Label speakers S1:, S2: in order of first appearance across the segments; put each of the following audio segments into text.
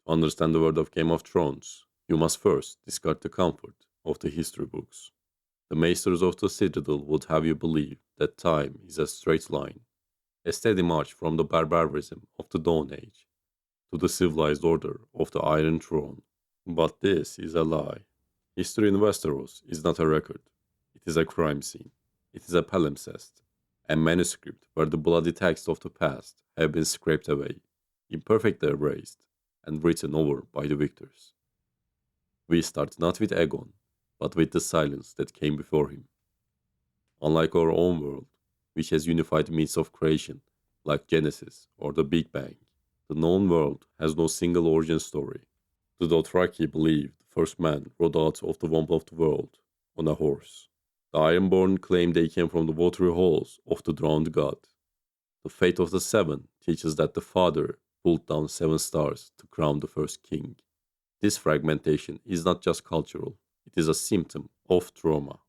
S1: To understand the world of Game of Thrones, you must first discard the comfort of the history books. The masters of the Citadel would have you believe that time is a straight line, a steady march from the barbarism of the Dawn Age to the civilized order of the Iron Throne. But this is a lie. History in Westeros is not a record, it is a crime scene. It is a palimpsest, a manuscript where the bloody texts of the past have been scraped away, imperfectly erased, and written over by the victors. We start not with Aegon, but with the silence that came before him. Unlike our own world, which has unified myths of creation, like Genesis or the Big Bang, the known world has no single origin story. The Dothraki believed the first man rode out of the womb of the world on a horse. The Ironborn claim they came from the watery halls of the drowned god. The fate of the seven teaches that the father pulled down seven stars to crown the first king. This fragmentation is not just cultural, it is a symptom of trauma.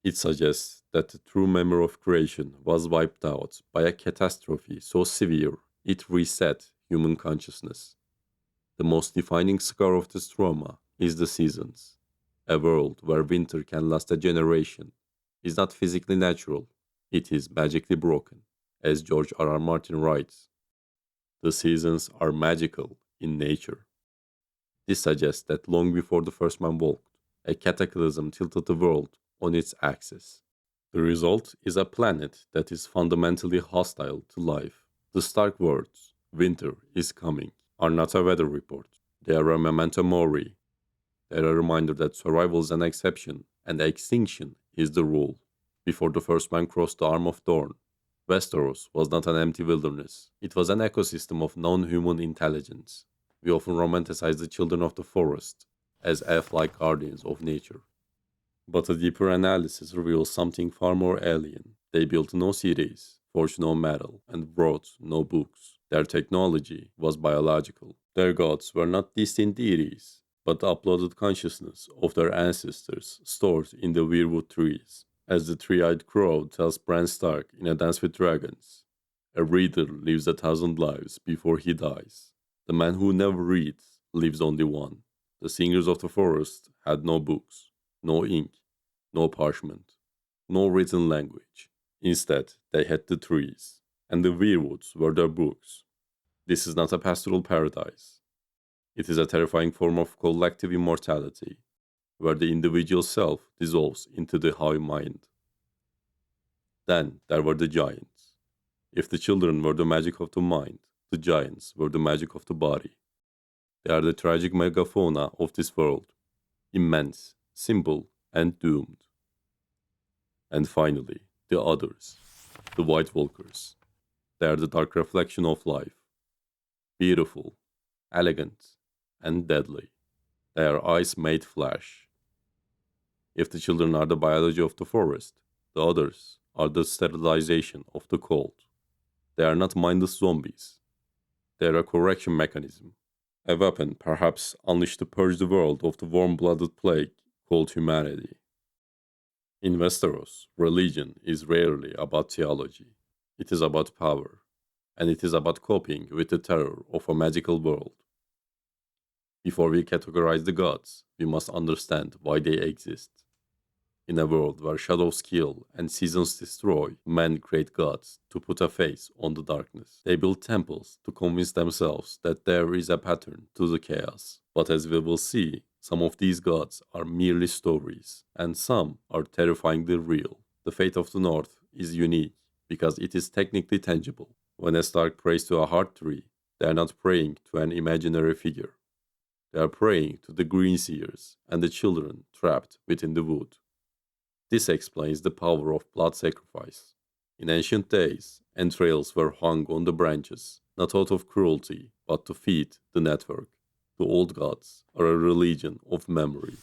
S1: It suggests that the true memory of creation was wiped out by a catastrophe so severe it reset human consciousness. The most defining scar of this trauma is the seasons. A world where winter can last a generation is not physically natural, it is magically broken. As George R.R. Martin writes, the seasons are magical in nature. This suggests that long before the first man walked, a cataclysm tilted the world on its axis. The result is a planet that is fundamentally hostile to life. The stark words, winter is coming, are not a weather report. They are a memento mori. They are a reminder that survival is an exception and extinction is the rule. Before the first man crossed the arm of Dorne, Westeros was not an empty wilderness. It was an ecosystem of non-human intelligence. We often romanticize the children of the forest as elf-like guardians of nature. But a deeper analysis reveals something far more alien. They built no cities, forged no metal, and wrote no books. Their technology was biological. Their gods were not distant deities, but the uploaded consciousness of their ancestors stored in the weirwood trees. As the three-eyed crow tells Bran Stark in A Dance with Dragons, a reader lives 1,000 lives before he dies. The man who never reads lives only one. The singers of the forest had no books, no ink, no parchment, no written language. Instead, they had the trees, and the weirwoods were their books. This is not a pastoral paradise. It is a terrifying form of collective immortality, where the individual self dissolves into the hive mind. Then there were the giants. If the children were the magic of the mind, the giants were the magic of the body. They are the tragic megafauna of this world, immense, simple, and doomed. And finally, the others, the White Walkers. They are the dark reflection of life, beautiful, elegant, and deadly. They are ice made flesh. If the children are the biology of the forest, the others are the sterilization of the cold. They are not mindless zombies. They are a correction mechanism, a weapon perhaps unleashed to purge the world of the warm-blooded plague called humanity. In Westeros, religion is rarely about theology. It is about power, and it is about coping with the terror of a magical world. Before we categorize the gods, we must understand why they exist. In a world where shadows kill and seasons destroy, men create gods to put a face on the darkness. They build temples to convince themselves that there is a pattern to the chaos. But as we will see, some of these gods are merely stories, and some are terrifyingly real. The fate of the North is unique because it is technically tangible. When a Stark prays to a heart tree, they are not praying to an imaginary figure. They are praying to the green seers and the children trapped within the wood. This explains the power of blood sacrifice. In ancient days, entrails were hung on the branches, not out of cruelty, but to feed the network. The old gods are a religion of memory.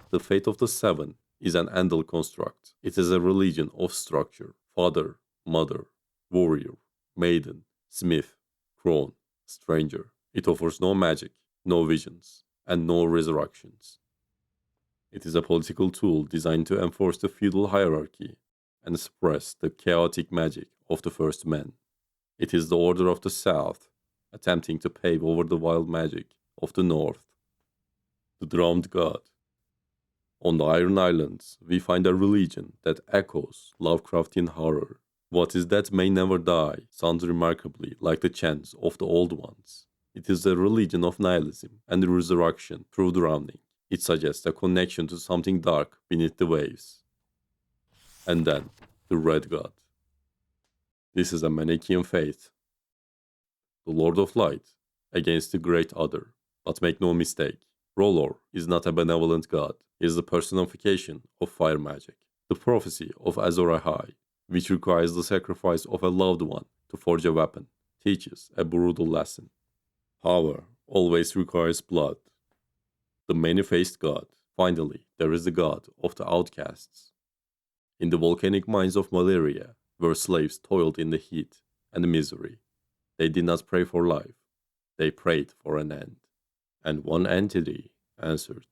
S1: The fate of the seven is an Andal construct. It is a religion of structure. Father, mother, warrior, maiden, smith, crone, stranger. It offers no magic, no visions, and no resurrections. It is a political tool designed to enforce the feudal hierarchy and suppress the chaotic magic of the first men. It is the Order of the South, attempting to pave over the wild magic of the North. The Drowned God. On the Iron Islands, we find a religion that echoes Lovecraftian horror. What is that may never die sounds remarkably like the chants of the old ones. It is a religion of nihilism and the resurrection through drowning. It suggests a connection to something dark beneath the waves. And then, the Red God. This is a Manichaean faith. The Lord of Light against the Great Other. But make no mistake, Rolor is not a benevolent god. He is the personification of fire magic. The prophecy of Azor Ahai, which requires the sacrifice of a loved one to forge a weapon, teaches a brutal lesson. Power always requires blood. The many-faced god. Finally, there is the god of the outcasts. In the volcanic mines of Valyria, where slaves toiled in the heat and misery, they did not pray for life. They prayed for an end. And one entity answered.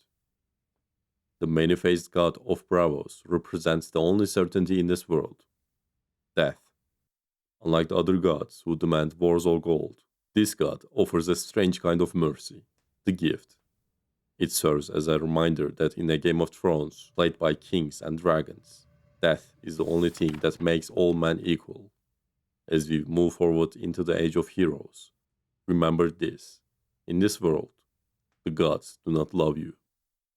S1: The many-faced god of Bravos represents the only certainty in this world. Death. Unlike the other gods who demand wars or gold, this god offers a strange kind of mercy, the gift. It serves as a reminder that in a Game of Thrones played by kings and dragons, death is the only thing that makes all men equal. As we move forward into the Age of Heroes, remember this. In this world, the gods do not love you.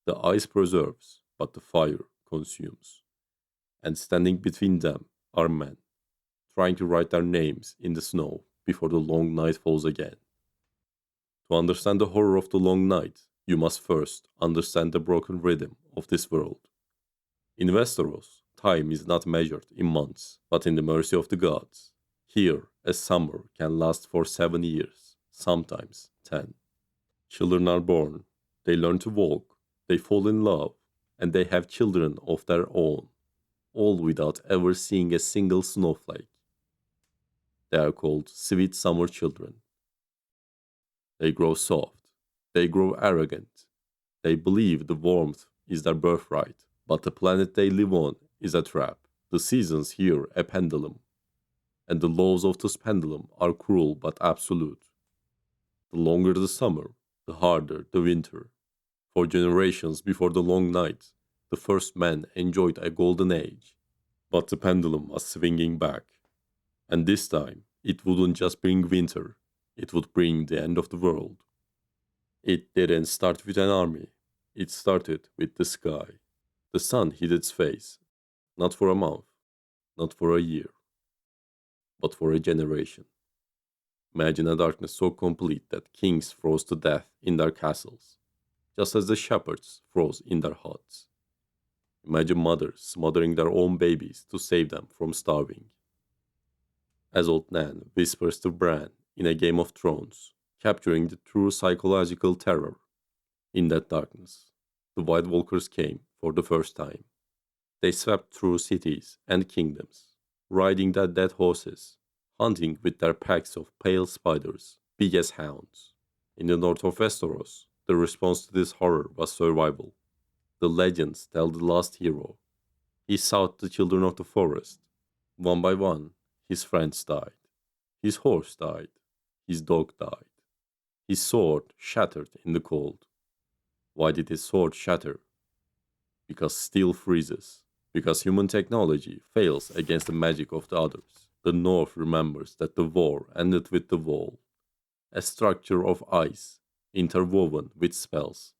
S1: The ice preserves, but the fire consumes. And standing between them are men, trying to write their names in the snow before the long night falls again. To understand the horror of the long night, you must first understand the broken rhythm of this world. In Westeros, time is not measured in months, but in the mercy of the gods. Here, a summer can last for 7 years, sometimes 10. Children are born, they learn to walk, they fall in love, and they have children of their own, all without ever seeing a single snowflake. They are called sweet summer children. They grow soft, they grow arrogant, they believe the warmth is their birthright, but the planet they live on is a trap, the seasons here a pendulum, and the laws of this pendulum are cruel but absolute. The longer the summer, the harder the winter. For generations before the long night, the first men enjoyed a golden age, but the pendulum was swinging back. And this time, it wouldn't just bring winter, it would bring the end of the world. It didn't start with an army, it started with the sky. The sun hid its face, not for a month, not for a year, but for a generation. Imagine a darkness so complete that kings froze to death in their castles, just as the shepherds froze in their huts. Imagine mothers smothering their own babies to save them from starving. As old Nan whispers to Bran in a Game of Thrones, capturing the true psychological terror. In that darkness, the White Walkers came for the first time. They swept through cities and kingdoms, riding their dead horses, hunting with their packs of pale spiders, big as hounds. In the north of Westeros, the response to this horror was survival. The legends tell the last hero. He sought the children of the forest. One by one, his friends died. His horse died. His dog died. His sword shattered in the cold. Why did his sword shatter? Because steel freezes. Because human technology fails against the magic of the others. The North remembers that the war ended with the wall, a structure of ice, interwoven with spells.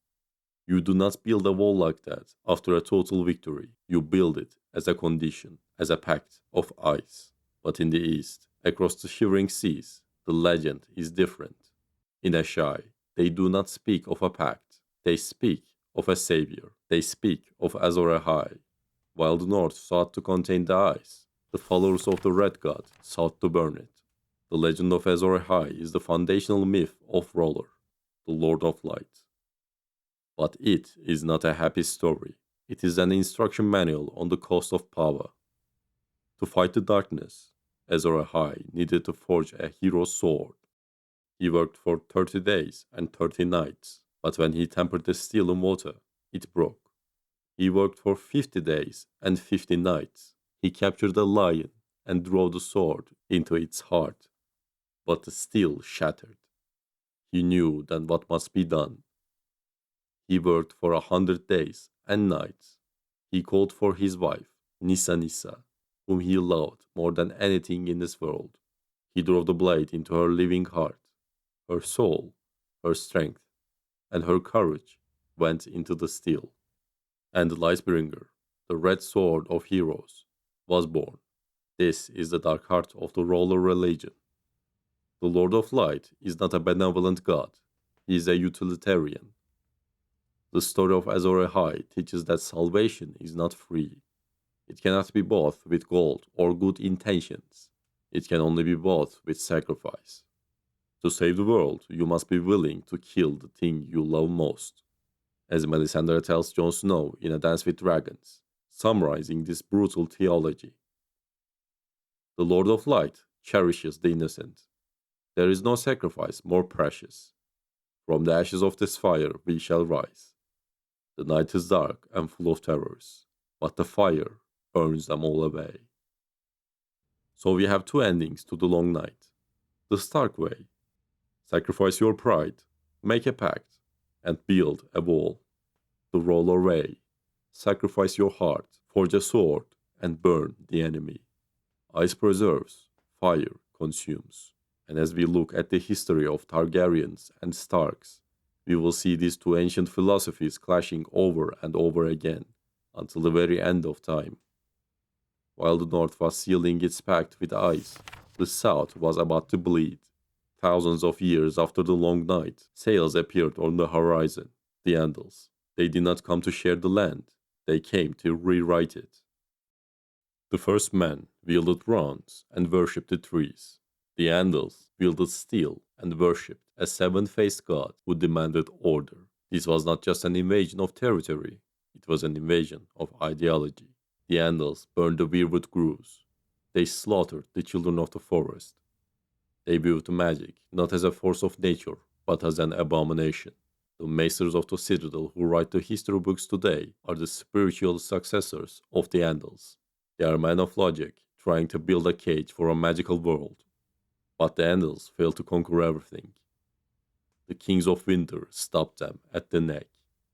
S1: You do not build a wall like that after a total victory. You build it as a condition, as a pact of ice. But in the east, across the shivering seas, the legend is different. In Ashai, they do not speak of a pact. They speak of a savior. They speak of Azor Ahai. While the North sought to contain the ice, the followers of the Red God sought to burn it. The legend of Azor Ahai is the foundational myth of Rolor, the Lord of Light. But it is not a happy story. It is an instruction manual on the cost of power. To fight the darkness, Azor Ahai needed to forge a hero's sword. He worked for 30 days and 30 nights, but when he tempered the steel in water, it broke. He worked for 50 days and 50 nights. He captured a lion and drove the sword into its heart, but the steel shattered. He knew then what must be done. He worked for 100 days and nights. He called for his wife, Nissa, whom he loved more than anything in this world. He drove the blade into her living heart. Her soul, her strength, and her courage went into the steel. And the Lightbringer, the red sword of heroes, was born. This is the dark heart of the roller religion. The Lord of Light is not a benevolent god, he is a utilitarian. The story of Azor Ahai teaches that salvation is not free. It cannot be bought with gold or good intentions. It can only be bought with sacrifice. To save the world, you must be willing to kill the thing you love most. As Melisandre tells Jon Snow in A Dance with Dragons, summarizing this brutal theology. The Lord of Light cherishes the innocent. There is no sacrifice more precious. From the ashes of this fire we shall rise. The night is dark and full of terrors, but the fire burns them all away. So we have two endings to the long night. The Stark way. Sacrifice your pride, make a pact, and build a wall. The Roller way. Sacrifice your heart, forge a sword, and burn the enemy. Ice preserves, fire consumes. And as we look at the history of Targaryens and Starks, we will see these two ancient philosophies clashing over and over again until the very end of time. While the North was sealing its pact with ice, the South was about to bleed. Thousands of years after the long night, sails appeared on the horizon. The Andals. They did not come to share the land, they came to rewrite it. The first men wielded wands and worshipped the trees. The Andals wielded steel and worshipped a seven-faced god who demanded order. This was not just an invasion of territory, it was an invasion of ideology. The Andals burned the weirwood groves. They slaughtered the children of the forest. They viewed magic not as a force of nature, but as an abomination. The masters of the Citadel who write the history books today are the spiritual successors of the Andals. They are men of logic, trying to build a cage for a magical world. But the Andals failed to conquer everything. The kings of winter stopped them at the neck,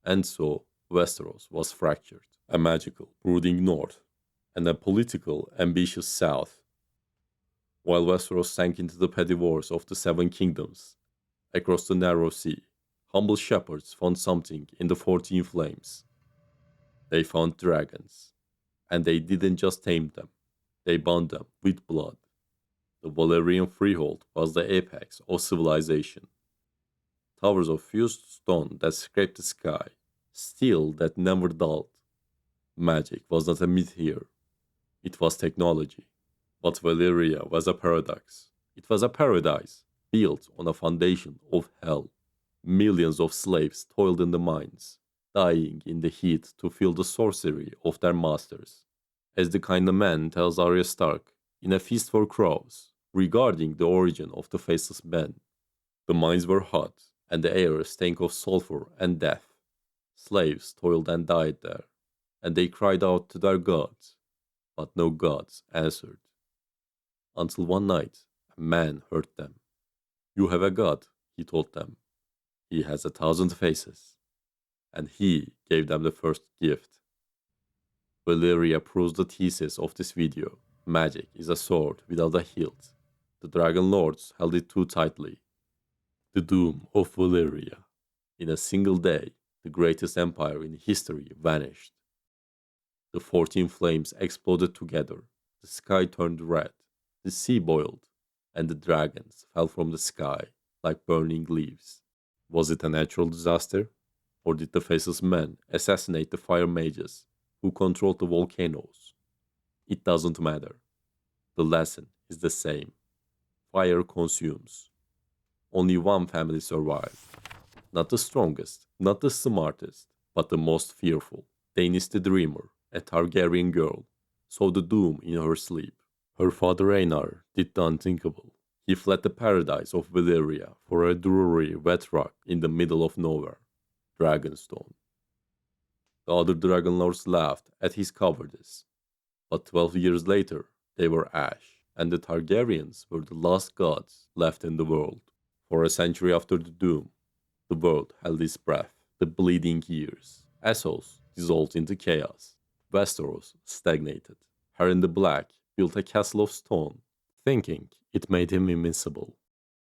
S1: and so Westeros was fractured. A magical, brooding north, and a political, ambitious south. While Westeros sank into the petty wars of the Seven Kingdoms, across the narrow sea, humble shepherds found something in the 14 Flames. They found dragons, and they didn't just tame them, they bound them with blood. The Valyrian freehold was the apex of civilization. Towers of fused stone that scraped the sky, steel that never dulled. Magic was not a myth here, it was technology. But Valyria was a paradox. It was a paradise, built on a foundation of hell. Millions of slaves toiled in the mines, dying in the heat to feel the sorcery of their masters. As the kind of man tells Arya Stark in A Feast for Crows, regarding the origin of the Faceless Men, the mines were hot, and the air stank of sulfur and death. Slaves toiled and died there, and they cried out to their gods, but no gods answered. Until one night, a man heard them. "You have a god," he told them. "He has 1,000 faces." And he gave them the first gift. Valyria proves the thesis of this video. Magic is a sword without a hilt. The Dragon Lords held it too tightly. The doom of Valyria. In a single day, the greatest empire in history vanished. The 14 flames exploded together, the sky turned red, the sea boiled, and the dragons fell from the sky like burning leaves. Was it a natural disaster? Or did the Faceless Men assassinate the fire mages who controlled the volcanoes? It doesn't matter. The lesson is the same. Fire consumes. Only one family survived. Not the strongest, not the smartest, but the most fearful. Daenerys the Dreamer, a Targaryen girl, saw the doom in her sleep. Her father Rhaenyra did the unthinkable. He fled the paradise of Valyria for a dreary wet rock in the middle of nowhere, Dragonstone. The other Dragon Lords laughed at his cowardice, but 12 years later they were ash, and the Targaryens were the last gods left in the world. For a century after the doom, the world held its breath. The bleeding years. Essos dissolved into chaos. Westeros stagnated. Harren the Black built a castle of stone, thinking it made him invincible.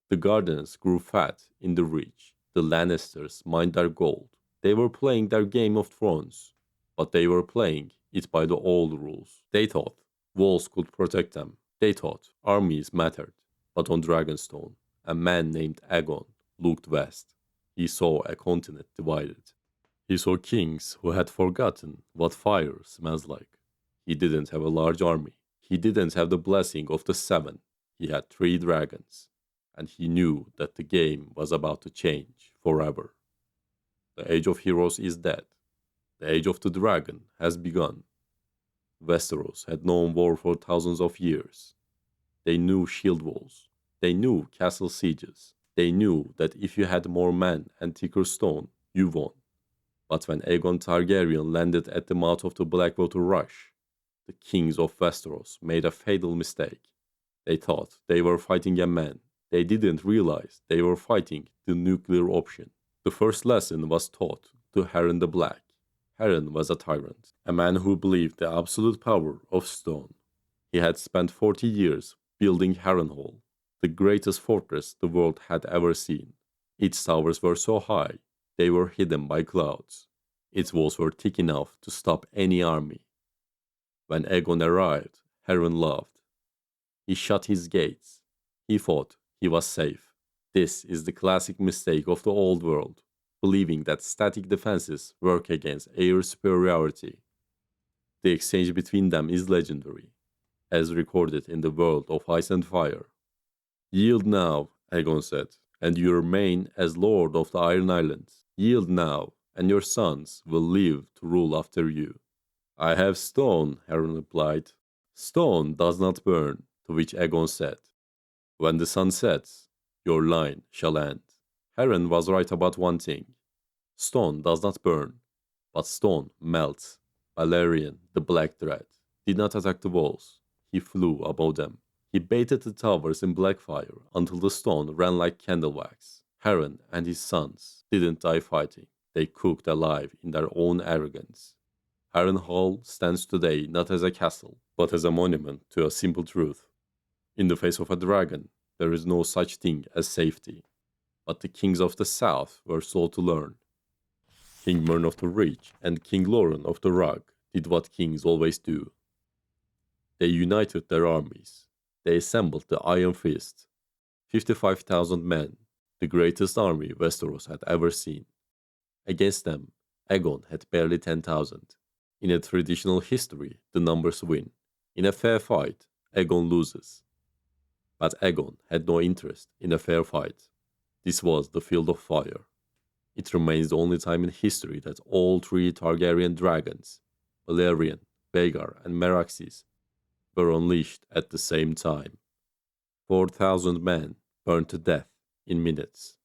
S1: The gardens grew fat in the reach. The Lannisters mined their gold. They were playing their Game of Thrones, but they were playing it by the old rules. They thought walls could protect them. They thought armies mattered. But on Dragonstone, a man named Aegon looked west. He saw a continent divided. He saw kings who had forgotten what fire smells like. He didn't have a large army. He didn't have the blessing of the seven. He had 3 dragons. And he knew that the game was about to change forever. The age of heroes is dead. The age of the dragon has begun. Westeros had known war for thousands of years. They knew shield walls. They knew castle sieges. They knew that if you had more men and thicker stone, you won. But when Aegon Targaryen landed at the mouth of the Blackwater Rush, the kings of Westeros made a fatal mistake. They thought they were fighting a man. They didn't realize they were fighting the nuclear option. The first lesson was taught to Harren the Black. Harren was a tyrant, a man who believed the absolute power of stone. He had spent 40 years building Harrenhal, the greatest fortress the world had ever seen. Its towers were so high, they were hidden by clouds. Its walls were thick enough to stop any army. When Aegon arrived, Harren laughed. He shut his gates. He thought he was safe. This is the classic mistake of the old world, believing that static defenses work against air superiority. The exchange between them is legendary, as recorded in the world of Ice and Fire. Yield now, Aegon said, and you remain as Lord of the Iron Islands. Yield now, and your sons will live to rule after you. I have stone, Harren replied. Stone does not burn, to which Aegon said, when the sun sets, your line shall end. Harren was right about one thing. Stone does not burn, but stone melts. Valyrian, the Black Dread, did not attack the walls. He flew above them. He baited the towers in black fire until the stone ran like candle wax. Harren and his sons didn't die fighting. They cooked alive in their own arrogance. Harrenhal stands today not as a castle, but as a monument to a simple truth. In the face of a dragon, there is no such thing as safety. But the kings of the south were slow to learn. King Mern of the Ridge and King Loren of the Rug did what kings always do. They united their armies. They assembled the Iron Fist, 55,000 men, the greatest army Westeros had ever seen. Against them, Aegon had barely 10,000. In a traditional history, the numbers win. In a fair fight, Aegon loses. But Aegon had no interest in a fair fight. This was the Field of Fire. It remains the only time in history that all 3 Targaryen dragons, Valyrian, Vhagar, and Meraxes, were unleashed at the same time. 4,000 men burned to death in minutes.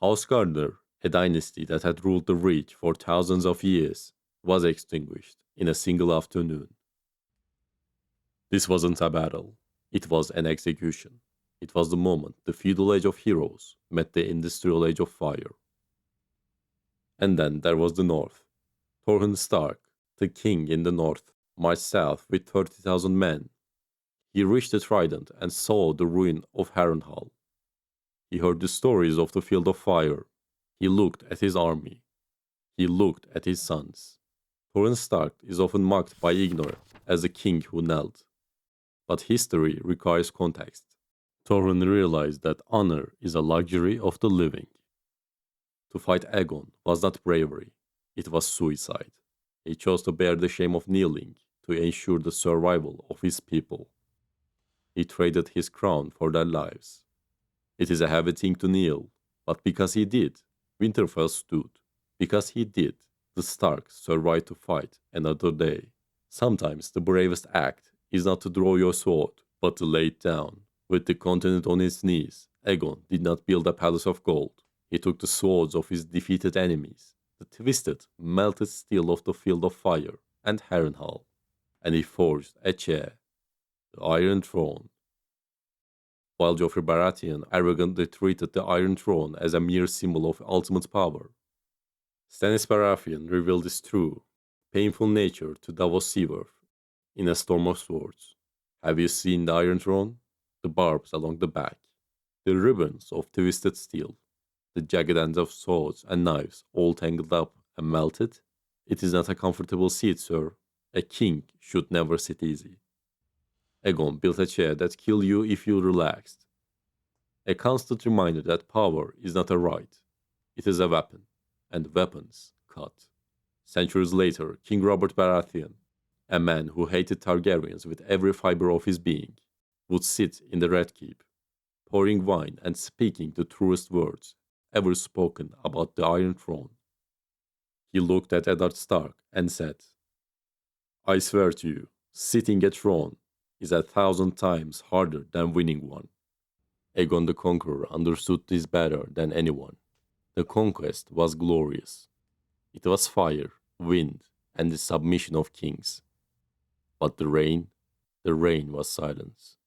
S1: House Gardner, a dynasty that had ruled the Reach for thousands of years, was extinguished in a single afternoon. This wasn't a battle. It was an execution. It was the moment the feudal age of heroes met the industrial age of fire. And then there was the north. Torrhen Stark, the king in the north, marched south with 30,000 men. He reached the Trident and saw the ruin of Harrenhal. He heard the stories of the Field of Fire. He looked at his army. He looked at his sons. Torrhen Stark is often mocked by ignorance as the king who knelt. But history requires context. Torrhen realized that honor is a luxury of the living. To fight Aegon was not bravery, it was suicide. He chose to bear the shame of kneeling to ensure the survival of his people. He traded his crown for their lives. It is a heavy thing to kneel, but because he did, Winterfell stood. Because he did, the Starks survived to fight another day. Sometimes the bravest act is not to draw your sword, but to lay it down. With the continent on its knees, Aegon did not build a palace of gold. He took the swords of his defeated enemies, the twisted, melted steel of the Field of Fire and Harrenhal, and he forged a chair, the Iron Throne. while Joffrey Baratheon arrogantly treated the Iron Throne as a mere symbol of ultimate power. Stannis Baratheon revealed his true, painful nature to Davos Seaworth in A Storm of Swords. Have you seen the Iron Throne? The barbs along the back, the ribbons of twisted steel, the jagged ends of swords and knives all tangled up and melted? It is not a comfortable seat, sir. A king should never sit easy. Aegon built a chair that killed you if you relaxed. A constant reminder that power is not a right, it is a weapon, and weapons cut. Centuries later, King Robert Baratheon, a man who hated Targaryens with every fiber of his being, would sit in the Red Keep, pouring wine and speaking the truest words ever spoken about the Iron Throne. He looked at Eddard Stark and said, I swear to you, sitting a throne is 1,000 times harder than winning one. Aegon the Conqueror understood this better than anyone. The conquest was glorious. It was fire, wind, and the submission of kings. But the reign was silence.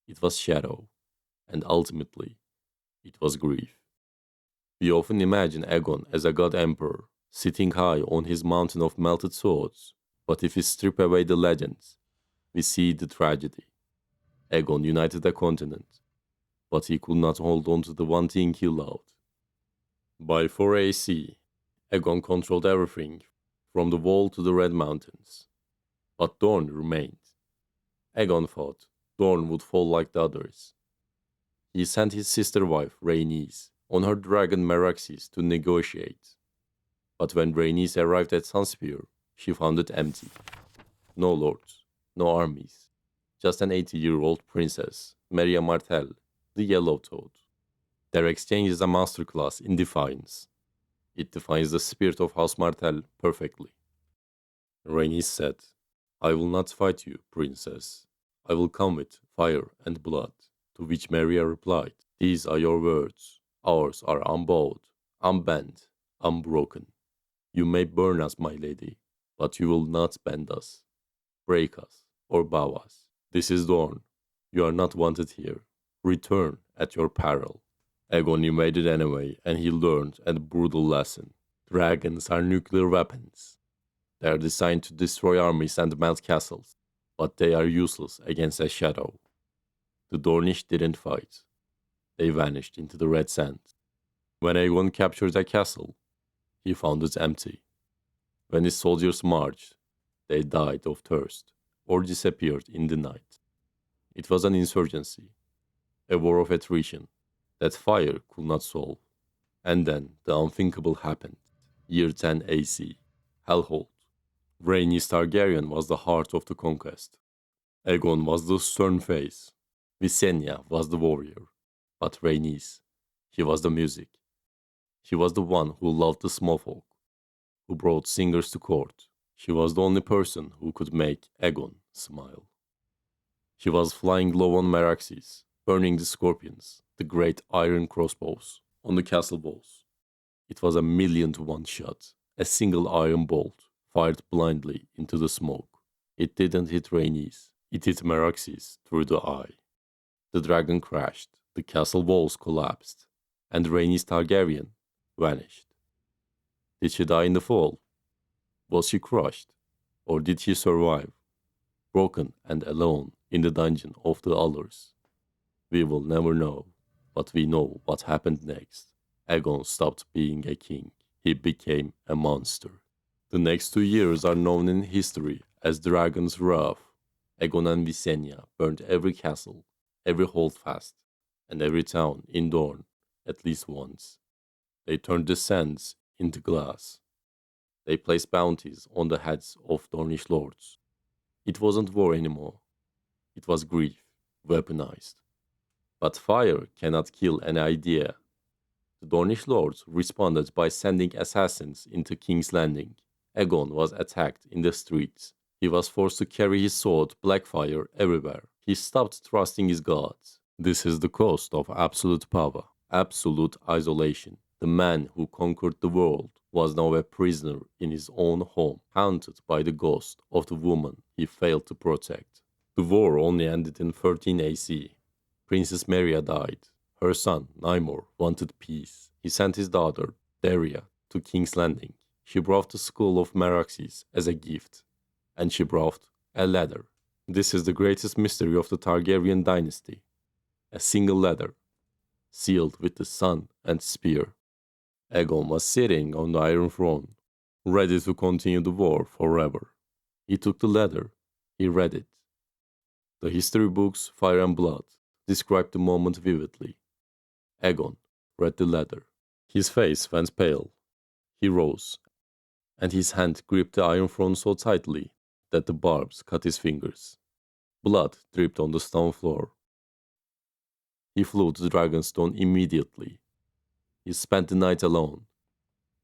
S1: It was shadow, and ultimately, it was grief. We often imagine Aegon as a god emperor, sitting high on his mountain of melted swords, but if we strip away the legends, we see the tragedy. Aegon united a continent, but he could not hold on to the one thing he loved. By 4 AC, Aegon controlled everything, from the Wall to the Red Mountains. But Dorne remained. Aegon thought Dorne would fall like the others. He sent his sister wife, Rhaenys, on her dragon Meraxes to negotiate. But when Rhaenys arrived at Sunspear, she found it empty. No lords, no armies, just an 80-year-old princess, Maria Martell, the Yellow Toad. Their exchange is a masterclass in defiance. It defines the spirit of House Martell perfectly. Rhaenys said, I will not fight you, princess. I will come with fire and blood. To which Maria replied, These are your words. Ours are unbowed, unbent, unbroken. You may burn us, my lady, but you will not bend us, break us, or bow us. This is Dorne. You are not wanted here. Return at your peril. Aegon invaded anyway, and he learned a brutal lesson. Dragons are nuclear weapons. They are designed to destroy armies and melt castles, but they are useless against a shadow. The Dornish didn't fight. They vanished into the red sand. When Aegon captured a castle, he found it empty. When his soldiers marched, they died of thirst or disappeared in the night. It was an insurgency, a war of attrition that fire could not solve. And then the unthinkable happened. Year 10 AC, Hellhold. Rhaenys Targaryen was the heart of the conquest. Aegon was the stern face. Visenya was the warrior. But Rhaenys, she was the music. She was the one who loved the small folk, who brought singers to court. She was the only person who could make Aegon smile. She was flying low on Meraxes, burning the scorpions, the great iron crossbows, on the castle walls. It was a 1,000,000 to 1 shot, a single iron bolt, fired blindly into the smoke. It didn't hit Rhaenys, it hit Meraxes through the eye. The dragon crashed, the castle walls collapsed, and Rhaenys Targaryen vanished. Did she die in the fall? Was she crushed? Or did she survive, broken and alone in the dungeon of the others? We will never know, but we know what happened next. Aegon stopped being a king. He became a monster. The next 2 years are known in history as Dragon's Wrath. Aegon and Visenya burned every castle, every holdfast, and every town in Dorne at least once. They turned the sands into glass. They placed bounties on the heads of Dornish lords. It wasn't war anymore. It was grief, weaponized. But fire cannot kill an idea. The Dornish lords responded by sending assassins into King's Landing. Aegon was attacked in the streets. He was forced to carry his sword Blackfire everywhere. He stopped trusting his gods. This is the cost of absolute power, absolute isolation. The man who conquered the world was now a prisoner in his own home, haunted by the ghost of the woman he failed to protect. The war only ended in 13 AC. Princess Maria died. Her son, Naimor, wanted peace. He sent his daughter, Daria, to King's Landing. She brought the skull of Meraxes as a gift, and she brought a ladder. This is the greatest mystery of the Targaryen dynasty. A single ladder, sealed with the sun and spear. Aegon was sitting on the Iron Throne, ready to continue the war forever. He took the ladder. He read it. The history books, Fire and Blood, described the moment vividly. Aegon read the ladder. His face went pale. He rose, and his hand gripped the Iron Throne so tightly that the barbs cut his fingers. Blood dripped on the stone floor. He flew to Dragonstone immediately. He spent the night alone.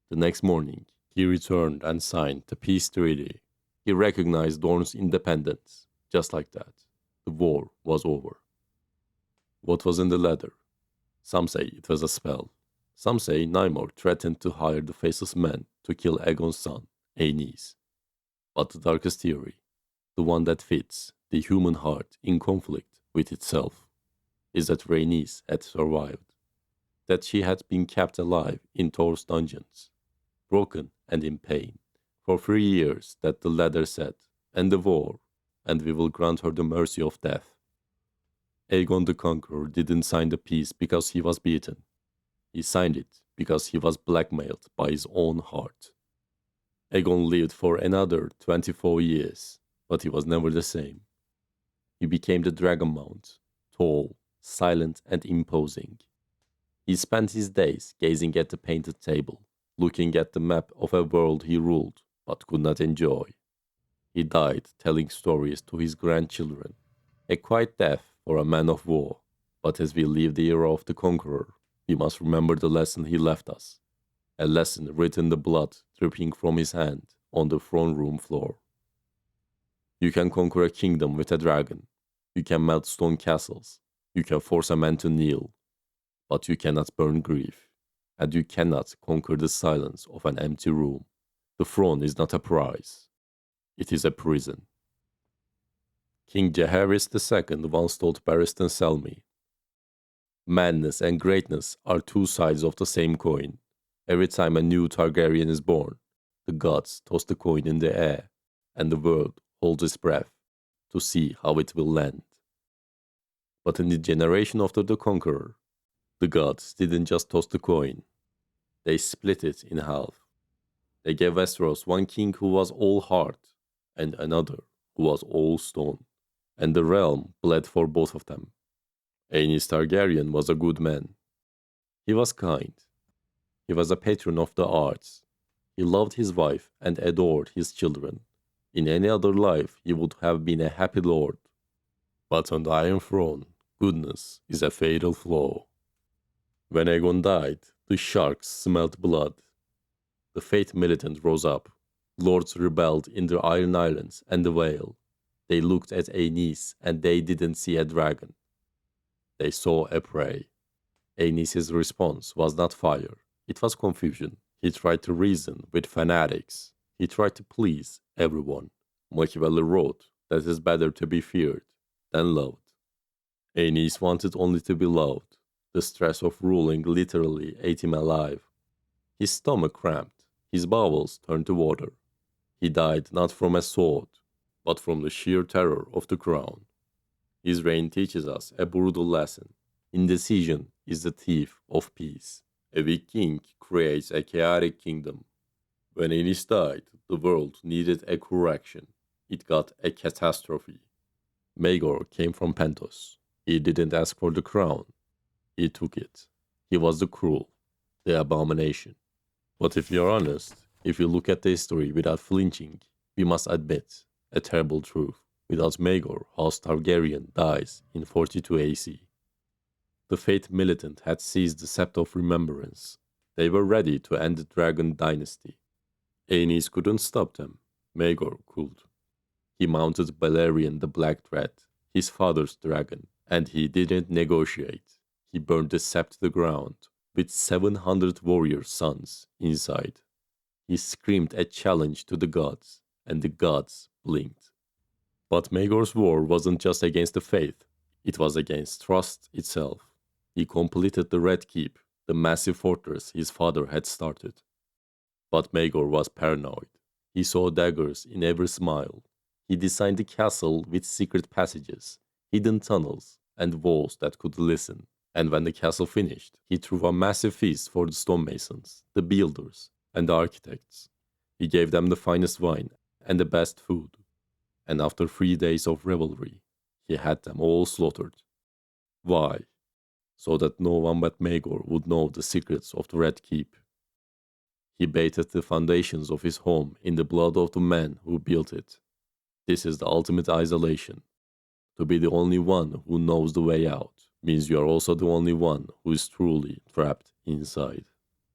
S1: The next morning, he returned and signed the peace treaty. He recognized Dorne's independence. Just like that, the war was over. What was in the letter? Some say it was a spell. Some say Naimor threatened to hire the faceless men to kill Aegon's son, Aenys. But the darkest theory, the one that fits the human heart in conflict with itself, is that Rhaenys had survived, that she had been kept alive in Thor's dungeons, broken and in pain, for 3 years, that the letter said, "End the war, and we will grant her the mercy of death." Aegon the Conqueror didn't sign the peace because he was beaten. He signed it because he was blackmailed by his own heart. Aegon lived for another 24 years, but he was never the same. He became the Dragonmount, tall, silent and imposing. He spent his days gazing at the painted table, looking at the map of a world he ruled but could not enjoy. He died telling stories to his grandchildren, a quiet death for a man of war, but as we leave the era of the Conqueror, we must remember the lesson he left us, a lesson written in the blood dripping from his hand on the throne room floor. You can conquer a kingdom with a dragon, you can melt stone castles, you can force a man to kneel, but you cannot burn grief, and you cannot conquer the silence of an empty room. The throne is not a prize, it is a prison. King Jaehaerys II once told Barristan Selmy, "Madness and greatness are two sides of the same coin. Every time a new Targaryen is born, the gods toss the coin in the air, and the world holds its breath to see how it will land." But in the generation after the Conqueror, the gods didn't just toss the coin. They split it in half. They gave Westeros one king who was all heart, and another who was all stone, and the realm bled for both of them. Aenys Targaryen was a good man. He was kind. He was a patron of the arts. He loved his wife and adored his children. In any other life, he would have been a happy lord. But on the Iron Throne, goodness is a fatal flaw. When Aegon died, the sharks smelled blood. The Faith Militant rose up. Lords rebelled in the Iron Islands and the Vale. They looked at Aenys and they didn't see a dragon. They saw a prey. Aenys' response was not fire. It was confusion. He tried to reason with fanatics. He tried to please everyone. Machiavelli wrote that it is better to be feared than loved. Aenys wanted only to be loved. The stress of ruling literally ate him alive. His stomach cramped. His bowels turned to water. He died not from a sword, but from the sheer terror of the crown. His reign teaches us a brutal lesson. Indecision is the thief of peace. A weak king creates a chaotic kingdom. When Aenys died, the world needed a correction. It got a catastrophe. Maegor came from Pentos. He didn't ask for the crown. He took it. He was the cruel, the abomination. But if you're honest, if you look at the history without flinching, we must admit a terrible truth. Without Maegor, House Targaryen dies in 42 AC. The Faith Militant had seized the scepter of remembrance. They were ready to end the Dragon Dynasty. Aenys couldn't stop them. Maegor could. He mounted Balerion the Black Dread, his father's dragon, and he didn't negotiate. He burned the scepter to the ground, with 700 warrior sons inside. He screamed a challenge to the gods, and the gods blinked. But Maegor's war wasn't just against the faith, It was against trust itself. He completed the Red Keep, the massive fortress his father had started. But Maegor was paranoid. He saw daggers in every smile. He designed the castle with secret passages, hidden tunnels, and walls that could listen. And when the castle finished, he threw a massive feast for the stonemasons, the builders, and the architects. He gave them the finest wine and the best food. And after 3 days of revelry, he had them all slaughtered. Why? So that no one but Maegor would know the secrets of the Red Keep. He bathed the foundations of his home in the blood of the men who built it. This is the ultimate isolation. To be the only one who knows the way out means you are also the only one who is truly trapped inside.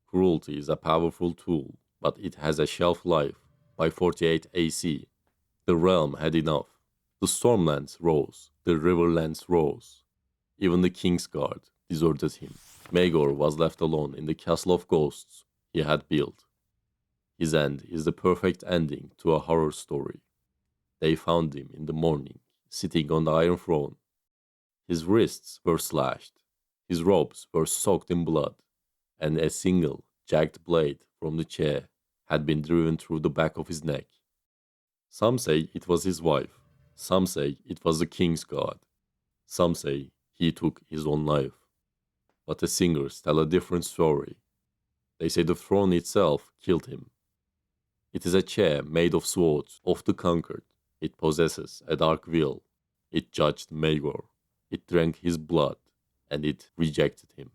S1: Cruelty is a powerful tool, but it has a shelf life. By 48 AC, the realm had enough. The Stormlands rose, the Riverlands rose. Even the King's Guard deserted him. Maegor was left alone in the castle of ghosts he had built. His end is the perfect ending to a horror story. They found him in the morning, sitting on the Iron Throne. His wrists were slashed, his robes were soaked in blood, and a single, jagged blade from the chair had been driven through the back of his neck. Some say it was his wife, some say it was the King's Guard, some say he took his own life. But the singers tell a different story. They say the throne itself killed him. It is a chair made of swords of the conquered. It possesses a dark will. It judged Maegor. It drank his blood, and it rejected him.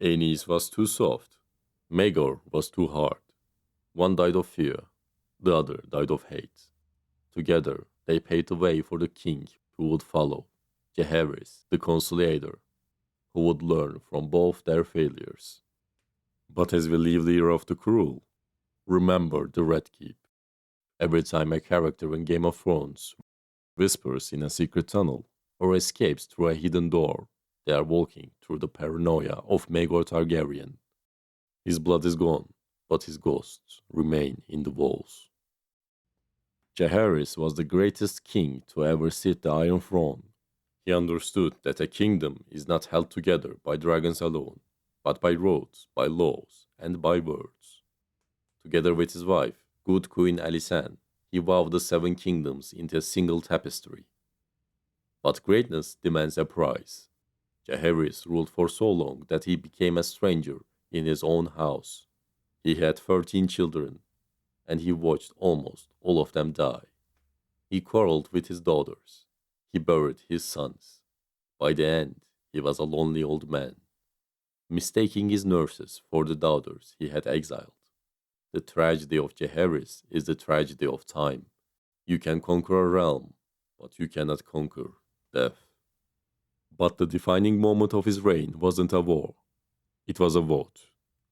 S1: Aenys was too soft. Maegor was too hard. One died of fear. The other died of hate. Together, they paved the way for the king who would follow, Jaehaerys, the Conciliator, who would learn from both their failures. But as we leave the era of the cruel, remember the Red Keep. Every time a character in Game of Thrones whispers in a secret tunnel or escapes through a hidden door, they are walking through the paranoia of Maegor Targaryen. His blood is gone, but his ghosts remain in the walls. Jaehaerys was the greatest king to ever sit the Iron Throne. He understood that a kingdom is not held together by dragons alone, but by roads, by laws, and by words. Together with his wife, good Queen Alysanne, he wove the 7 kingdoms into a single tapestry. But greatness demands a price. Jaehaerys ruled for so long that he became a stranger in his own house. He had 13 children, and he watched almost all of them die. He quarreled with his daughters. He buried his sons. By the end, he was a lonely old man, mistaking his nurses for the daughters he had exiled. The tragedy of Jaehaerys is the tragedy of time. You can conquer a realm, but you cannot conquer death. But the defining moment of his reign wasn't a war. It was a vote.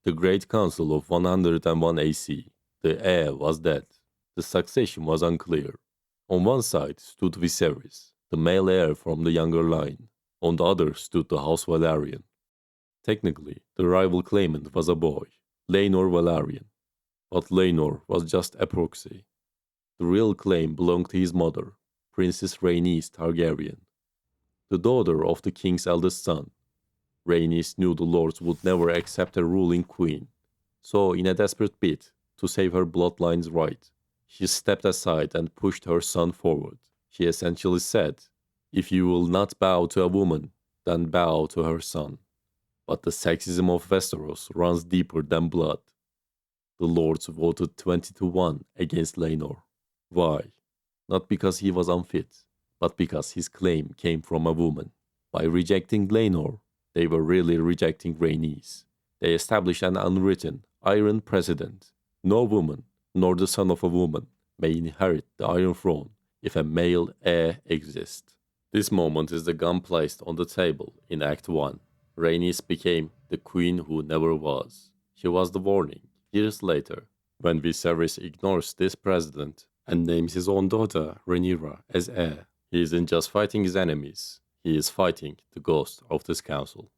S1: The Great Council of 101 AC. The heir was dead. The succession was unclear. On one side stood Viserys, the male heir from the younger line. On the other stood the House Valyrian. Technically, the rival claimant was a boy, Laenor Velaryon. But Laenor was just a proxy. The real claim belonged to his mother, Princess Rhaenys Targaryen, the daughter of the king's eldest son. Rhaenys knew the lords would never accept a ruling queen, so in a desperate bid to save her bloodline's right, she stepped aside and pushed her son forward. She essentially said, "If you will not bow to a woman, then bow to her son." But the sexism of Westeros runs deeper than blood. The lords voted 20 to 1 against Laenor. Why? Not because he was unfit, but because his claim came from a woman. By rejecting Laenor, they were really rejecting Rhaenys. They established an unwritten, iron precedent. No woman, nor the son of a woman, may inherit the Iron Throne if a male heir exists. This moment is the gun placed on the table in Act 1. Rhaenys became the queen who never was. She was the warning. Years later, when Viserys ignores this precedent and names his own daughter Rhaenyra as heir, he isn't just fighting his enemies, he is fighting the ghost of this council.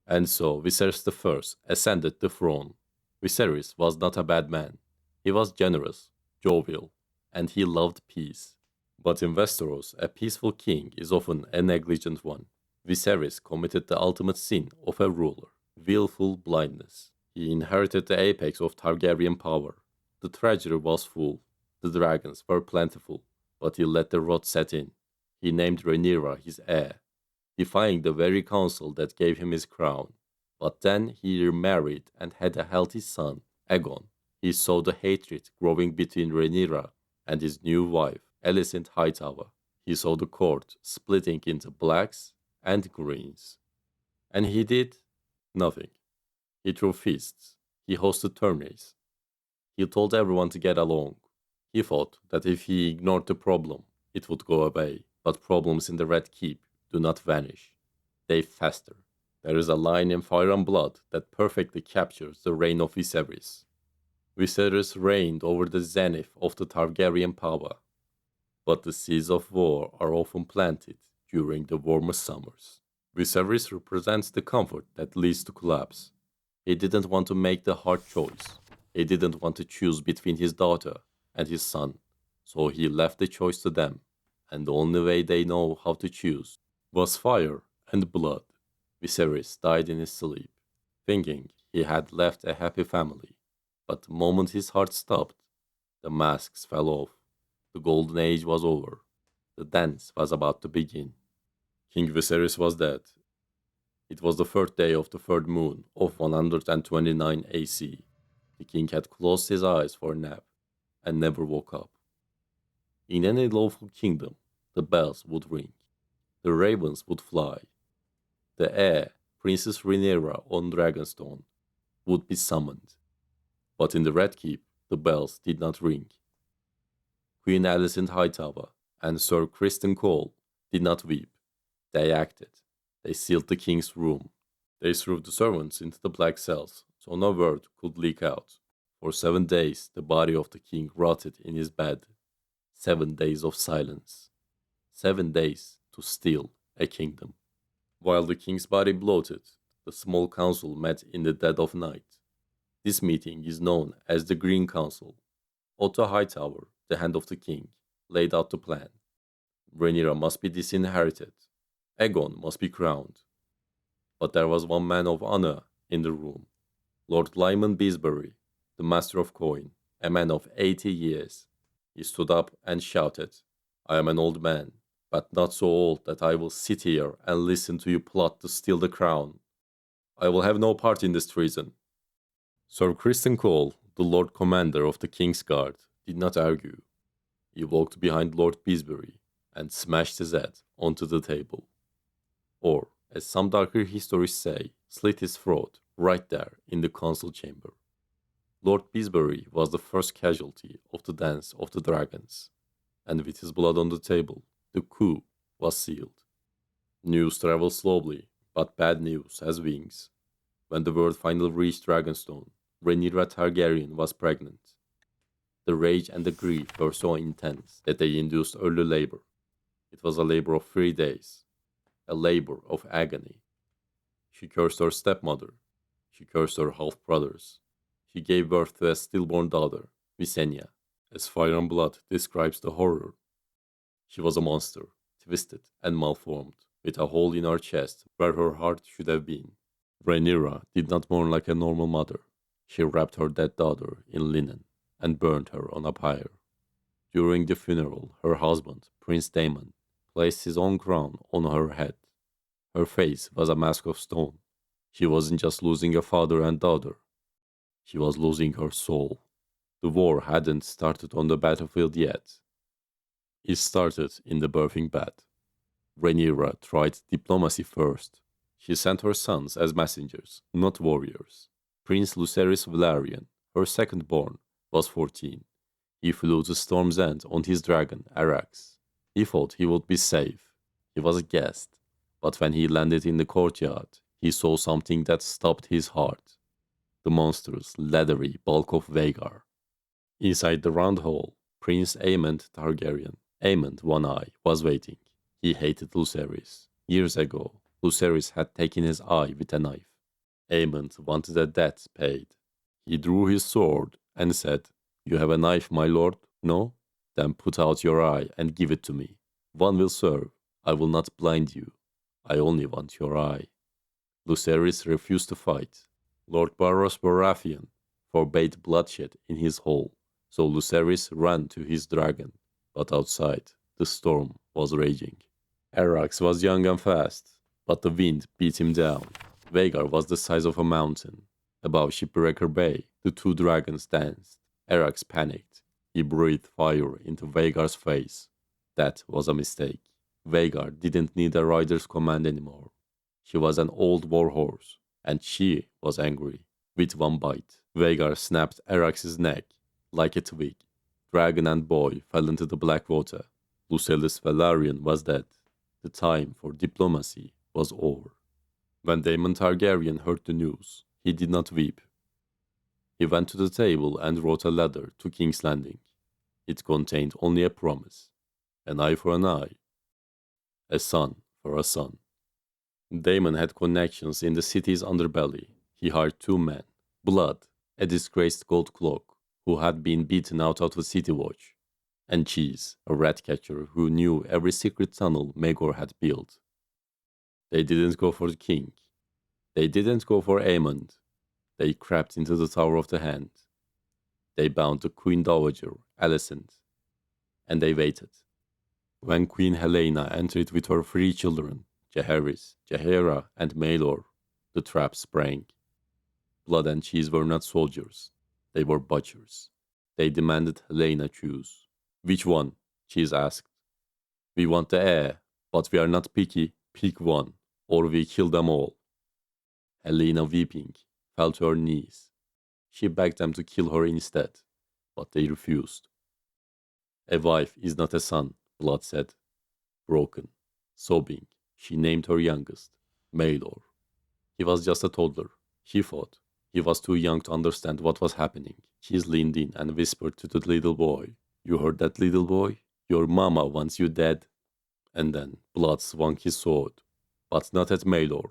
S1: And so Viserys I ascended the throne. Viserys was not a bad man. He was generous, jovial, and he loved peace. But in Westeros, a peaceful king is often a negligent one. Viserys committed the ultimate sin of a ruler, willful blindness. He inherited the apex of Targaryen power. The treasury was full, the dragons were plentiful, but he let the rot set in. He named Rhaenyra his heir, defying the very council that gave him his crown. But then he remarried and had a healthy son, Aegon. He saw the hatred growing between Rhaenyra and his new wife, Alicent Hightower. He saw the court splitting into blacks and greens. And he did nothing. He threw feasts. He hosted tourneys. He told everyone to get along. He thought that if he ignored the problem, it would go away. But problems in the Red Keep do not vanish. They fester. There is a line in Fire and Blood that perfectly captures the reign of Viserys. Viserys reigned over the zenith of the Targaryen power, but the seeds of war are often planted during the warmest summers. Viserys represents the comfort that leads to collapse. He didn't want to make the hard choice. He didn't want to choose between his daughter and his son, so he left the choice to them, and the only way they know how to choose was fire and blood. Viserys died in his sleep, thinking he had left a happy family. But the moment his heart stopped, the masks fell off. The golden age was over. The dance was about to begin. King Viserys was dead. It was the third day of the third moon of 129 AC. The king had closed his eyes for a nap and never woke up. In any lawful kingdom, the bells would ring. The ravens would fly. The heir, Princess Rhaenyra on Dragonstone, would be summoned. But in the Red Keep, the bells did not ring. Queen Alicent Hightower and Sir Criston Cole did not weep. They acted. They sealed the king's room. They threw the servants into the black cells, so no word could leak out. For 7 days, the body of the king rotted in his bed. 7 days of silence. 7 days to steal a kingdom. While the king's body bloated, the small council met in the dead of night. This meeting is known as the Green Council. Otto Hightower, the hand of the king, laid out the plan. Rhaenyra must be disinherited. Aegon must be crowned. But there was one man of honor in the room. Lord Lyman Beesbury, the master of coin, a man of 80 years. He stood up and shouted, "I am an old man, but not so old that I will sit here and listen to you plot to steal the crown. I will have no part in this treason." Sir Criston Cole, the Lord Commander of the King's Guard, did not argue. He walked behind Lord Beesbury and smashed his head onto the table. Or, as some darker histories say, slit his throat right there in the council chamber. Lord Beesbury was the first casualty of the Dance of the Dragons, and with his blood on the table, the coup was sealed. News travels slowly, but bad news has wings. When the word finally reached Dragonstone, Rhaenyra Targaryen was pregnant. The rage and the grief were so intense that they induced early labor. It was a labor of 3 days, a labor of agony. She cursed her stepmother. She cursed her half-brothers. She gave birth to a stillborn daughter, Visenya, as Fire and Blood describes the horror. She was a monster, twisted and malformed, with a hole in her chest where her heart should have been. Rhaenyra did not mourn like a normal mother. She wrapped her dead daughter in linen and burned her on a pyre. During the funeral, her husband, Prince Daemon, placed his own crown on her head. Her face was a mask of stone. She wasn't just losing a father and daughter. She was losing her soul. The war hadn't started on the battlefield yet. It started in the birthing bed. Rhaenyra tried diplomacy first. She sent her sons as messengers, not warriors. Prince Lucerys Velaryon, her second-born, was 14. He flew to Storm's End on his dragon, Arax. He thought he would be safe. He was a guest. But when he landed in the courtyard, he saw something that stopped his heart. The monstrous, leathery bulk of Vhagar. Inside the round hall, Prince Aemond Targaryen, Aemond One Eye, was waiting. He hated Lucerys. Years ago, Lucerys had taken his eye with a knife. Aemond wanted a debt paid. He drew his sword and said, "You have a knife, my lord? No? Then put out your eye and give it to me. One will serve. I will not blind you." I only want your eye. Lucerys refused to fight. Lord Barros Baratheon forbade bloodshed in his hall, so Lucerys ran to his dragon, but outside, the storm was raging. Arax was young and fast, but the wind beat him down. Vhagar was the size of a mountain. Above Shipbreaker Bay, the two dragons danced. Arax panicked. He breathed fire into Vhagar's face. That was a mistake. Vhagar didn't need a rider's command anymore. She was an old warhorse, and she was angry. With one bite, Vhagar snapped Arax's neck like a twig. Dragon and boy fell into the black water. Lucerys Velaryon was dead. The time for diplomacy was over. When Daemon Targaryen heard the news, he did not weep. He went to the table and wrote a letter to King's Landing. It contained only a promise: an eye for an eye, a son for a son. Daemon had connections in the city's underbelly. He hired two men: Blood, a disgraced gold cloak who had been beaten out of the city watch, and Cheese, a rat catcher who knew every secret tunnel Maegor had built. They didn't go for the king. They didn't go for Aemond. They crept into the Tower of the Hand. They bound the Queen Dowager, Alicent, and they waited. When Queen Helena entered with her 3 children, Jaehaerys, Jaehaera, and Maelor, the trap sprang. Blood and Cheese were not soldiers. They were butchers. They demanded Helena choose. Which one? Cheese asked. We want the heir, but we are not picky. Pick one, or we kill them all. Helena, weeping, fell to her knees. She begged them to kill her instead, but they refused. A wife is not a son, Blood said. Broken, sobbing, she named her youngest, Maelor. He was just a toddler, she thought. He was too young to understand what was happening. She leaned in and whispered to the little boy, You heard that, little boy? Your mama wants you dead. And then Blood swung his sword, but not at Maelor.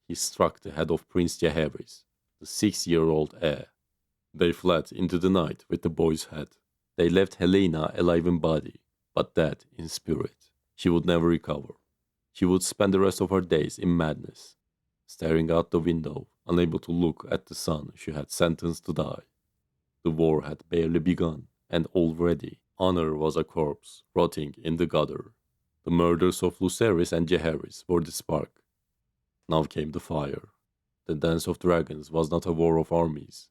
S1: He struck the head of Prince Jaehaerys, the 6-year-old heir. They fled into the night with the boy's head. They left Helena alive in body, but dead in spirit. She would never recover. She would spend the rest of her days in madness, staring out the window, unable to look at the son she had sentenced to die. The war had barely begun, and already honor was a corpse rotting in the gutter. The murders of Lucerys and Jaehaerys were the spark. Now came the fire. The Dance of Dragons was not a war of armies.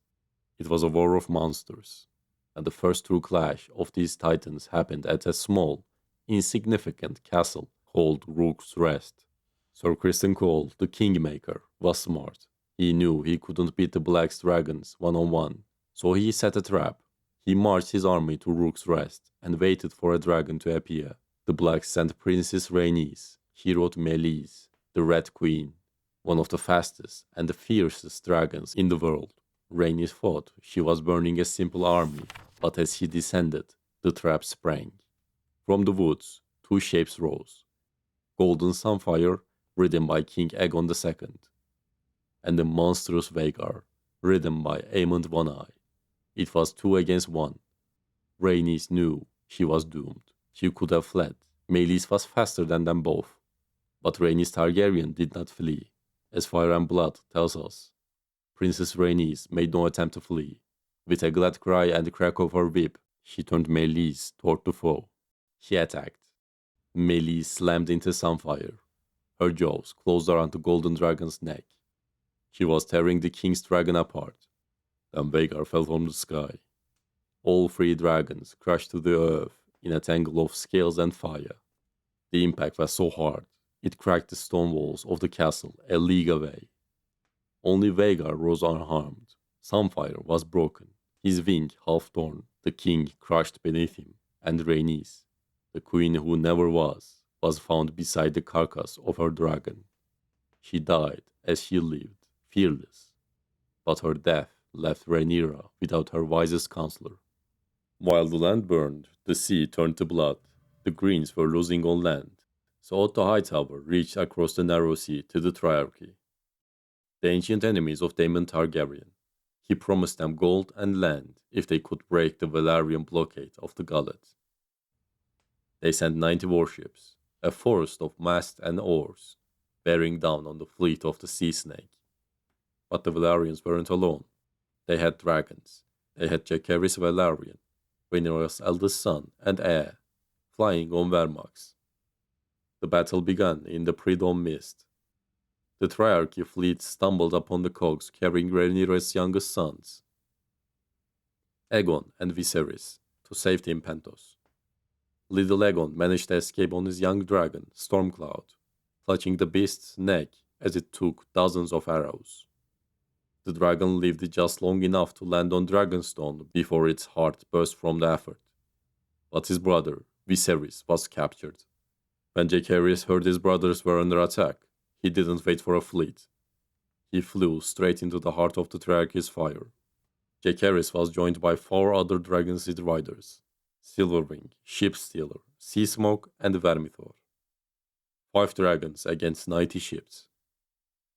S1: It was a war of monsters. And the first true clash of these titans happened at a small, insignificant castle called Rook's Rest. Sir Criston Cole, the Kingmaker, was smart. He knew he couldn't beat the Black dragons one-on-one, so he set a trap. He marched his army to Rook's Rest and waited for a dragon to appear. The Blacks sent Princess Rhaenys. He wrote Meleys, the Red Queen, one of the fastest and the fiercest dragons in the world. Rhaenys thought she was burning a simple army, but as he descended, the trap sprang. From the woods, 2 shapes rose: Golden Sunfire, ridden by King Aegon II, and the monstrous Vhagar, ridden by Aemond One-Eye. It was 2 against 1. Rhaenys knew she was doomed. She could have fled. Meleys was faster than them both. But Rhaenys Targaryen did not flee. As Fire and Blood tells us, Princess Rhaenys made no attempt to flee. With a glad cry and a crack of her whip, she turned Meleys toward the foe. She attacked. Meleys slammed into Sunfire. Her jaws closed around the golden dragon's neck. She was tearing the king's dragon apart. Then Vhagar fell from the sky. All 3 dragons crashed to the earth in a tangle of scales and fire. The impact was so hard, it cracked the stone walls of the castle a league away. Only Vhagar rose unharmed. Sunfire was broken, his wing half torn, the king crushed beneath him, and Rhaenys, the queen who never was found beside the carcass of her dragon. She died as she lived, fearless, but her death left Rhaenyra without her wisest counselor. While the land burned, the sea turned to blood. The Greens were losing on land, so Otto Hightower reached across the narrow sea to the Triarchy, the ancient enemies of Daemon Targaryen. He promised them gold and land if they could break the Valyrian blockade of the Gullet. They sent 90 warships, a forest of masts and oars. bearing down on the fleet of the sea snake. But the Valyrians weren't alone. They had dragons. They had Jacaerys Velaryon, Rhaenyra's eldest son and heir, flying on Vermax. The battle began in the pre-dawn mist. The Triarchy fleet stumbled upon the cogs carrying Rhaenyra's youngest sons, Aegon and Viserys, to safety in Pentos. Little Aegon managed to escape on his young dragon, Stormcloud, clutching the beast's neck as it took dozens of arrows. The dragon lived just long enough to land on Dragonstone before its heart burst from the effort. But his brother, Viserys, was captured. When Jacaerys heard his brothers were under attack, he didn't wait for a fleet. He flew straight into the heart of the Triarchy's fire. Jacaerys was joined by 4 other Dragonseed riders: Silverwing, Shipstealer, Seasmoke, and Vermithor. 5 dragons against 90 ships.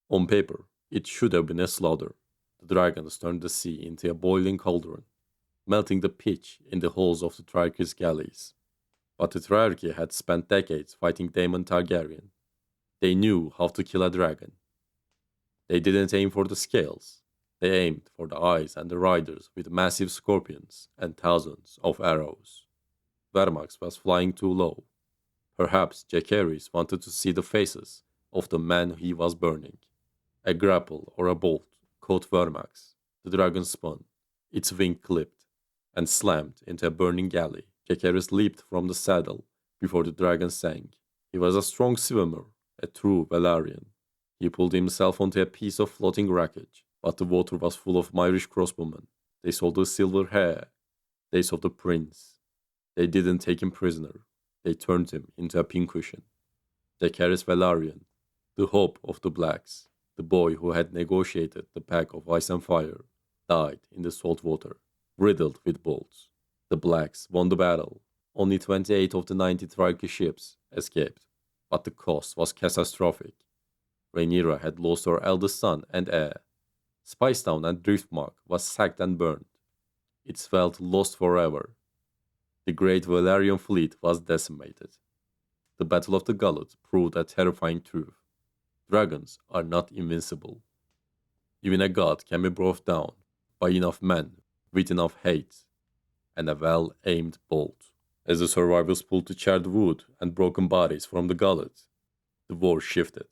S1: On paper, it should have been a slaughter. The dragons turned the sea into a boiling cauldron, melting the pitch in the hulls of the Triarchy's galleys. But the Triarchy had spent decades fighting Daemon Targaryen. They knew how to kill a dragon. They didn't aim for the scales. They aimed for the eyes and the riders with massive scorpions and thousands of arrows. Vermax was flying too low. Perhaps Jacaerys wanted to see the faces of the men he was burning. A grapple or a bolt caught Vermax. The dragon spun, its wing clipped, and slammed into a burning galley. Jacaerys leaped from the saddle before the dragon sank. He was a strong swimmer, a true Velaryon. He pulled himself onto a piece of floating wreckage, but the water was full of Myrish crossbowmen. They saw the silver hair. They saw the prince. They didn't take him prisoner. They turned him into a pincushion. Jacaerys Velaryon, the hope of the Blacks, the boy who had negotiated the Pact of Ice and Fire, died in the salt water, riddled with bolts. The Blacks won the battle. Only 28 of the 90 Triarchy ships escaped, but the cost was catastrophic. Rhaenyra had lost her eldest son and heir. Spicetown and Driftmark was sacked and burned. Its wealth lost forever. The great Valyrian fleet was decimated. The Battle of the Gullet proved a terrifying truth. Dragons are not invincible. Even a god can be brought down by enough men with enough hate and a well-aimed bolt. As the survivors pulled the charred wood and broken bodies from the gullet, the war shifted.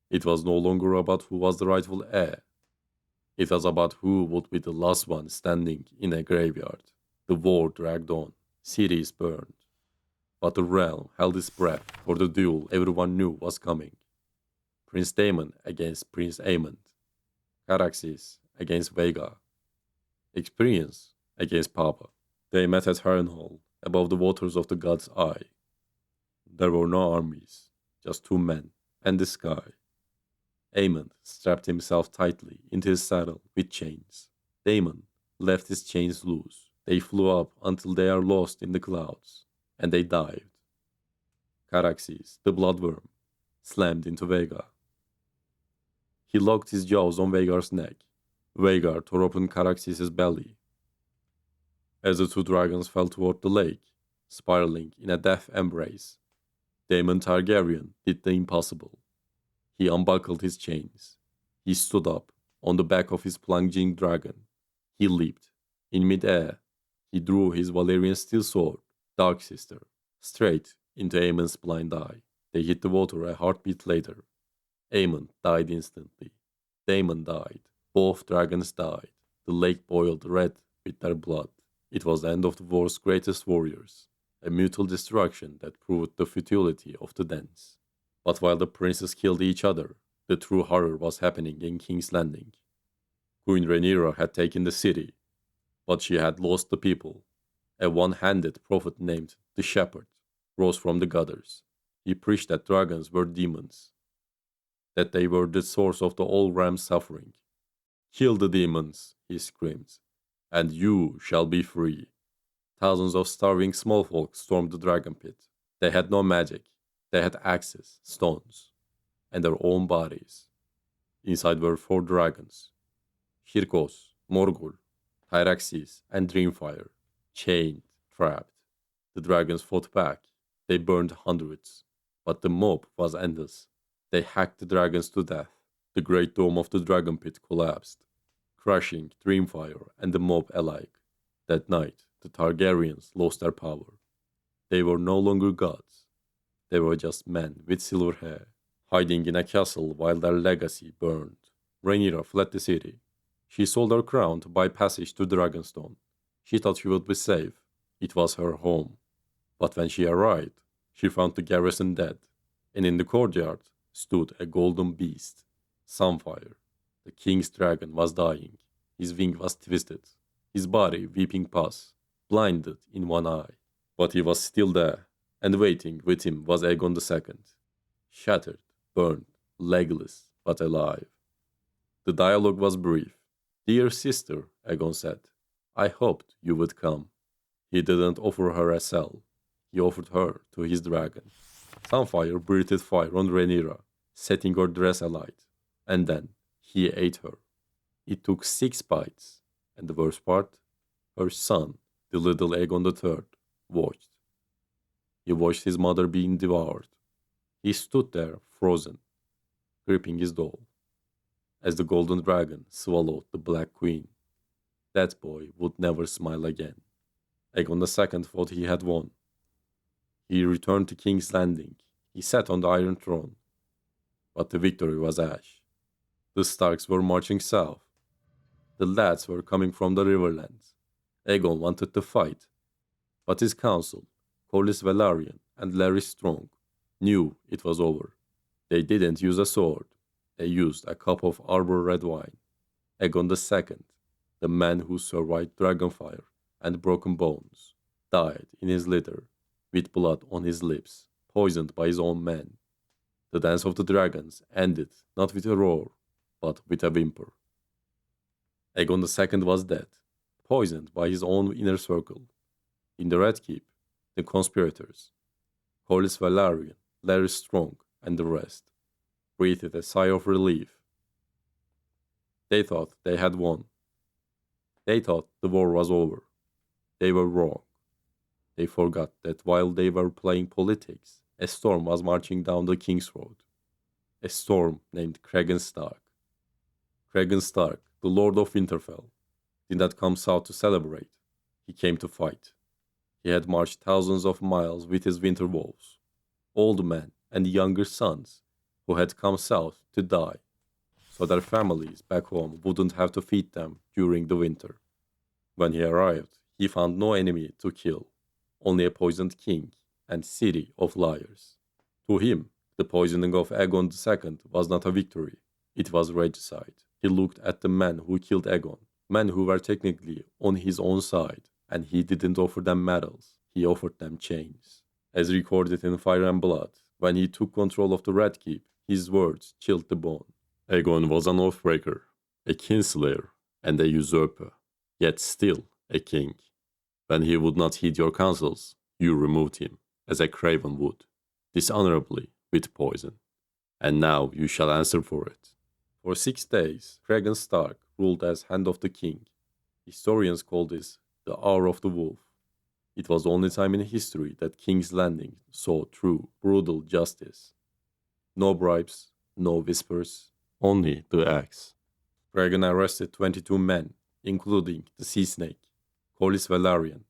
S1: It was no longer about who was the rightful heir. It was about who would be the last one standing in a graveyard. The war dragged on. Cities burned. But the realm held its breath for the duel everyone knew was coming. Prince Daemon against Prince Aemond. Caraxes against Vhagar. Experience against Papa. They met at Harrenhal, above the waters of the God's Eye. There were no armies, just 2 men and the sky. Aemond strapped himself tightly into his saddle with chains. Daemon left his chains loose. They flew up until they are lost in the clouds, and they dived. Caraxes, the bloodworm, slammed into Vhagar. He locked his jaws on Vhagar's neck. Vhagar tore open Caraxes' belly. As the 2 dragons fell toward the lake, spiraling in a death embrace, Daemon Targaryen did the impossible. He unbuckled his chains. He stood up on the back of his plunging dragon. He leaped. In mid-air, he drew his Valyrian steel sword, Dark Sister, straight into Aemond's blind eye. They hit the water a heartbeat later. Aemond died instantly. Daemon died. Both dragons died. The lake boiled red with their blood. It was the end of the war's greatest warriors, a mutual destruction that proved the futility of the dance. But while the princes killed each other, the true horror was happening in King's Landing. Queen Rhaenyra had taken the city, but she had lost the people. A one-handed prophet named the Shepherd rose from the gutters. He preached that dragons were demons, that they were the source of the all realm's suffering. "Kill the demons," he screamed, "and you shall be free." Thousands of starving small folk stormed the dragon pit. They had no magic. They had axes, stones, and their own bodies. Inside were 4 dragons: Hyrkos, Morgul, Tyraxes, and Dreamfire, chained, trapped. The dragons fought back. They burned hundreds, but the mob was endless. They hacked the dragons to death. The great dome of the dragon pit collapsed, crushing Dreamfire and the mob alike. That night, the Targaryens lost their power. They were no longer gods. They were just men with silver hair, hiding in a castle while their legacy burned. Rhaenyra fled the city. She sold her crown to buy passage to Dragonstone. She thought she would be safe. It was her home. But when she arrived, she found the garrison dead, and in the courtyard stood a golden beast, Sunfire. The king's dragon was dying. His wing was twisted, his body weeping pus, blinded in one eye. But he was still there, and waiting with him was Aegon II, shattered, burned, legless, but alive. The dialogue was brief. "Dear sister," Aegon said, "I hoped you would come." He didn't offer her a cell. He offered her to his dragon. Sunfire breathed fire on Rhaenyra, setting her dress alight, and then he ate her. It took 6 bites, and the worst part, her son, the little Aegon III, watched. He watched his mother being devoured. He stood there, frozen, gripping his doll, as the golden dragon swallowed the Black Queen. That boy would never smile again. Aegon II thought he had won. He returned to King's Landing. He sat on the Iron Throne. But the victory was ash. The Starks were marching south. The lads were coming from the Riverlands. Aegon wanted to fight, but his council, Corlys Velaryon and Larry Strong, knew it was over. They didn't use a sword. They used a cup of arbor red wine. Aegon II, the man who survived Dragonfire and Broken Bones, died in his litter, with blood on his lips, poisoned by his own men. The dance of the dragons ended not with a roar, but with a whimper. Aegon II was dead, poisoned by his own inner circle. In the Red Keep, the conspirators, Corlys Velaryon, Larry Strong, and the rest, breathed a sigh of relief. They thought they had won. They thought the war was over. They were wrong. They forgot that while they were playing politics, a storm was marching down the King's Road. A storm named Cregan Stark. Cregan Stark, the Lord of Winterfell, did not come south to celebrate. He came to fight. He had marched thousands of miles with his winter wolves, old men and younger sons who had come south to die, so their families back home wouldn't have to feed them during the winter. When he arrived, he found no enemy to kill, only a poisoned king and city of liars. To him, the poisoning of Aegon II was not a victory, it was regicide. He looked at the men who killed Aegon, men who were technically on his own side, and he didn't offer them medals, he offered them chains. As recorded in Fire and Blood, when he took control of the Red Keep, his words chilled the bone. Aegon was an oathbreaker, a kinslayer, and a usurper, yet still a king. When he would not heed your counsels, you removed him, as a craven would, dishonorably, with poison. And now you shall answer for it. For 6 days, Cregan Stark ruled as Hand of the King. Historians call this the Hour of the Wolf. It was the only time in history that King's Landing saw true, brutal justice. No bribes, no whispers, only the axe. Cregan arrested 22 men, including the Sea Snake, Corlys Velaryon.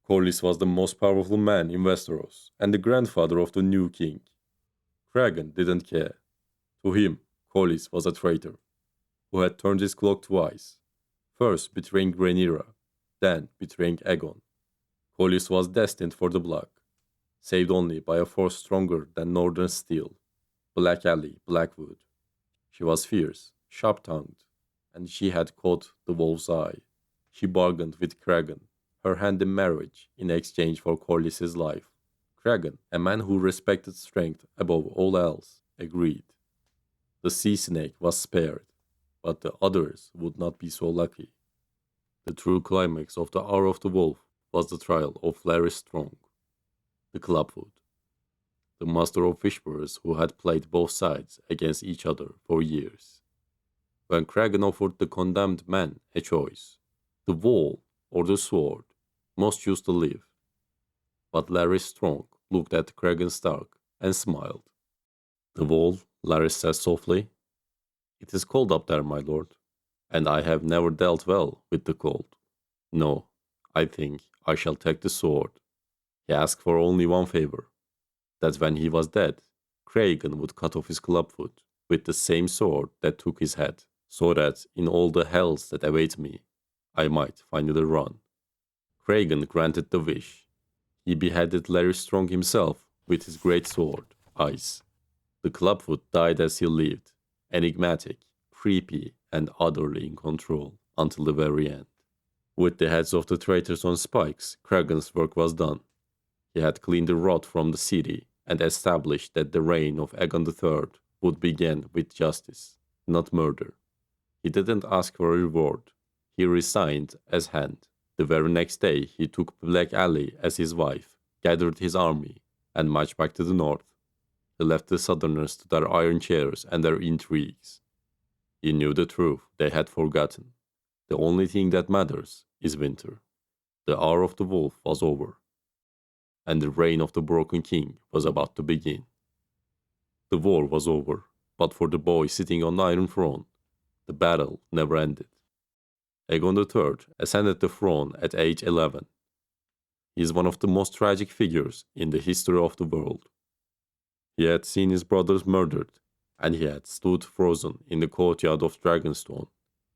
S1: Corlys was the most powerful man in Westeros and the grandfather of the new king. Cregan didn't care. To him, Corlys was a traitor, who had turned his cloak twice, first betraying Rhaenyra, then betraying Aegon. Corlys was destined for the block, saved only by a force stronger than northern steel, Black Alley Blackwood. She was fierce, sharp-tongued, and she had caught the wolf's eye. She bargained with Cregan, her hand in marriage in exchange for Corlys's life. Cregan, a man who respected strength above all else, agreed. The Sea Snake was spared, but the others would not be so lucky. The true climax of the Hour of the Wolf was the trial of Larry Strong, the Clubfoot, the master of whisperers who had played both sides against each other for years. When Cregan offered the condemned man a choice, the wall or the sword, most chose to live. But Larry Strong looked at Cregan Stark and smiled. The wall Larry said softly. It is cold up there, my lord, and I have never dealt well with the cold. No, I think I shall take the sword. He asked for only one favor, that when he was dead, Cragen would cut off his clubfoot with the same sword that took his head, so that in all the hells that await me, I might finally run. Cragen granted the wish. He beheaded Larry Strong himself with his great sword, Ice. The clubfoot died as he lived, enigmatic, creepy, and utterly in control until the very end. With the heads of the traitors on spikes, Cragen's work was done. He had cleaned the rot from the city and established that the reign of Aegon III would begin with justice, not murder. He didn't ask for a reward. He resigned as Hand. The very next day, he took Black Alley as his wife, gathered his army, and marched back to the north. He left the Southerners to their iron chairs and their intrigues. He knew the truth they had forgotten. The only thing that matters is winter. The hour of the wolf was over, and the reign of the broken king was about to begin. The war was over, but for the boy sitting on the Iron Throne, the battle never ended. Aegon III ascended the throne at age 11. He is one of the most tragic figures in the history of the world. He had seen his brothers murdered, and he had stood frozen in the courtyard of Dragonstone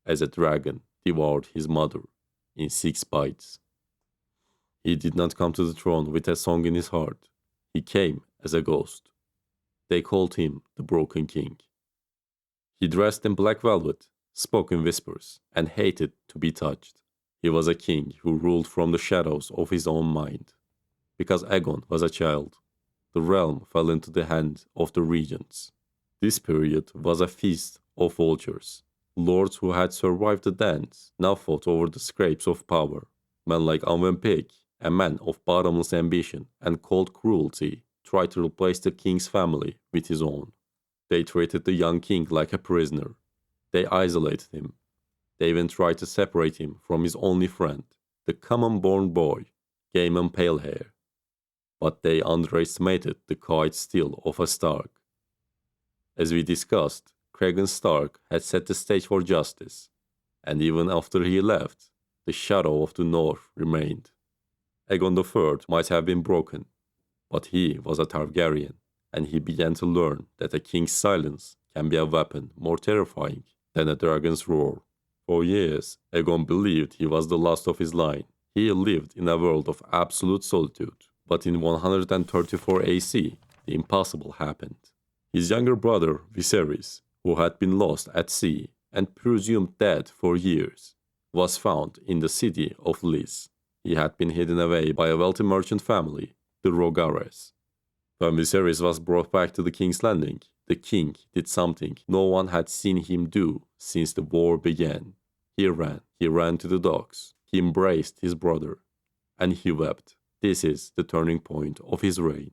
S1: as a dragon devoured his mother in 6 bites. He did not come to the throne with a song in his heart. He came as a ghost. They called him the Broken King. He dressed in black velvet, spoke in whispers, and hated to be touched. He was a king who ruled from the shadows of his own mind. Because Aegon was a child, the realm fell into the hands of the regents. This period was a feast of vultures. Lords who had survived the dance now fought over the scraps of power. Men like Anwen Pig, a man of bottomless ambition and cold cruelty, tried to replace the king's family with his own. They treated the young king like a prisoner. They isolated him. They even tried to separate him from his only friend, the common-born boy, Gaiman Palehair. But they underestimated the quiet steel of a Stark. As we discussed, Cragen Stark had set the stage for justice, and even after he left, the shadow of the North remained. Aegon III might have been broken, but he was a Targaryen, and he began to learn that a king's silence can be a weapon more terrifying than a dragon's roar. For years, Aegon believed he was the last of his line. He lived in a world of absolute solitude. But in 134 AC, the impossible happened. His younger brother, Viserys, who had been lost at sea and presumed dead for years, was found in the city of Lys. He had been hidden away by a wealthy merchant family, the Rogares. When Viserys was brought back to the King's Landing, the king did something no one had seen him do since the war began. He ran to the docks, he embraced his brother, and he wept. This is the turning point of his reign.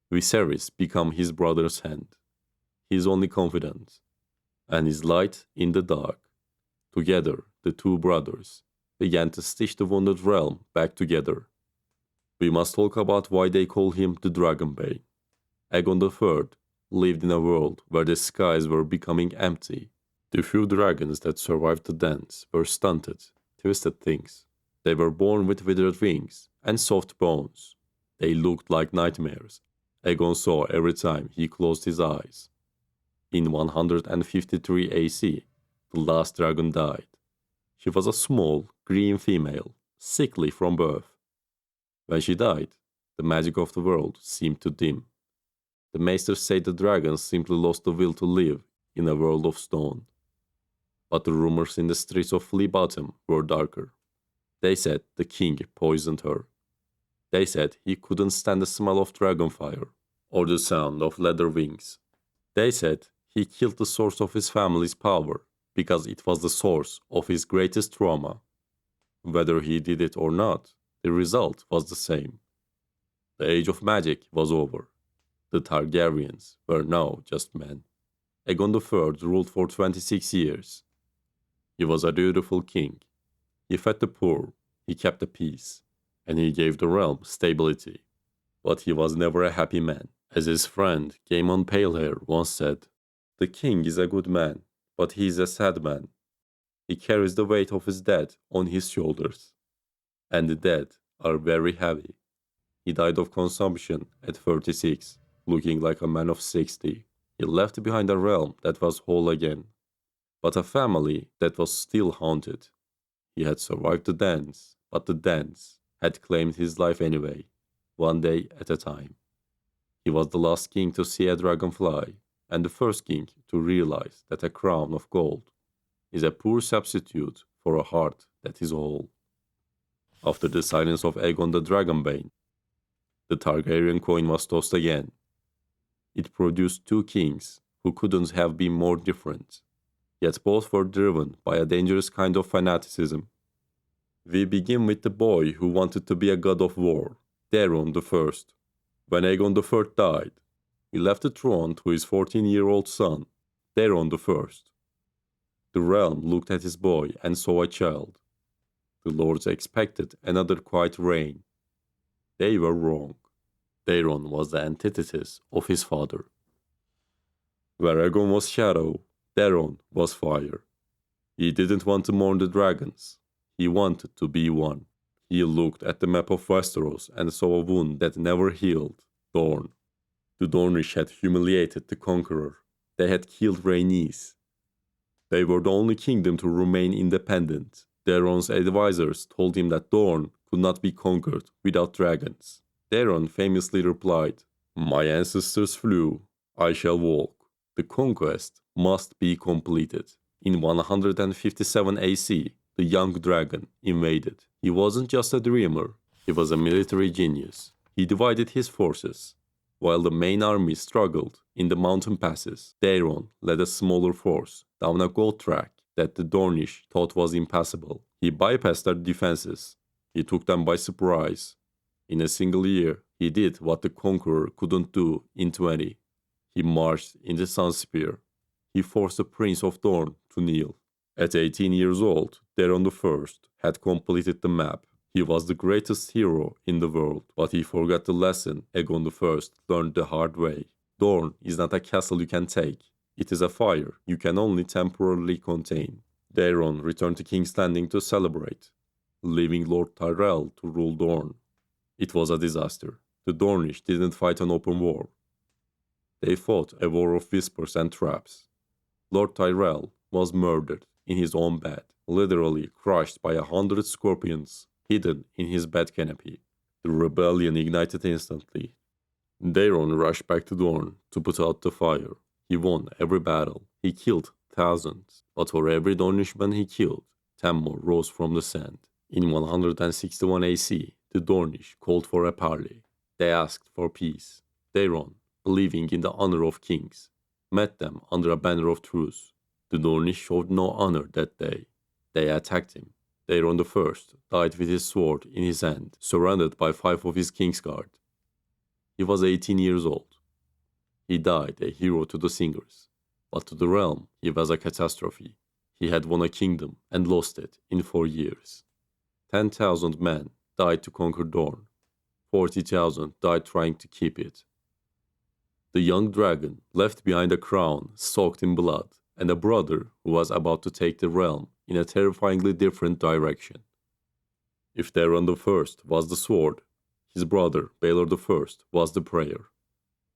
S1: Viserys became his brother's hand, his only confidant, and his light in the dark. Together, the two brothers began to stitch the wounded realm back together. We must talk about why they call him the Dragonbane. Aegon III lived in a world where the skies were becoming empty. The few dragons that survived the dance were stunted, twisted things. They were born with withered wings and soft bones. They looked like nightmares Aegon saw every time he closed his eyes. In 153 AC, the last dragon died. She was a small, green female, sickly from birth. When she died, the magic of the world seemed to dim. The maesters say the dragons simply lost the will to live in a world of stone. But the rumors in the streets of Flea Bottom were darker. They said the king poisoned her. They said he couldn't stand the smell of dragon fire or the sound of leather wings. They said he killed the source of his family's power because it was the source of his greatest trauma. Whether he did it or not, the result was the same. The age of magic was over. The Targaryens were now just men. Aegon III ruled for 26 years. He was a dutiful king. He fed the poor, he kept the peace, and he gave the realm stability. But he was never a happy man. As his friend Gaiman Palehair once said, The king is a good man, but he is a sad man. He carries the weight of his dead on his shoulders, and the dead are very heavy. He died of consumption at 36, looking like a man of 60. He left behind a realm that was whole again, but a family that was still haunted. He had survived the dance, but the dance had claimed his life anyway, one day at a time. He was the last king to see a dragon fly, and the first king to realize that a crown of gold is a poor substitute for a heart that is whole. After the silence of Aegon the Dragonbane, the Targaryen coin was tossed again. It produced two kings who couldn't have been more different, yet both were driven by a dangerous kind of fanaticism. We begin with the boy who wanted to be a god of war, Daeron I. When Aegon III died, he left the throne to his 14-year-old son, Daeron I. The realm looked at his boy and saw a child. The lords expected another quiet reign. They were wrong. Daeron was the antithesis of his father. Where Aegon was shadow, Daeron was fire. He didn't want to mourn the dragons. He wanted to be one. He looked at the map of Westeros and saw a wound that never healed, Dorne. The Dornish had humiliated the conqueror. They had killed Rhaenys. They were the only kingdom to remain independent. Daeron's advisors told him that Dorne could not be conquered without dragons. Daeron famously replied, "My ancestors flew, I shall walk. The conquest must be completed." In 157 AC, the young dragon invaded. He wasn't just a dreamer, he was a military genius. He divided his forces. While the main army struggled in the mountain passes, Daeron led a smaller force down a gold track that the Dornish thought was impassable. He bypassed their defenses. He took them by surprise. In a single year, he did what the conqueror couldn't do in 20. He marched in the Sunspear. He forced the Prince of Dorne to kneel. At 18 years old, Daeron I had completed the map. He was the greatest hero in the world, but he forgot the lesson Aegon I learned the hard way. Dorne is not a castle you can take. It is a fire you can only temporarily contain. Daeron returned to King's Landing to celebrate, leaving Lord Tyrell to rule Dorne. It was a disaster. The Dornish didn't fight an open war. They fought a war of whispers and traps. Lord Tyrell was murdered in his own bed, literally crushed by 100 scorpions hidden in his bed canopy. The rebellion ignited instantly. Daeron rushed back to Dorne to put out the fire. He won every battle. He killed thousands, but for every Dornishman he killed, 10 more rose from the sand. In 161 AC, the Dornish called for a parley. They asked for peace. Daeron, believing in the honor of kings, met them under a banner of truce. The Dornish showed no honor that day. They attacked him. Daeron I died with his sword in his hand, surrounded by 5 of his Kingsguard. He was 18 years old. He died a hero to the singers, but to the realm he was a catastrophe. He had won a kingdom and lost it in 4 years. 10,000 men died to conquer Dorne. 40,000 died trying to keep it. The young dragon left behind a crown soaked in blood and a brother who was about to take the realm in a terrifyingly different direction. If Daeron I was the sword, his brother Baelor I was the prayer.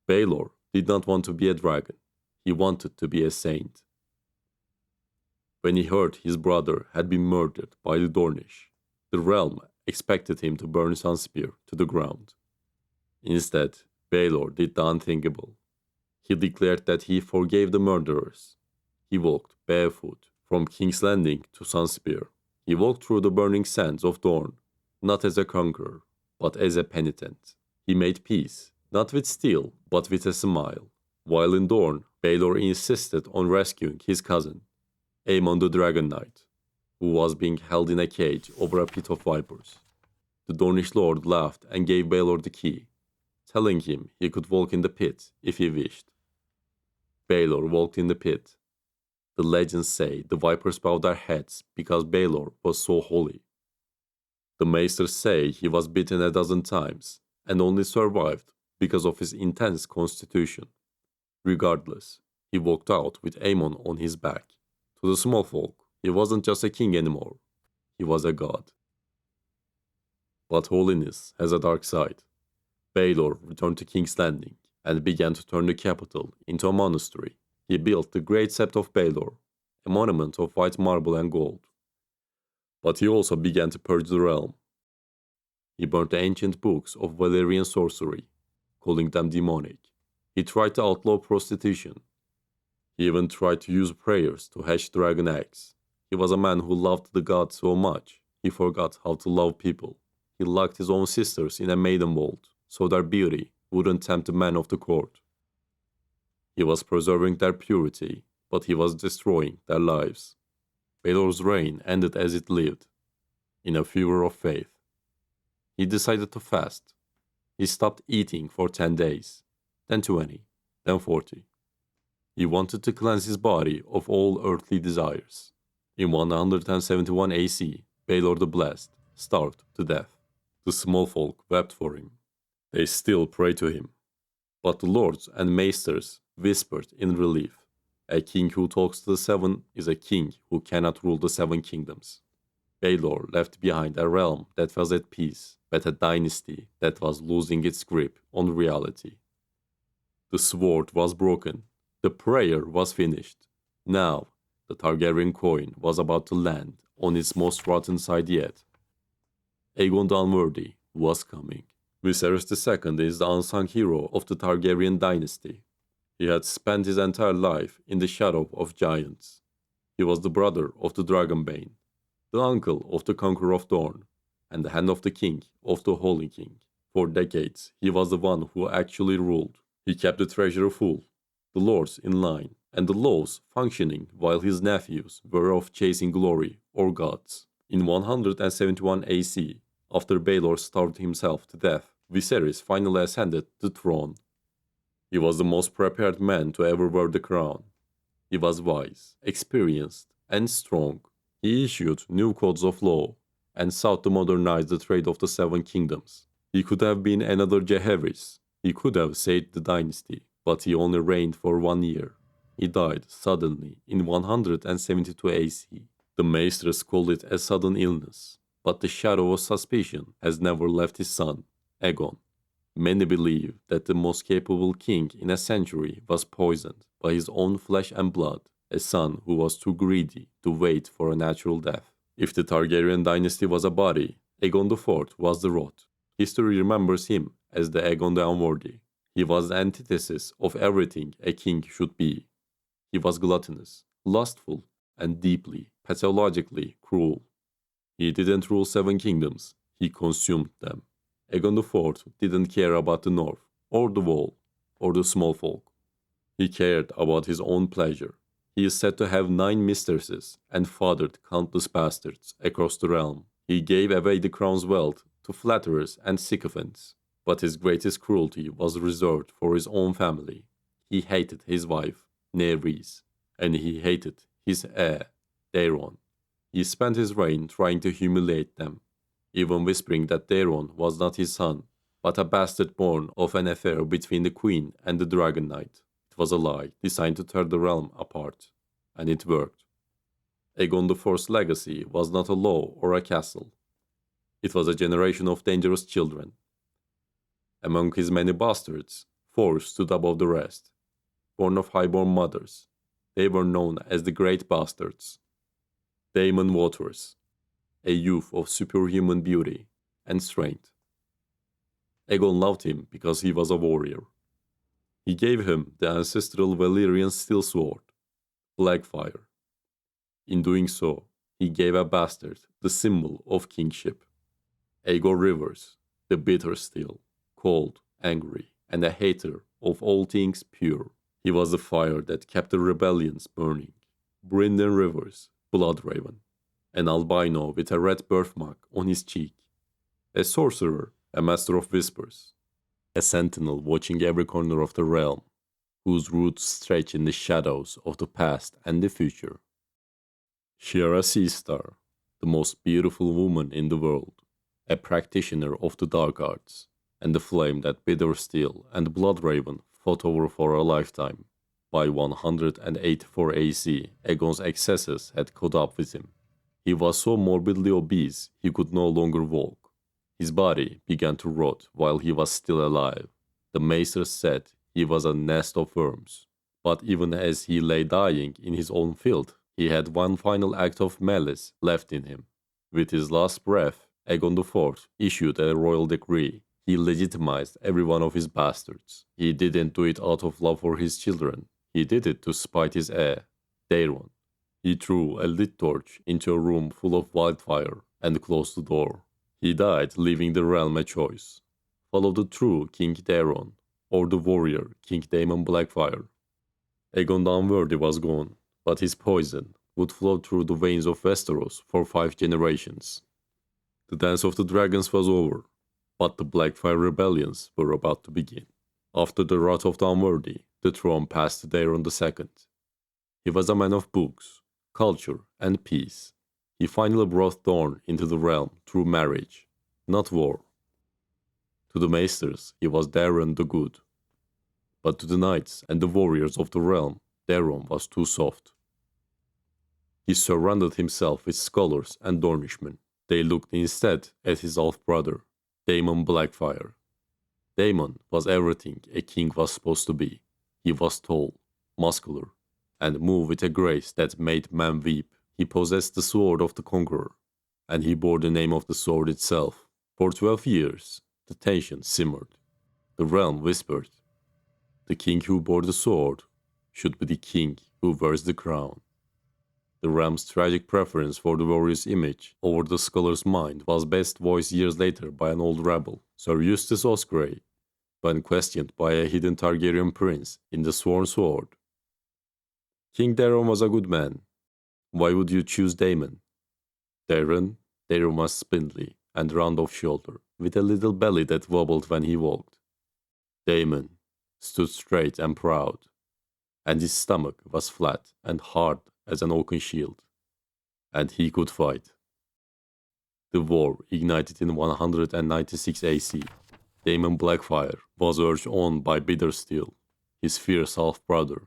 S1: Baelor did not want to be a dragon. He wanted to be a saint. When he heard his brother had been murdered by the Dornish, the realm expected him to burn Sunspear to the ground. Instead, Baelor did the unthinkable. He declared that he forgave the murderers. He walked barefoot from King's Landing to Sunspear. He walked through the burning sands of Dorne, not as a conqueror, but as a penitent. He made peace, not with steel, but with a smile. While in Dorne, Baelor insisted on rescuing his cousin, Aemon the Dragon Knight, who was being held in a cage over a pit of vipers. The Dornish lord laughed and gave Baelor the key, telling him he could walk in the pit if he wished. Baelor walked in the pit. The legends say the vipers bowed their heads because Baelor was so holy. The maesters say he was bitten a dozen times and only survived because of his intense constitution. Regardless, He walked out with Aemon on his back. To the small folk, he wasn't just a king anymore. He was a god. But holiness has a dark side. Baelor returned to King's Landing and began to turn the capital into a monastery. He built the Great Sept of Baelor, a monument of white marble and gold. But he also began to purge the realm. He burnt the ancient books of Valyrian sorcery, calling them demonic. He tried to outlaw prostitution. He even tried to use prayers to hatch dragon eggs. He was a man who loved the gods so much, he forgot how to love people. He locked his own sisters in a maiden vault, so their beauty wouldn't tempt the men of the court. He was preserving their purity, but he was destroying their lives. Baelor's reign ended as it lived, in a fever of faith. He decided to fast. He stopped eating for 10 days, then 20, then 40. He wanted to cleanse his body of all earthly desires. In 171 AC, Baelor the Blessed starved to death. The small folk wept for him. They still pray to him. But the lords and maesters whispered in relief. A king who talks to the seven is a king who cannot rule the seven kingdoms. Baelor left behind a realm that was at peace, but a dynasty that was losing its grip on reality. The sword was broken. The prayer was finished. Now, the Targaryen coin was about to land on its most rotten side yet. Aegon the Unworthy was coming. Viserys II is the unsung hero of the Targaryen dynasty. He had spent his entire life in the shadow of giants. He was the brother of the Dragonbane, the uncle of the Conqueror of Dorne, and the hand of the king of the Holy King. For decades, he was the one who actually ruled. He kept the treasury full, the lords in line, and the laws functioning while his nephews were off chasing glory or gods. In 171 AC, after Baelor starved himself to death, Viserys finally ascended the throne. He was the most prepared man to ever wear the crown. He was wise, experienced, and strong. He issued new codes of law and sought to modernize the trade of the seven kingdoms. He could have been another Jaehaerys. He could have saved the dynasty, but he only reigned for 1 year. He died suddenly in 172 AC. The maesters called it a sudden illness, but the shadow of suspicion has never left his son, Aegon. Many believe that the most capable king in a century was poisoned by his own flesh and blood, a son who was too greedy to wait for a natural death. If the Targaryen dynasty was a body, Aegon IV was the rot. History remembers him as the Aegon the Unworthy. He was the antithesis of everything a king should be. He was gluttonous, lustful, and deeply, pathologically cruel. He didn't rule seven kingdoms, he consumed them. Aegon IV didn't care about the north, or the wall, or the small folk. He cared about his own pleasure. He is said to have 9 mistresses and fathered countless bastards across the realm. He gave away the crown's wealth to flatterers and sycophants, but his greatest cruelty was reserved for his own family. He hated his wife, Nerys, and he hated his heir, Daeron. He spent his reign trying to humiliate them, even whispering that Daeron was not his son, but a bastard born of an affair between the queen and the Dragon Knight. It was a lie designed to tear the realm apart, and it worked. Aegon IV's legacy was not a law or a castle. It was a generation of dangerous children. Among his many bastards, 4 stood above the rest. Born of highborn mothers, they were known as the Great Bastards. Daemon Waters, a youth of superhuman beauty and strength. Aegon loved him because he was a warrior. He gave him the ancestral Valyrian steel sword, Blackfire. In doing so, he gave a bastard the symbol of kingship. Aegon Rivers, the bitter steel, cold, angry, and a hater of all things pure. He was the fire that kept the rebellions burning. Brynden Rivers, Bloodraven, an albino with a red birthmark on his cheek. A sorcerer, a master of whispers. A sentinel watching every corner of the realm, whose roots stretch in the shadows of the past and the future. Shiera Seastar, the most beautiful woman in the world, a practitioner of the dark arts, and the flame that Bitter Steel and Bloodraven fought over for a lifetime. By 184 AC, Aegon's excesses had caught up with him. He was so morbidly obese he could no longer walk. His body began to rot while he was still alive. The maesters said he was a nest of worms. But even as he lay dying in his own filth, he had one final act of malice left in him. With his last breath, Aegon IV issued a royal decree. He legitimized every one of his bastards. He didn't do it out of love for his children. He did it to spite his heir, Daeron. He threw a lit torch into a room full of wildfire and closed the door. He died, leaving the realm a choice. Follow the true King Daeron, or the warrior King Daemon Blackfyre. Aegon the Unworthy was gone, but his poison would flow through the veins of Westeros for 5 generations. The Dance of the Dragons was over, but the Blackfyre rebellions were about to begin. After the Wrath of the Unworthy, the throne passed to Daeron II. He was a man of books, culture, and peace. He finally brought Dorne into the realm through marriage, not war. To the maesters, he was Daeron the Good. But to the knights and the warriors of the realm, Daeron was too soft. He surrounded himself with scholars and Dornishmen. They looked instead at his half-brother, Daemon Blackfyre. Daemon was everything a king was supposed to be. He was tall, muscular, and moved with a grace that made men weep. He possessed the sword of the conqueror, and he bore the name of the sword itself. For 12 years, the tension simmered. The realm whispered, the king who bore the sword should be the king who wears the crown. The realm's tragic preference for the warrior's image over the scholar's mind was best voiced years later by an old rebel, Sir Eustace Osgrey, when questioned by a hidden Targaryen prince in the Sworn Sword. King Daeron was a good man. Why would you choose Daemon? Daeron was spindly and round of shoulder, with a little belly that wobbled when he walked. Daemon stood straight and proud, and his stomach was flat and hard as an oaken shield, and he could fight. The war ignited in 196 AC. Daemon Blackfyre was urged on by bitter steel, his fierce half-brother,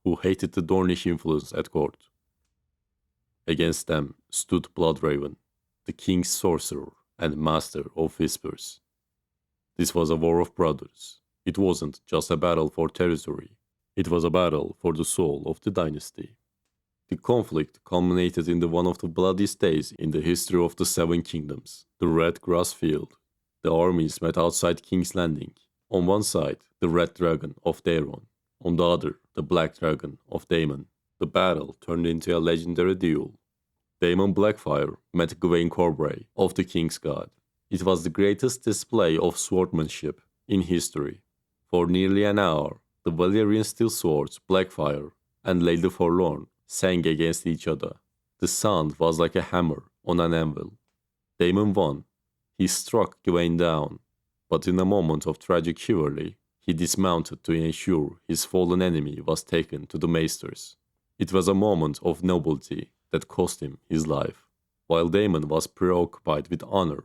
S1: who hated the Dornish influence at court. Against them stood Bloodraven, the king's sorcerer and master of whispers. This was a war of brothers. It wasn't just a battle for territory. It was a battle for the soul of the dynasty. The conflict culminated in one of the bloodiest days in the history of the Seven Kingdoms, the Red Grass Field. The armies met outside King's Landing. On one side, the Red Dragon of Daeron. On the other, the Black Dragon of Daemon. The battle turned into a legendary duel. Daemon Blackfyre met Gwaine Corbray of the King's Guard. It was the greatest display of swordsmanship in history. For nearly an hour, the Valyrian steel swords Blackfyre and Lady Forlorn sang against each other. The sound was like a hammer on an anvil. Daemon won. He struck Gwaine down, but in a moment of tragic chivalry, he dismounted to ensure his fallen enemy was taken to the maesters. It was a moment of nobility that cost him his life. While Daemon was preoccupied with honor,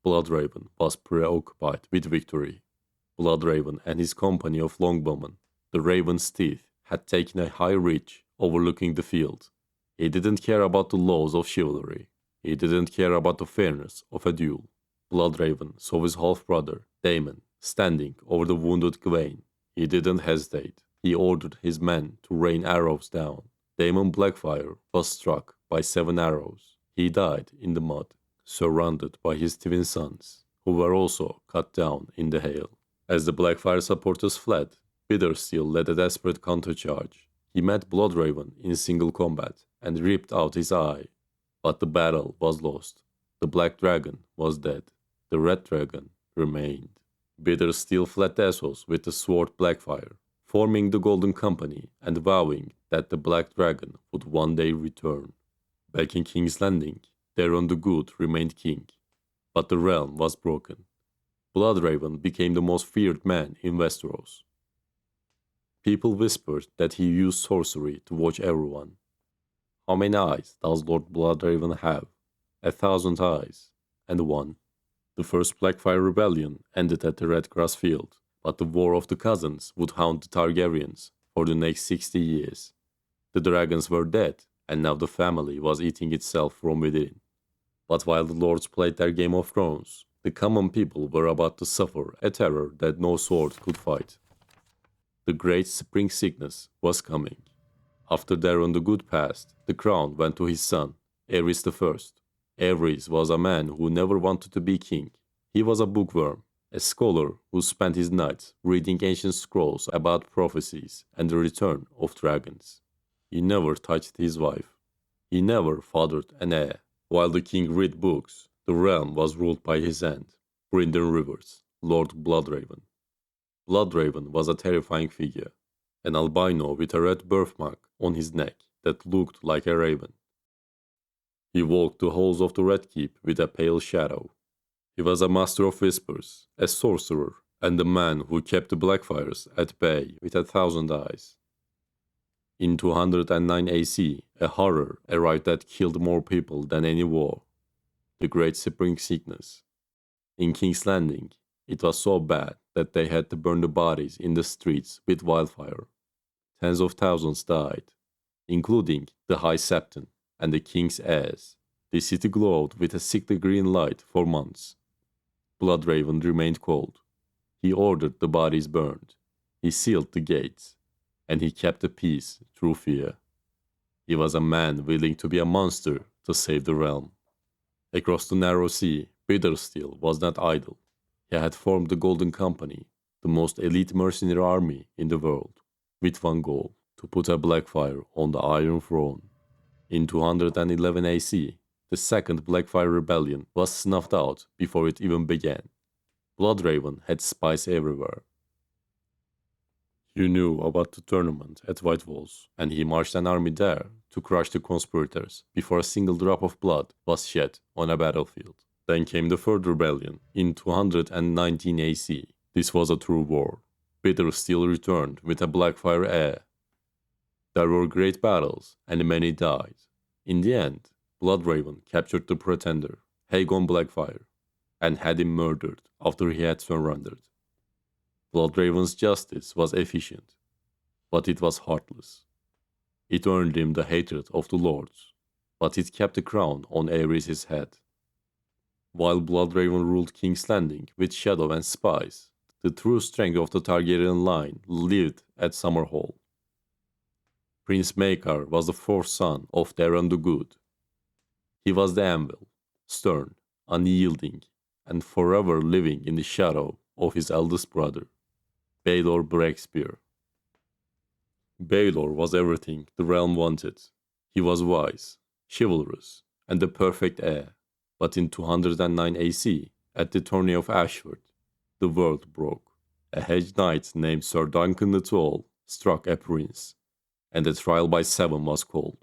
S1: Bloodraven was preoccupied with victory. Bloodraven and his company of longbowmen, the Raven's Teeth, had taken a high ridge overlooking the field. He didn't care about the laws of chivalry. He didn't care about the fairness of a duel. Bloodraven saw his half-brother, Daemon, standing over the wounded Gwaine. He didn't hesitate. He ordered his men to rain arrows down. Daemon Blackfyre was struck by 7 arrows. He died in the mud, surrounded by his twin sons, who were also cut down in the hail. As the Blackfyre supporters fled, Bittersteel led a desperate countercharge. He met Bloodraven in single combat and ripped out his eye. But the battle was lost. The Black Dragon was dead. The Red Dragon remained. Bittersteel fled Essos with the sword Blackfyre, forming the Golden Company and vowing that the Black Dragon would one day return. Back in King's Landing, Daeron the Good remained king, but the realm was broken. Bloodraven became the most feared man in Westeros. People whispered that he used sorcery to watch everyone. How many eyes does Lord Bloodraven have? 1,000 eyes, and 1. The first Blackfyre rebellion ended at the Red Grass Field, but the War of the Cousins would haunt the Targaryens for the next 60 years. The dragons were dead, and now the family was eating itself from within. But while the lords played their Game of Thrones, the common people were about to suffer a terror that no sword could fight. The great spring sickness was coming. After Daron the Good passed, the crown went to his son, Aerys I. Aerys was a man who never wanted to be king. He was a bookworm, a scholar who spent his nights reading ancient scrolls about prophecies and the return of dragons. He never touched his wife. He never fathered an heir. While the king read books, the realm was ruled by his aunt, Brynden Rivers, Lord Bloodraven. Bloodraven was a terrifying figure, an albino with a red birthmark on his neck that looked like a raven. He walked the halls of the Red Keep with a pale shadow. He was a master of whispers, a sorcerer, and a man who kept the Blackfires at bay with 1,000 eyes. In 209 AC, a horror arrived that killed more people than any war, the Great Spring Sickness. In King's Landing, it was so bad that they had to burn the bodies in the streets with wildfire. Tens of thousands died, including the High Septon and the King's heirs. The city glowed with a sickly green light for months. Bloodraven remained cold. He ordered the bodies burned. He sealed the gates, and he kept the peace through fear. He was a man willing to be a monster to save the realm. Across the narrow sea, Bittersteel was not idle. He had formed the Golden Company, the most elite mercenary army in the world, with one goal: to put a Blackfire on the Iron Throne. In 211 AC, the Second Blackfire Rebellion was snuffed out before it even began. Bloodraven had spies everywhere. He knew about the tournament at White Walls, and he marched an army there to crush the conspirators before a single drop of blood was shed on a battlefield. Then came the Third Rebellion in 219 AC. This was a true war. Bittersteel returned with a Blackfire heir. There were great battles, and many died. In the end, Bloodraven captured the pretender, Aegon Blackfire, and had him murdered after he had surrendered. Bloodraven's justice was efficient, but it was heartless. It earned him the hatred of the lords, but it kept the crown on Aerys' head. While Bloodraven ruled King's Landing with shadow and spies, the true strength of the Targaryen line lived at Summerhall. Prince Maekar was the fourth son of Daron the Good. He was the anvil, stern, unyielding, and forever living in the shadow of his eldest brother, Baelor Breakspear. Baelor was everything the realm wanted. He was wise, chivalrous, and the perfect heir. But in 209 AC, at the tourney of Ashford, the world broke. A hedge knight named Sir Duncan the Tall struck a prince, and a trial by 7 was called.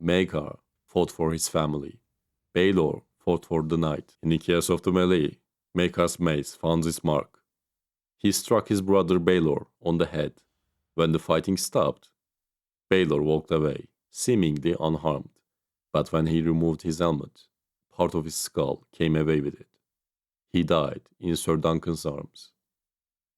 S1: Maekar fought for his family. Baelor fought for the knight. In the chaos of the melee, Maekar's mace found its mark. He struck his brother Baelor on the head. When the fighting stopped, Baelor walked away, seemingly unharmed. But when he removed his helmet, part of his skull came away with it. He died in Sir Duncan's arms.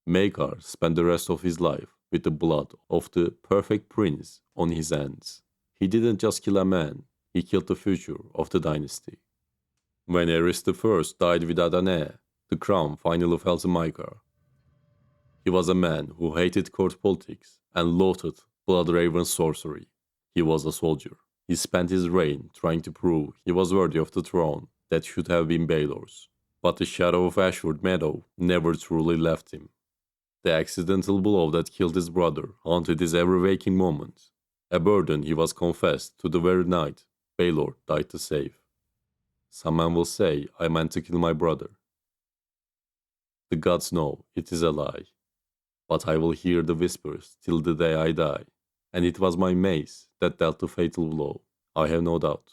S1: Maekar spent the rest of his life with the blood of the perfect prince on his hands. He didn't just kill a man, he killed the future of the dynasty. When Aerys I died without an heir, the crown finally fell to Maekar. He was a man who hated court politics and loathed Bloodraven's sorcery. He was a soldier. He spent his reign trying to prove he was worthy of the throne that should have been Baelor's. But the shadow of Ashford Meadow never truly left him. The accidental blow that killed his brother haunted his every waking moment, a burden he was confessed to the very night Baelor died to save. Some men will say I meant to kill my brother. The gods know it is a lie, but I will hear the whispers till the day I die, and it was my mace that dealt the fatal blow, I have no doubt.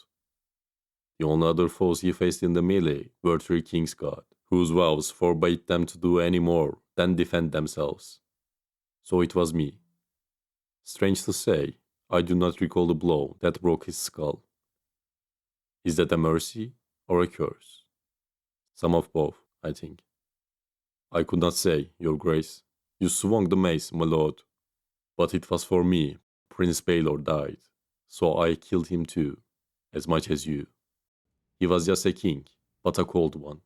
S1: The only other foes he faced in the melee were 3 Kingsguard, whose vows forbade them to do any more than defend themselves. So it was me. Strange to say, I do not recall the blow that broke his skull. Is that a mercy or a curse? Some of both, I think. I could not say, Your Grace. You swung the mace, my lord. But it was for me Prince Baelor died, so I killed him too, as much as you. He was just a king, but a cold one.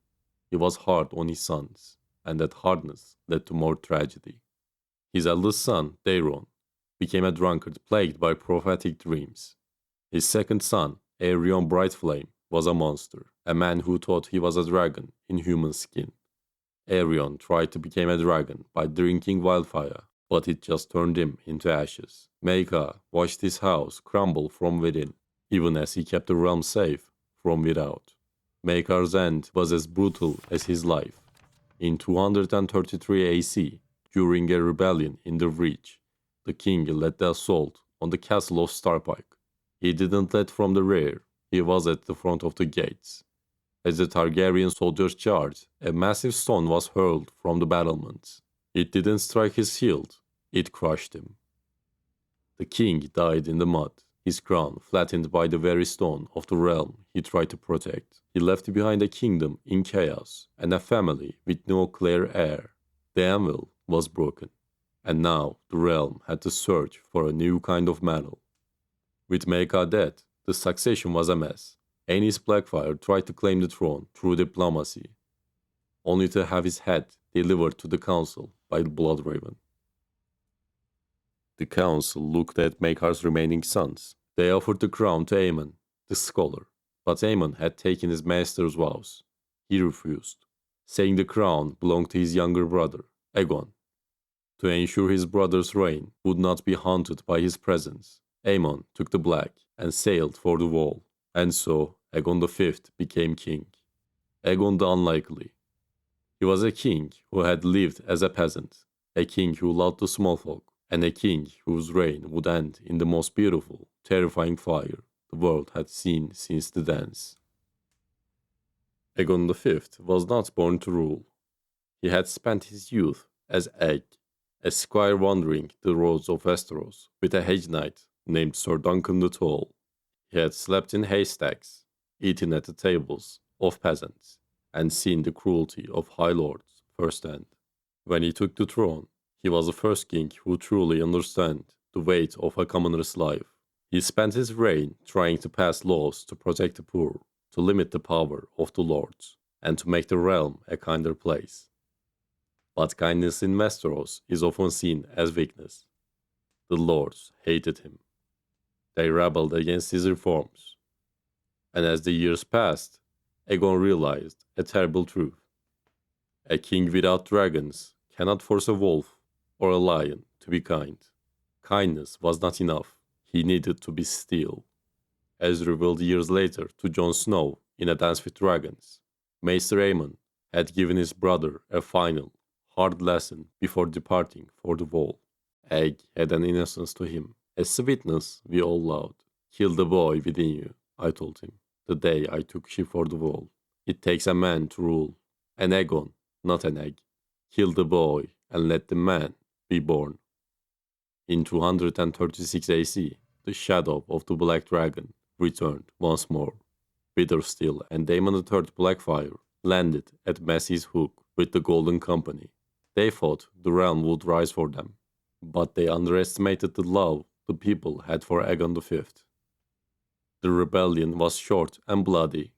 S1: He was hard on his sons, and that hardness led to more tragedy. His eldest son, Daeron, became a drunkard plagued by prophetic dreams. His second son, Aegon Brightflame, was a monster, a man who thought he was a dragon in human skin. Aegon tried to become a dragon by drinking wildfire, but it just turned him into ashes. Maeka watched his house crumble from within, even as he kept the realm safe from without. Maeka's end was as brutal as his life. In 233 AC, during a rebellion in the Reach, the king led the assault on the castle of Starpike. He didn't lead from the rear, he was at the front of the gates. As the Targaryen soldiers charged, a massive stone was hurled from the battlements. It didn't strike his shield, it crushed him. The king died in the mud, his crown flattened by the very stone of the realm he tried to protect. He left behind a kingdom in chaos and a family with no clear heir. The anvil was broken, and now the realm had to search for a new kind of metal. With Maeka dead, the succession was a mess. Aenys Blackfyre tried to claim the throne through diplomacy, only to have his head delivered to the council by the Bloodraven. The council looked at Maeka's remaining sons. They offered the crown to Aemon, the scholar, but Aemon had taken his master's vows. He refused, saying the crown belonged to his younger brother, Aegon. To ensure his brother's reign would not be haunted by his presence, Aemon took the black and sailed for the wall, and so Aegon V became king. Aegon the Unlikely. He was a king who had lived as a peasant, a king who loved the small folk, and a king whose reign would end in the most beautiful, terrifying fire the world had seen since the dance. Aegon V was not born to rule. He had spent his youth as Egg, a squire wandering the roads of Westeros with a hedge knight named Sir Duncan the Tall. He had slept in haystacks, eaten at the tables of peasants, and seen the cruelty of high lords firsthand. When he took the throne, he was the first king who truly understood the weight of a commoner's life. He spent his reign trying to pass laws to protect the poor, to limit the power of the lords, and to make the realm a kinder place. But kindness in Westeros is often seen as weakness. The lords hated him. They rebelled against his reforms. And as the years passed, Aegon realized a terrible truth. A king without dragons cannot force a wolf or a lion to be kind. Kindness was not enough. He needed to be still. As revealed years later to Jon Snow in A Dance with Dragons, Maester Aemon had given his brother a final, hard lesson before departing for the wall. Egg had an innocence to him, a sweetness we all loved. Kill the boy within you, I told him, the day I took ship for the wall. It takes a man to rule, an Aegon, not an egg. Kill the boy and let the man be born. In 236 AC, the shadow of the Black Dragon returned once more. Bitter Steel and Daemon III Blackfyre landed at Massey's Hook with the Golden Company. They thought the realm would rise for them, but they underestimated the love the people had for Aegon V. The rebellion was short and bloody.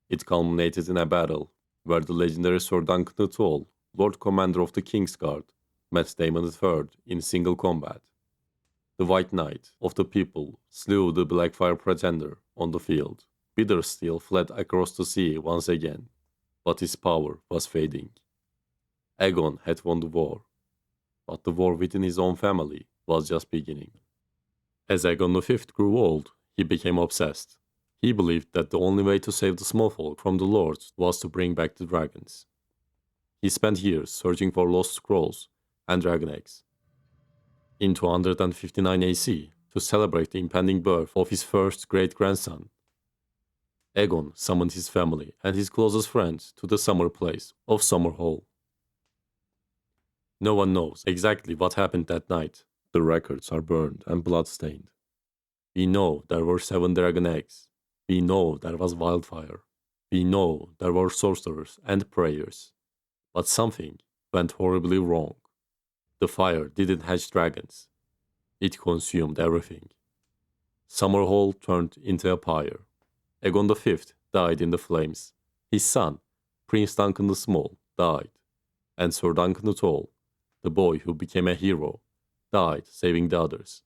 S1: It culminated in a battle where the legendary Sir Duncan the Tall, Lord Commander of the Kingsguard, met Daemon III in single combat. The White Knight of the People slew the Blackfyre pretender on the field. Bittersteel fled across the sea once again, but his power was fading. Aegon had won the war, but the war within his own family was just beginning. As Aegon V grew old, he became obsessed. He believed that the only way to save the small folk from the lords was to bring back the dragons. He spent years searching for lost scrolls and dragon eggs. In 259 AC, to celebrate the impending birth of his first great-grandson, Aegon summoned his family and his closest friends to the summer place of Summerhall. No one knows exactly what happened that night. The records are burned and blood-stained. We know there were 7 dragon eggs. We know there was wildfire. We know there were sorcerers and prayers. But something went horribly wrong. The fire didn't hatch dragons. It consumed everything. Summerhall turned into a pyre. Aegon V died in the flames. His son, Prince Duncan the Small, died. And Sir Duncan the Tall, the boy who became a hero, died saving the others.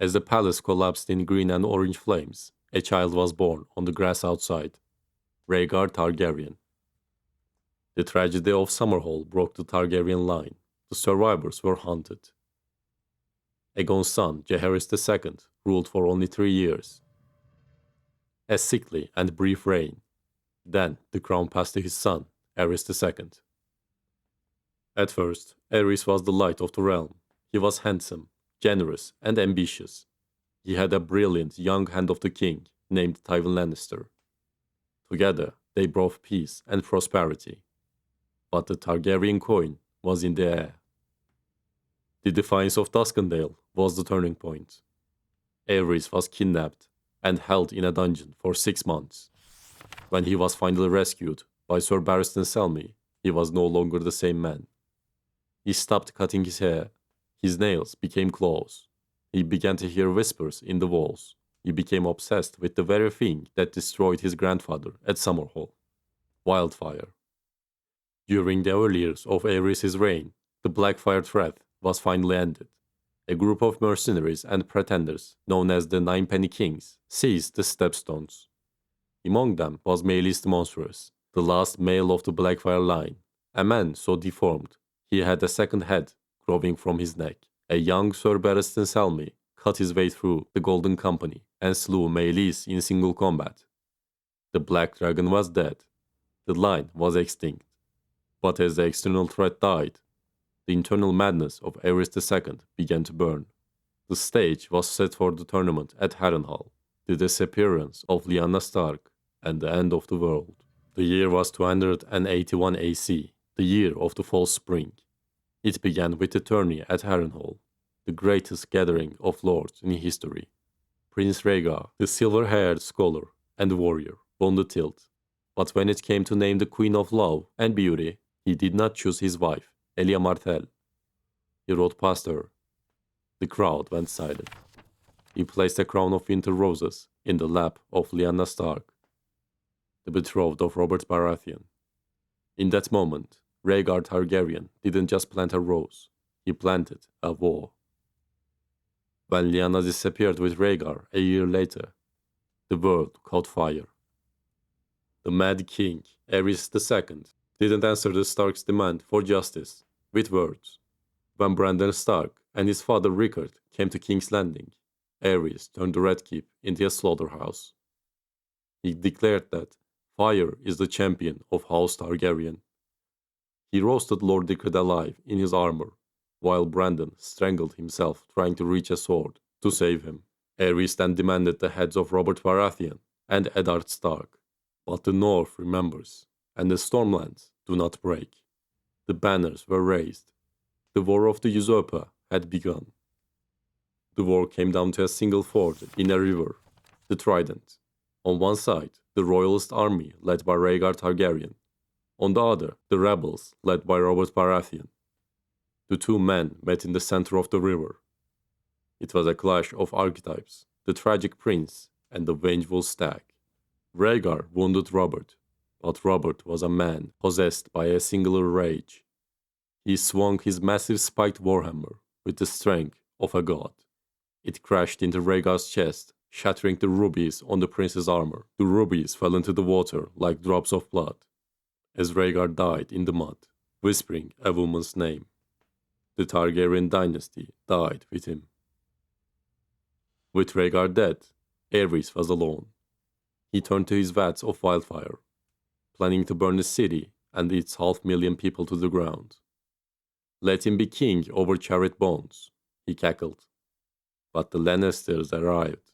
S1: As the palace collapsed in green and orange flames, a child was born on the grass outside, Rhaegar Targaryen. The tragedy of Summerhall broke the Targaryen line. The survivors were hunted. Aegon's son, Jaehaerys II, ruled for only 3 years. A sickly and brief reign. Then the crown passed to his son, Aerys II. At first, Aerys was the light of the realm. He was handsome, generous, and ambitious. He had a brilliant young hand of the king, named Tywin Lannister. Together, they brought peace and prosperity. But the Targaryen coin was in the air. The defiance of Duskendale was the turning point. Aerys was kidnapped and held in a dungeon for 6 months. When he was finally rescued by Sir Barristan Selmy, he was no longer the same man. He stopped cutting his hair. His nails became claws. He began to hear whispers in the walls. He became obsessed with the very thing that destroyed his grandfather at Summerhall: wildfire. During the early years of Aerys' reign, the Blackfire threat was finally ended. A group of mercenaries and pretenders, known as the Ninepenny Kings, seized the Stepstones. Among them was Meleys the Monstrous, the last male of the Blackfire line, a man so deformed he had a second head growing from his neck. A young Sir Barristan Selmy cut his way through the Golden Company and slew Meleys in single combat. The Black Dragon was dead. The line was extinct. But as the external threat died, the internal madness of Aerys II began to burn. The stage was set for the tournament at Harrenhal, the disappearance of Lyanna Stark, and the end of the world. The year was 281 AC, the year of the false spring. It began with the tourney at Harrenhal, the greatest gathering of lords in history. Prince Rhaegar, the silver-haired scholar and warrior, won the tilt. But when it came to name the Queen of Love and Beauty, he did not choose his wife, Elia Martell. He rode past her. The crowd went silent. He placed a crown of winter roses in the lap of Lyanna Stark, the betrothed of Robert Baratheon. In that moment, Rhaegar Targaryen didn't just plant a rose, he planted a war. When Lyanna disappeared with Rhaegar a year later, the world caught fire. The Mad King, Aerys II, didn't answer the Starks' demand for justice with words. When Brandon Stark and his father Rickard came to King's Landing, Aerys turned the Red Keep into a slaughterhouse. He declared that fire is the champion of House Targaryen. He roasted Lord Rickard alive in his armor, while Brandon strangled himself trying to reach a sword to save him. Aerys then demanded the heads of Robert Baratheon and Eddard Stark. But the North remembers, and the Stormlands do not break. The banners were raised. The War of the Usurper had begun. The war came down to a single ford in a river, the Trident. On one side, the royalist army led by Rhaegar Targaryen. On the other, the rebels led by Robert Baratheon. The two men met in the center of the river. It was a clash of archetypes, the tragic prince and the vengeful stag. Rhaegar wounded Robert, but Robert was a man possessed by a singular rage. He swung his massive spiked warhammer with the strength of a god. It crashed into Rhaegar's chest, shattering the rubies on the prince's armor. The rubies fell into the water like drops of blood, as Rhaegar died in the mud, whispering a woman's name. The Targaryen dynasty died with him. With Rhaegar dead, Aerys was alone. He turned to his vats of wildfire, planning to burn the city and its 500,000 people to the ground. Let him be king over charred bones, he cackled. But the Lannisters arrived.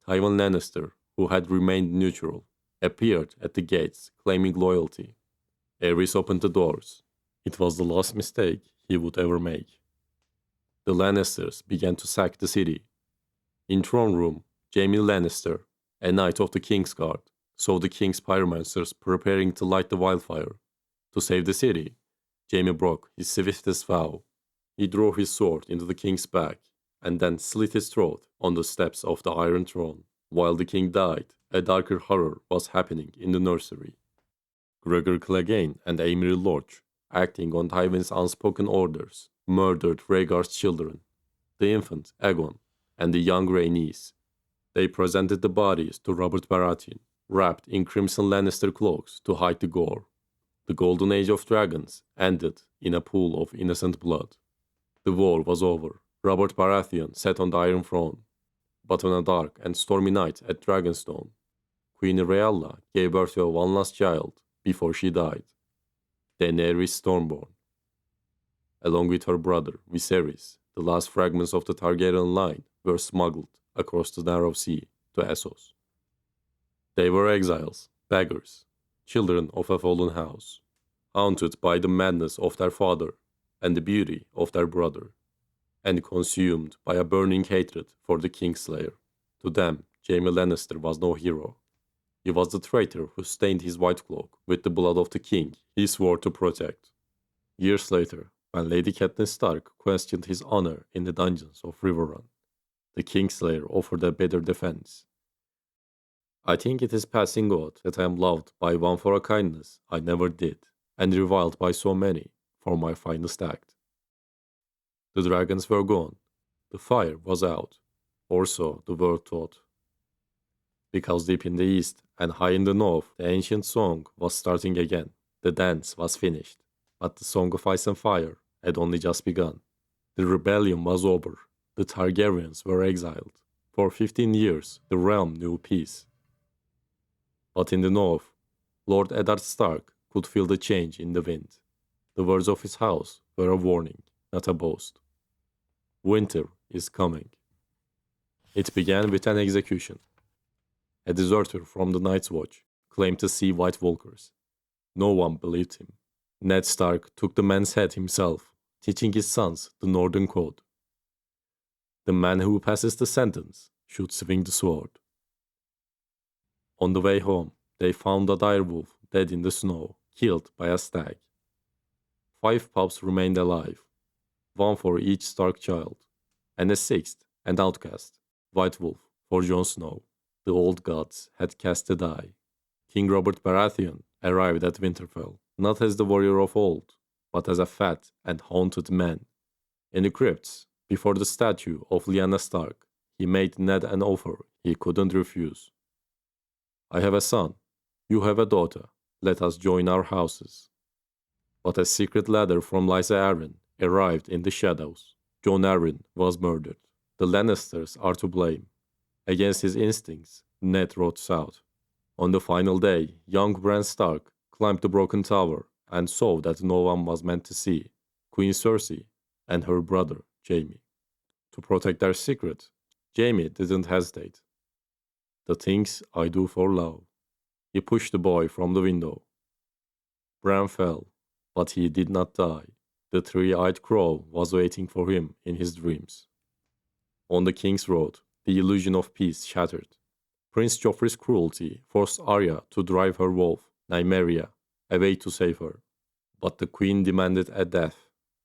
S1: Tywin Lannister, who had remained neutral, appeared at the gates claiming loyalty. Aerys opened the doors. It was the last mistake he would ever make. The Lannisters began to sack the city. In throne room, Jaime Lannister, a knight of the King's Guard, saw the king's pyromancers preparing to light the wildfire. To save the city, Jaime broke his swiftest vow. He drove his sword into the king's back, and then slit his throat on the steps of the Iron Throne. While the king died, a darker horror was happening in the nursery. Gregor Clegane and Amory Lodge, acting on Tywin's unspoken orders, murdered Rhaegar's children, the infant Aegon and the young Rhaenys. They presented the bodies to Robert Baratheon, wrapped in crimson Lannister cloaks to hide the gore. The golden age of dragons ended in a pool of innocent blood. The war was over. Robert Baratheon sat on the Iron Throne. But on a dark and stormy night at Dragonstone, Queen Rhaella gave birth to one last child before she died, Daenerys Stormborn. Along with her brother Viserys, the last fragments of the Targaryen line were smuggled across the narrow sea to Essos. They were exiles, beggars, children of a fallen house, haunted by the madness of their father and the beauty of their brother, and consumed by a burning hatred for the Kingslayer. To them, Jaime Lannister was no hero. He was the traitor who stained his white cloak with the blood of the king he swore to protect. Years later, when Lady Catelyn Stark questioned his honor in the dungeons of Riverrun, the Kingslayer offered a better defense. I think it is passing odd that I am loved by one for a kindness I never did, and reviled by so many for my finest act. The dragons were gone. The fire was out, or so the world thought. Because deep in the east and high in the north, the ancient song was starting again. The dance was finished, but the song of ice and fire had only just begun. The rebellion was over. The Targaryens were exiled. For 15 years, the realm knew peace. But in the north, Lord Eddard Stark could feel the change in the wind. The words of his house were a warning, not a boast. Winter is coming. It began with an execution. A deserter from the Night's Watch claimed to see White Walkers. No one believed him. Ned Stark took the man's head himself, teaching his sons the Northern Code. The man who passes the sentence should swing the sword. On the way home, they found a direwolf dead in the snow, killed by a stag. 5 pups remained alive, one for each Stark child, and a 6th, an outcast, White Wolf, for Jon Snow. The old gods had cast a die. King Robert Baratheon arrived at Winterfell, not as the warrior of old, but as a fat and haunted man. In the crypts, before the statue of Lyanna Stark, he made Ned an offer he couldn't refuse. I have a son, you have a daughter, let us join our houses. But a secret letter from Lysa Arryn arrived in the shadows. Jon Arryn was murdered. The Lannisters are to blame. Against his instincts, Ned rode south. On the final day, young Bran Stark climbed the broken tower and saw that no one was meant to see, Queen Cersei and her brother, Jaime. To protect their secret, Jaime didn't hesitate. The things I do for love. He pushed the boy from the window. Bran fell, but he did not die. The 3-eyed crow was waiting for him in his dreams. On the King's Road, the illusion of peace shattered. Prince Joffrey's cruelty forced Arya to drive her wolf, Nymeria, away to save her. But the queen demanded a death.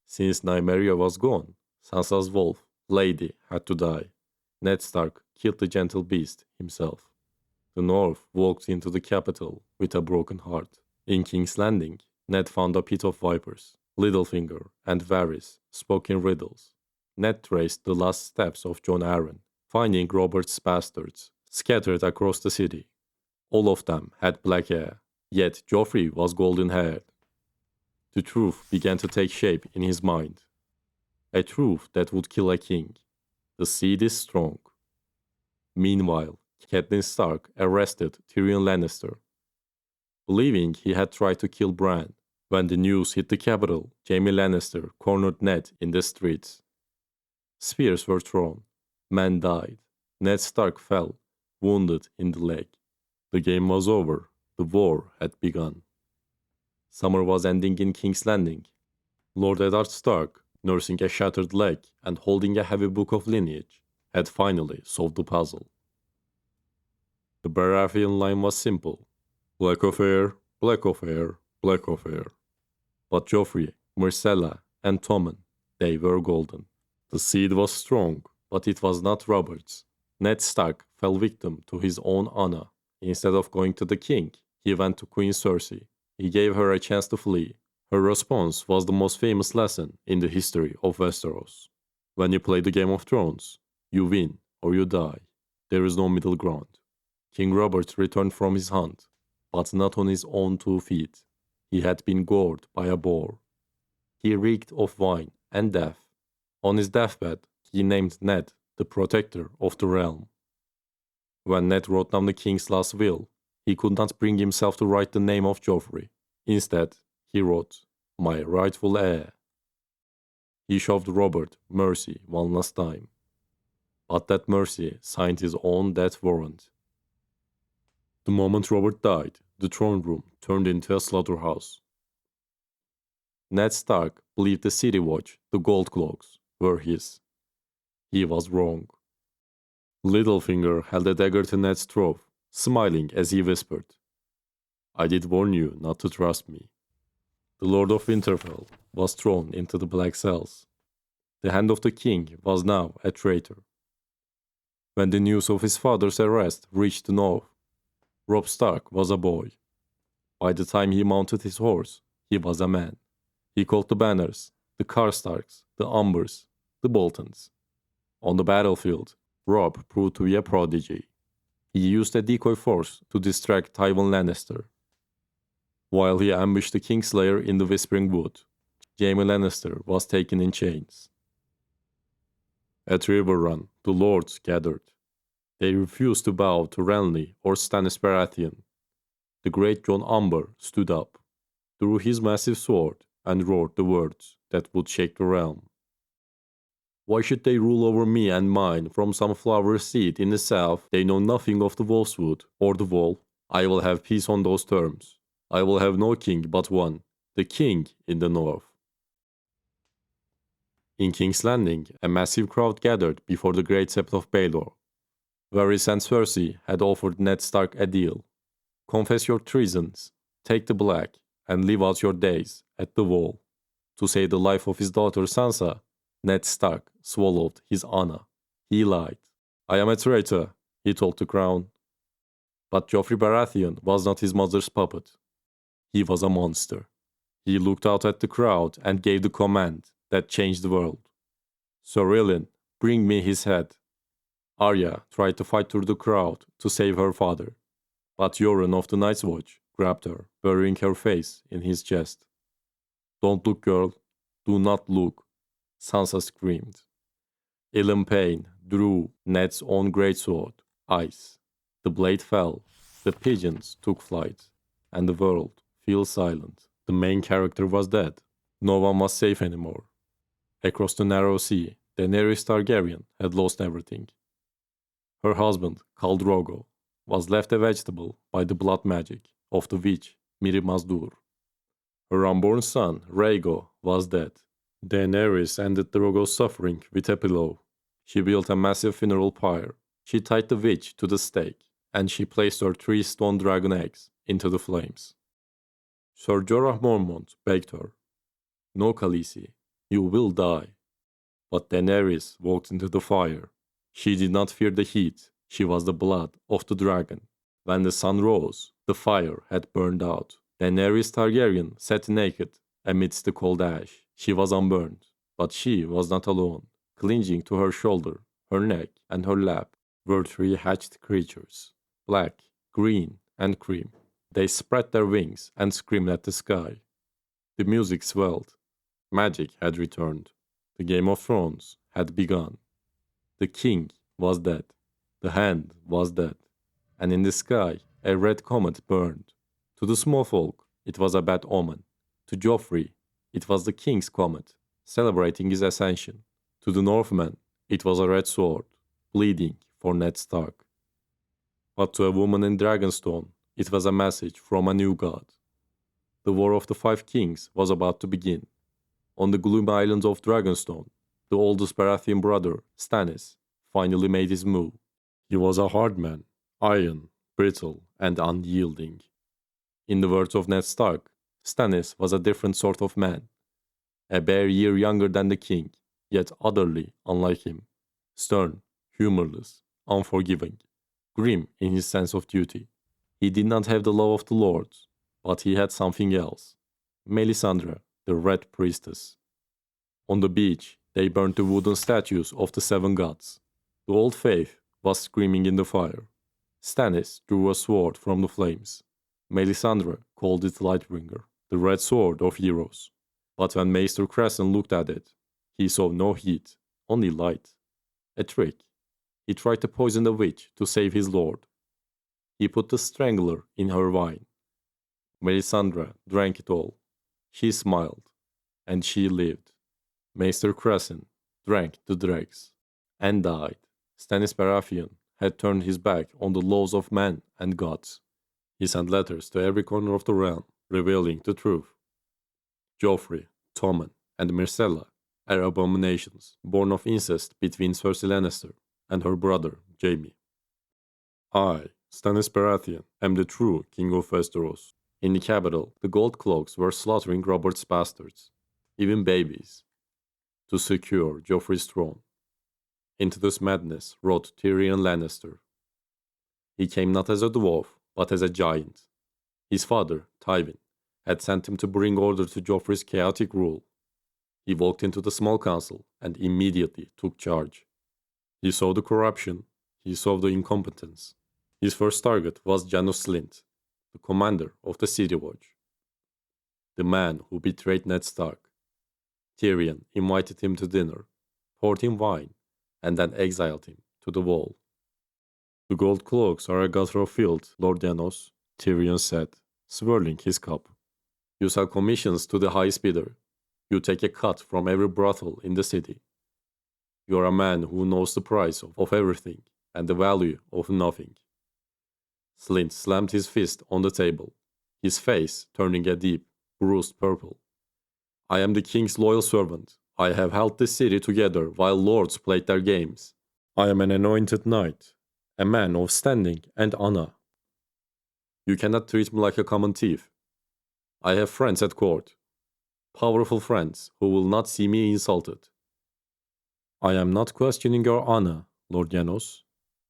S1: Since Nymeria was gone, Sansa's wolf, Lady, had to die. Ned Stark killed the gentle beast himself. The North walked into the capital with a broken heart. In King's Landing, Ned found a pit of vipers. Littlefinger and Varys spoke in riddles. Ned traced the last steps of Jon Arryn, finding Robert's bastards scattered across the city. All of them had black hair, yet Joffrey was golden-haired. The truth began to take shape in his mind. A truth that would kill a king. The seed is strong. Meanwhile, Catelyn Stark arrested Tyrion Lannister. Believing he had tried to kill Bran, when the news hit the capital, Jaime Lannister cornered Ned in the streets. Spears were thrown. Men died. Ned Stark fell, wounded in the leg. The game was over. The war had begun. Summer was ending in King's Landing. Lord Eddard Stark, nursing a shattered leg and holding a heavy book of lineage, had finally solved the puzzle. The Baratheon line was simple. Black of hair, black of hair, black of hair. But Joffrey, Myrcella, and Tommen They were golden. The seed was strong, but it was not Robert's. Ned Stark fell victim to his own honor. Instead of going to the king, he went to Queen Cersei. He gave her a chance to flee. Her response was the most famous lesson in the history of Westeros. When you play the Game of Thrones, you win or you die. There is no middle ground. King Robert returned from his hunt, but not on his own 2 feet. He had been gored by a boar. He reeked of wine and death. On his deathbed, he named Ned the protector of the realm. When Ned wrote down the king's last will, he could not bring himself to write the name of Joffrey. Instead, he wrote, "My rightful heir." He showed Robert mercy one last time. But that mercy signed his own death warrant. The moment Robert died, the throne room turned into a slaughterhouse. Ned Stark believed the City Watch, the Gold Cloaks, were his. He was wrong. Littlefinger held a dagger to Ned's throat, smiling as he whispered, "I did warn you not to trust me." The Lord of Winterfell was thrown into the Black Cells. The hand of the king was now a traitor. When the news of his father's arrest reached the north, Robb Stark was a boy. By the time he mounted his horse, he was a man. He called the Banners, the Karstarks, the Umbers, the Boltons. On the battlefield, Robb proved to be a prodigy. He used a decoy force to distract Tywin Lannister. While he ambushed the Kingslayer in the Whispering Wood, Jaime Lannister was taken in chains. At River Run, the lords gathered. They refused to bow to Renly or Stannis Baratheon. The great Jon Umber stood up, drew his massive sword, and roared the words that would shake the realm. "Why should they rule over me and mine from some flowery seat in the south? They know nothing of the Wolfswood or the Wall. I will have peace on those terms. I will have no king but one, the king in the north." In King's Landing, a massive crowd gathered before the great sept of Baelor. Varys and Cersei had offered Ned Stark a deal. Confess your treasons, take the black, and live out your days at the Wall. To save the life of his daughter Sansa, Ned Stark swallowed his honor. He lied. "I am a traitor," he told the crown. But Joffrey Baratheon was not his mother's puppet. He was a monster. He looked out at the crowd and gave the command that changed the world. "Sir Ilyn, bring me his head." Arya tried to fight through the crowd to save her father, but Yoren of the Night's Watch grabbed her, burying her face in his chest. "Don't look, girl. Do not look," Sansa screamed. Ilyn Payne drew Ned's own greatsword, Ice. The blade fell, the pigeons took flight, and the world fell silent. The main character was dead. No one was safe anymore. Across the narrow sea, Daenerys Targaryen had lost everything. Her husband, Khal Drogo, was left a vegetable by the blood magic of the witch Mirri Maz Duur. Her unborn son, Rhaego, was dead. Daenerys ended Drogo's suffering with a pillow. She built a massive funeral pyre. She tied the witch to the stake, and she placed her 3 stone dragon eggs into the flames. Sir Jorah Mormont begged her, "No, Khaleesi, you will die." But Daenerys walked into the fire. She did not fear the heat. She was the blood of the dragon. When the sun rose, the fire had burned out. Daenerys Targaryen sat naked amidst the cold ash. She was unburned, but she was not alone. Clinging to her shoulder, her neck, and her lap were 3 hatched creatures, black, green, and cream. They spread their wings and screamed at the sky. The music swelled. Magic had returned. The Game of Thrones had begun. The king was dead. The hand was dead. And in the sky, a red comet burned. To the small folk, it was a bad omen. To Joffrey, it was the king's comet, celebrating his ascension. To the Northmen, it was a red sword, bleeding for Ned Stark. But to a woman in Dragonstone, it was a message from a new god. The War of the 5 Kings was about to begin. On the gloomy islands of Dragonstone, the oldest Baratheon brother, Stannis, finally made his move. He was a hard man, iron, brittle, and unyielding. In the words of Ned Stark, Stannis was a different sort of man. a bare year younger than the king, yet utterly unlike him. Stern, humorless, unforgiving, grim in his sense of duty. He did not have the love of the Lord, but he had something else. Melisandre, the Red Priestess. On the beach, they burned the wooden statues of the seven gods. The old faith was screaming in the fire. Stannis drew a sword from the flames. Melisandre called it Lightbringer, the red sword of heroes. But when Maester Crescent looked at it, he saw no heat, only light. A trick. He tried to poison the witch to save his lord. He put the strangler in her wine. Melisandre drank it all. She smiled, and she lived. Maester Crescent drank the dregs, and died. Stannis Baratheon had turned his back on the laws of men and gods. He sent letters to every corner of the realm, revealing the truth. Joffrey, Tommen, and Myrcella are abominations, born of incest between Cersei Lannister and her brother, Jaime. I, Stannis Baratheon, am the true King of Westeros. In the capital, the Goldcloaks were slaughtering Robert's bastards, even babies, to secure Joffrey's throne. Into this madness rode Tyrion Lannister. He came not as a dwarf, but as a giant. His father, Tywin, had sent him to bring order to Joffrey's chaotic rule. He walked into the small council and immediately took charge. He saw the corruption, he saw the incompetence. His first target was Janos Slynt, the commander of the City Watch, the man who betrayed Ned Stark. Tyrion invited him to dinner, poured him wine, and then exiled him to the wall. The gold cloaks are a gutter of filth, Lord Janos, Tyrion said, swirling his cup. You sell commissions to the highest bidder. You take a cut from every brothel in the city. You are a man who knows the price of everything and the value of nothing. Slynt slammed his fist on the table, his face turning a deep, bruised purple. I am the king's loyal servant. I have held this city together while lords played their games. I am an anointed knight, a man of standing and honor. You cannot treat me like a common thief. I have friends at court, powerful friends who will not see me insulted. I am not questioning your honor, Lord Janos.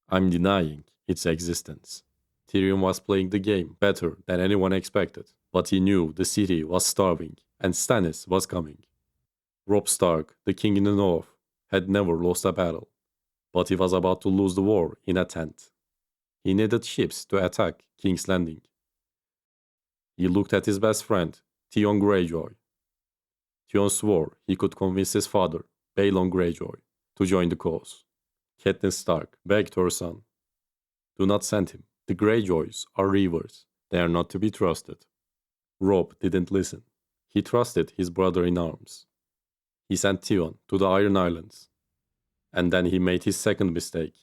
S1: I'm denying its existence. Tyrion was playing the game better than anyone expected, but he knew the city was starving and Stannis was coming. Robb Stark, the king in the north, had never lost a battle, but he was about to lose the war in a tent. He needed ships to attack King's Landing. He looked at his best friend, Theon Greyjoy. Theon swore he could convince his father, Balon Greyjoy, to join the cause. Catelyn Stark begged her son, do not send him. The Greyjoys are reavers. They are not to be trusted. Robb didn't listen. He trusted his brother in arms. He sent Theon to the Iron Islands. And then he made his second mistake.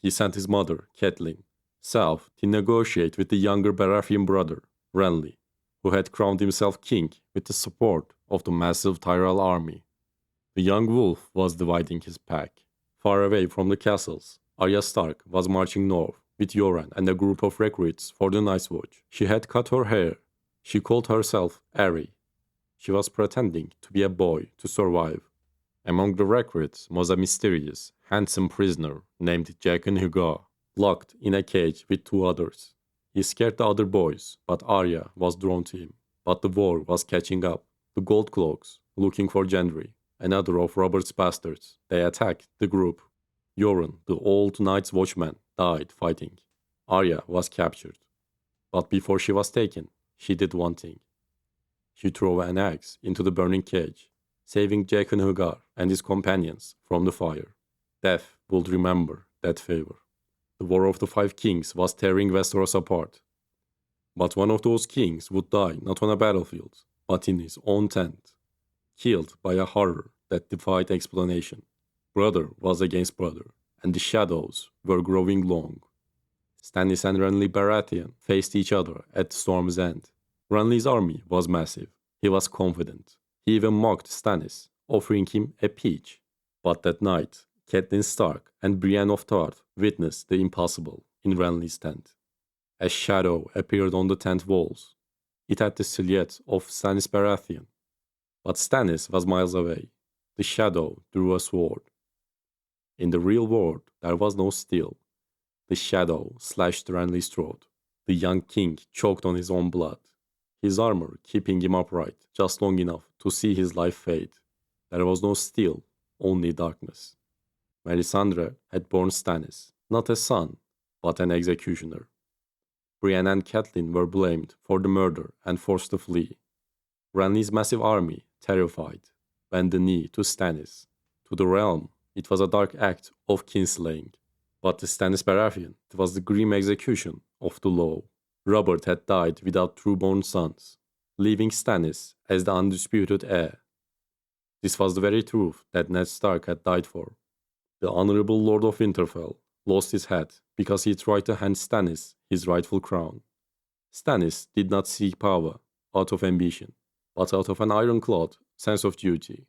S1: He sent his mother, Catelyn, south to negotiate with the younger Baratheon brother, Renly, who had crowned himself king with the support of the massive Tyrell army. The young wolf was dividing his pack. Far away from the castles, Arya Stark was marching north with Yoren and a group of recruits for the Night's Watch. She had cut her hair. She called herself Arry. She was pretending to be a boy to survive. Among the recruits was a mysterious, handsome prisoner named Jaqen H'ghar, locked in a cage with two others. He scared the other boys, but Arya was drawn to him. But the war was catching up. The Goldcloaks, looking for Gendry, another of Robert's bastards, they attacked the group. Yoren, the old Night's Watchman, died fighting. Arya was captured. But before she was taken, she did one thing. She threw an axe into the burning cage, saving Jaqen H'ghar and his companions from the fire. Death would remember that favor. The War of the Five Kings was tearing Westeros apart. But one of those kings would die not on a battlefield, but in his own tent, killed by a horror that defied explanation. Brother was against brother, and the shadows were growing long. Stannis and Renly Baratheon faced each other at Storm's End. Renly's army was massive. He was confident. He even mocked Stannis, offering him a peach. But that night, Catelyn Stark and Brienne of Tarth witnessed the impossible in Renly's tent. A shadow appeared on the tent walls. It had the silhouette of Stannis Baratheon. But Stannis was miles away. The shadow drew a sword. In the real world, there was no steel. The shadow slashed Renly's throat. The young king choked on his own blood, his armor keeping him upright just long enough to see his life fade. There was no steel, only darkness. Melisandre had borne Stannis, not a son, but an executioner. Brienne and Catelyn were blamed for the murder and forced to flee. Renly's massive army, terrified, bent the knee to Stannis. To the realm, it was a dark act of kinslaying. But to Stannis Baratheon, it was the grim execution of the law. Robert had died without true-born sons, leaving Stannis as the undisputed heir. This was the very truth that Ned Stark had died for. The honorable Lord of Winterfell lost his head because he tried to hand Stannis his rightful crown. Stannis did not seek power out of ambition, but out of an ironclad sense of duty.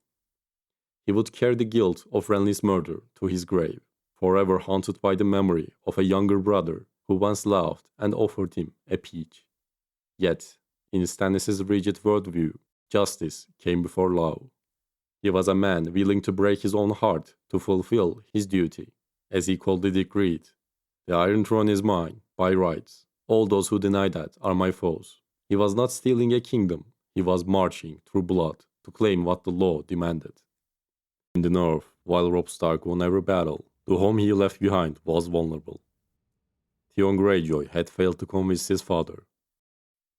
S1: He would carry the guilt of Renly's murder to his grave, forever haunted by the memory of a younger brother who once loved and offered him a peach. Yet, in Stannis' rigid worldview, justice came before law. He was a man willing to break his own heart to fulfill his duty, as he coldly decreed. The Iron Throne is mine, by rights. All those who deny that are my foes. He was not stealing a kingdom, he was marching through blood to claim what the law demanded. In the north, while Robb Stark won every battle, the home he left behind was vulnerable. Theon Greyjoy had failed to convince his father.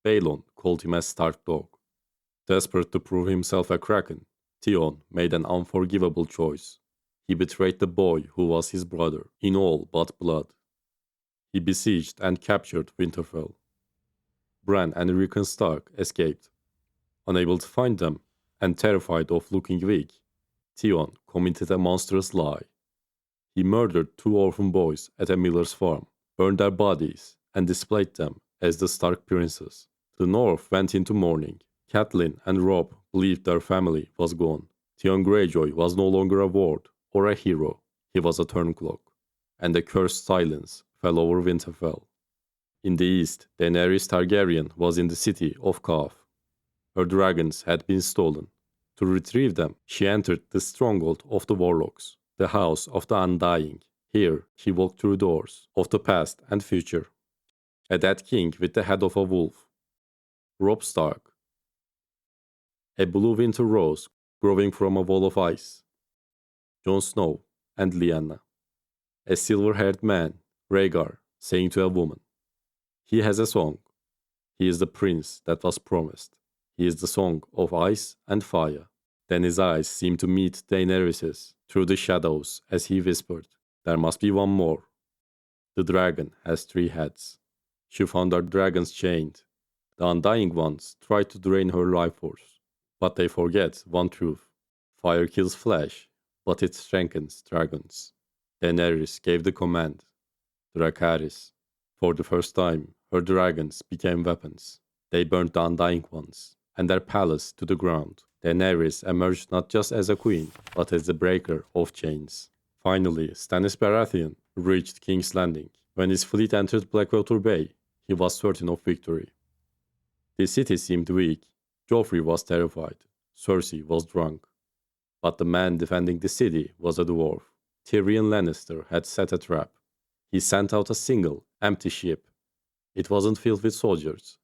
S1: Balon called him a stark dog. Desperate to prove himself a kraken, Theon made an unforgivable choice. He betrayed the boy who was his brother in all but blood. He besieged and captured Winterfell. Bran and Rickon Stark escaped. Unable to find them, and terrified of looking weak, Theon committed a monstrous lie. He murdered 2 orphan boys at a miller's farm, burned their bodies, and displayed them as the Stark princes. The North went into mourning. Catelyn and Robb believed their family was gone. Theon Greyjoy was no longer a ward or a hero, he was a turncloak, and a cursed silence fell over Winterfell. In the east, Daenerys Targaryen was in the city of Kaf. Her dragons had been stolen. To retrieve them, she entered the stronghold of the Warlocks, the House of the Undying. Here, she walked through doors of the past and future. A dead king with the head of a wolf. Robb Stark. A blue winter rose growing from a wall of ice. Jon Snow and Lyanna. A silver-haired man, Rhaegar, saying to a woman, "He has a song. He is the prince that was promised. He is the song of ice and fire." Then his eyes seemed to meet Daenerys's through the shadows as he whispered, "There must be one more. The dragon has 3 heads." She found her dragons chained. The Undying Ones try to drain her life force, but they forget one truth. Fire kills flesh, but it strengthens dragons. Daenerys gave the command, Dracarys. For the first time, her dragons became weapons. They burned the Undying Ones and their palace to the ground. Daenerys emerged not just as a queen, but as the breaker of chains. Finally, Stannis Baratheon reached King's Landing. When his fleet entered Blackwater Bay, he was certain of victory. The city seemed weak. Joffrey was terrified. Cersei was drunk. But the man defending the city was a dwarf. Tyrion Lannister had set a trap. He sent out a single, empty ship. It wasn't filled with soldiers.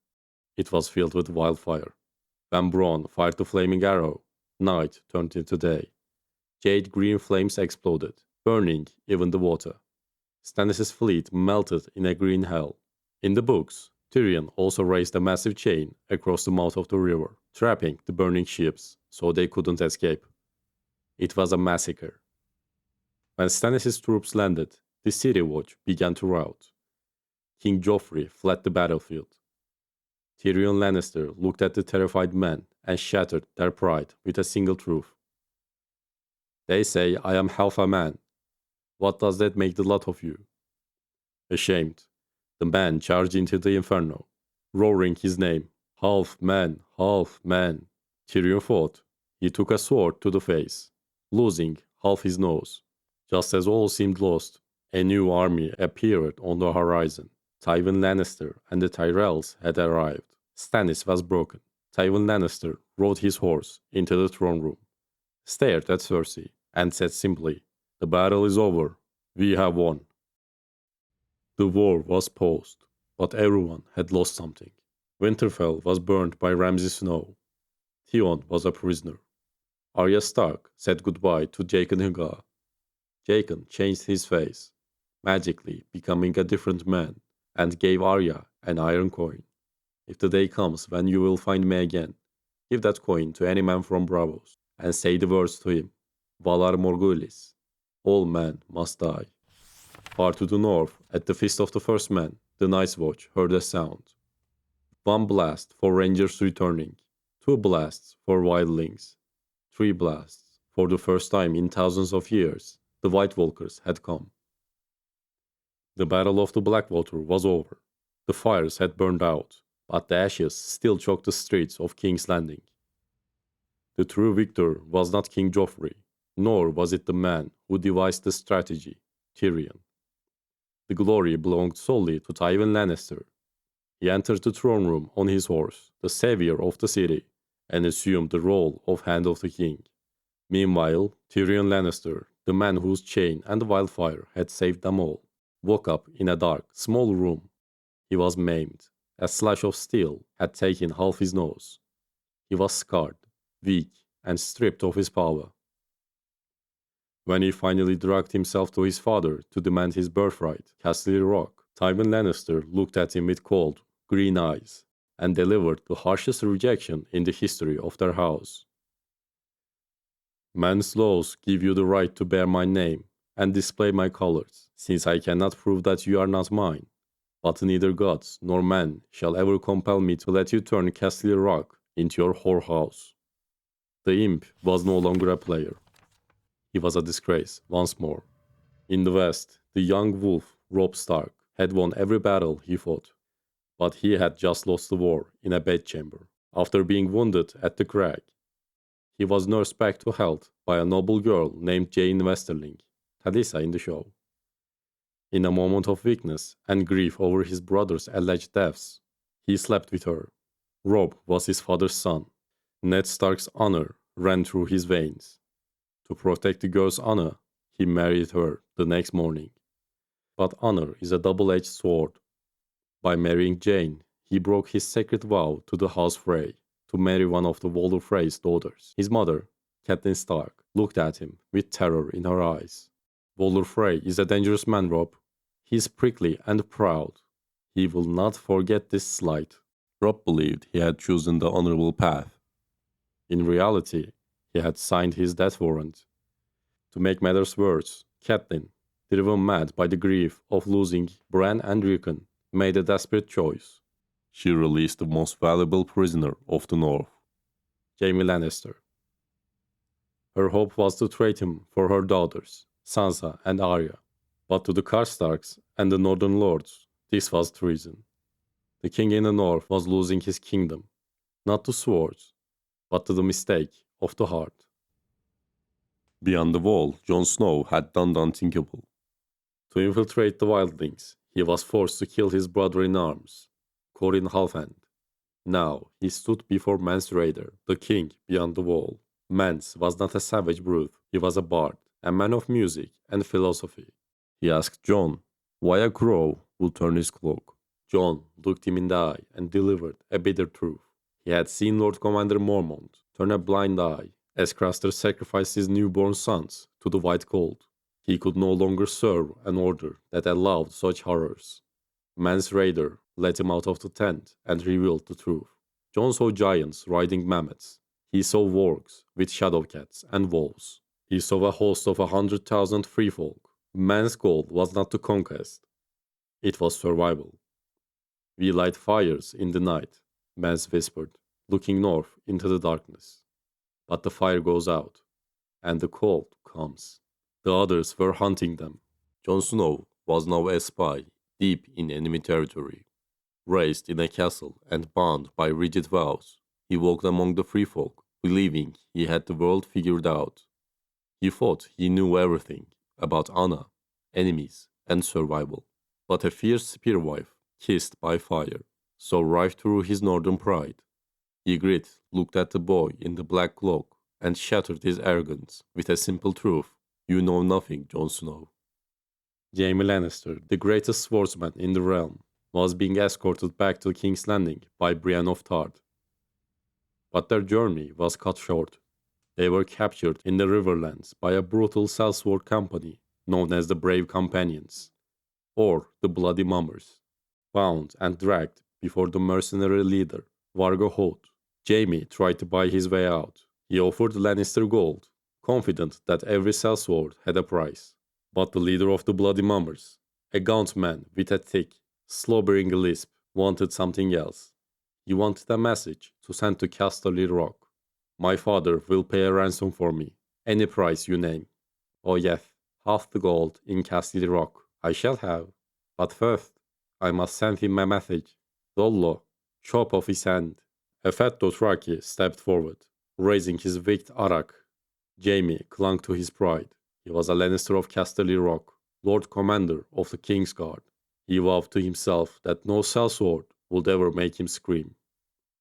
S1: It was filled with wildfire. When Bronn fired the flaming arrow, night turned into day. Jade green flames exploded, burning even the water. Stannis' fleet melted in a green hell. In the books, Tyrion also raised a massive chain across the mouth of the river, trapping the burning ships so they couldn't escape. It was a massacre. When Stannis' troops landed, the city watch began to rout. King Joffrey fled the battlefield. Tyrion Lannister looked at the terrified men and shattered their pride with a single truth. "They say I am half a man. What does that make the lot of you?" Ashamed, the man charged into the inferno, roaring his name, "Half man, half man." Tyrion fought. He took a sword to the face, losing half his nose. Just as all seemed lost, a new army appeared on the horizon. Tywin Lannister and the Tyrells had arrived. Stannis was broken. Tywin Lannister rode his horse into the throne room, stared at Cersei, and said simply, "The battle is over. We have won." The war was paused, but everyone had lost something. Winterfell was burned by Ramsay Snow. Theon was a prisoner. Arya Stark said goodbye to Jaqen H'ghar. Jaqen changed his face, magically becoming a different man, and gave Arya an iron coin. "If the day comes when you will find me again, give that coin to any man from Bravos, and say the words to him, Valar Morghulis. All men must die." Far to the north, at the Feast of the First Man, the Night's Watch heard a sound. One blast for Rangers returning, two blasts for wildlings, three blasts. For the first time in thousands of years, the White Walkers had come. The Battle of the Blackwater was over. The fires had burned out, but the ashes still choked the streets of King's Landing. The true victor was not King Joffrey, nor was it the man who devised the strategy, Tyrion. The glory belonged solely to Tywin Lannister. He entered the throne room on his horse, the savior of the city, and assumed the role of Hand of the King. Meanwhile, Tyrion Lannister, the man whose chain and wildfire had saved them all, woke up in a dark, small room. He was maimed. A slash of steel had taken half his nose. He was scarred, weak, and stripped of his power. When he finally dragged himself to his father to demand his birthright, Castle Rock, Tywin Lannister looked at him with cold, green eyes, and delivered the harshest rejection in the history of their house. "Man's laws give you the right to bear my name and display my colors, since I cannot prove that you are not mine. But neither gods nor men shall ever compel me to let you turn Castle Rock into your whorehouse." The imp was no longer a player. He was a disgrace once more. In the West, the young wolf, Robb Stark, had won every battle he fought. But he had just lost the war in a bedchamber, after being wounded at the crag. He was nursed back to health by a noble girl named Jane Westerling, Talisa in the show. In a moment of weakness and grief over his brother's alleged deaths, he slept with her. Robb was his father's son. Ned Stark's honor ran through his veins. To protect the girl's honor, he married her the next morning. But honor is a double-edged sword. By marrying Jane, he broke his sacred vow to the House Frey to marry one of the Walder Frey's daughters. His mother, Catelyn Stark, looked at him with terror in her eyes. "Walder Frey is a dangerous man, Robb. He is prickly and proud. He will not forget this slight." Robb believed he had chosen the honorable path. In reality, he had signed his death warrant. To make matters worse, Catelyn, driven mad by the grief of losing Bran and Rickon, made a desperate choice. She released the most valuable prisoner of the North, Jaime Lannister. Her hope was to trade him for her daughters, Sansa and Arya. But to the Karstarks and the Northern Lords, this was treason. The king in the north was losing his kingdom, not to swords, but to the mistake of the heart. Beyond the wall, Jon Snow had done the unthinkable. To infiltrate the wildlings, he was forced to kill his brother in arms, Corin Halfhand. Now he stood before Mance Rayder, the king beyond the wall. Mance was not a savage brute, he was a bard, a man of music and philosophy. He asked Jon why a crow would turn his cloak. Jon looked him in the eye and delivered a bitter truth. He had seen Lord Commander Mormont turn a blind eye as Craster sacrificed his newborn sons to the White Cold. He could no longer serve an order that allowed such horrors. Mance Rayder led him out of the tent and revealed the truth. Jon saw giants riding mammoths. He saw wargs with shadowcats and wolves. He saw a host of 100,000 free folk. Man's goal was not to conquest. It was survival. "We light fires in the night," Mance whispered, looking north into the darkness. "But the fire goes out, and the cold comes." The others were hunting them. Jon Snow was now a spy, deep in enemy territory. Raised in a castle and bound by rigid vows, he walked among the free folk, believing he had the world figured out. He thought he knew everything about honor, enemies, and survival. But a fierce spearwife, kissed by fire, saw right through his northern pride. Ygritte looked at the boy in the black cloak and shattered his arrogance with a simple truth. You know nothing, Jon Snow. Jaime Lannister, the greatest swordsman in the realm, was being escorted back to King's Landing by Brienne of Tarth. But their journey was cut short. They were captured in the Riverlands by a brutal sellsword company known as the Brave Companions, or the Bloody Mummers. Bound and dragged before the mercenary leader, Vargo Hoat, Jaime tried to buy his way out. He offered Lannister gold, confident that every sellsword had a price. But the leader of the Bloody Mummers, a gaunt man with a thick, slobbering lisp, wanted something else. He wanted a message to send to Casterly Rock. My father will pay a ransom for me, any price you name. Oh yes, half the gold in Casterly Rock I shall have. But first, I must send him a message. Dollo, chop off his hand. A fat Dothraki stepped forward, raising his wicked arak. Jaime clung to his pride. He was a Lannister of Casterly Rock, Lord Commander of the King's Guard. He vowed to himself that no sellsword would ever make him scream.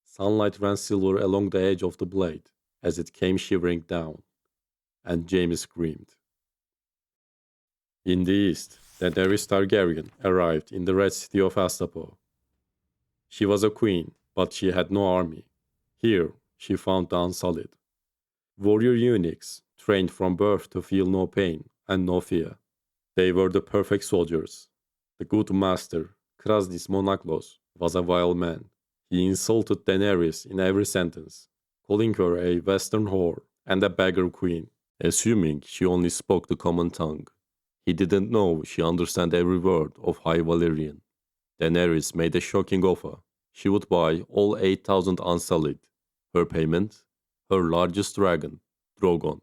S1: Sunlight ran silver along the edge of the blade as it came shivering down, and Jaime screamed. In the east, Daenerys Targaryen arrived in the Red City of Astapor. She was a queen, but she had no army. Here, she found the Unsullied. Warrior eunuchs, trained from birth to feel no pain and no fear. They were the perfect soldiers. The good master, Krasnis Monaklos, was a vile man. He insulted Daenerys in every sentence, calling her a western whore and a beggar queen, assuming she only spoke the common tongue. He didn't know she understood every word of High Valyrian. Daenerys made a shocking offer. She would buy all 8,000 Unsullied. Her payment? Her largest dragon, Drogon.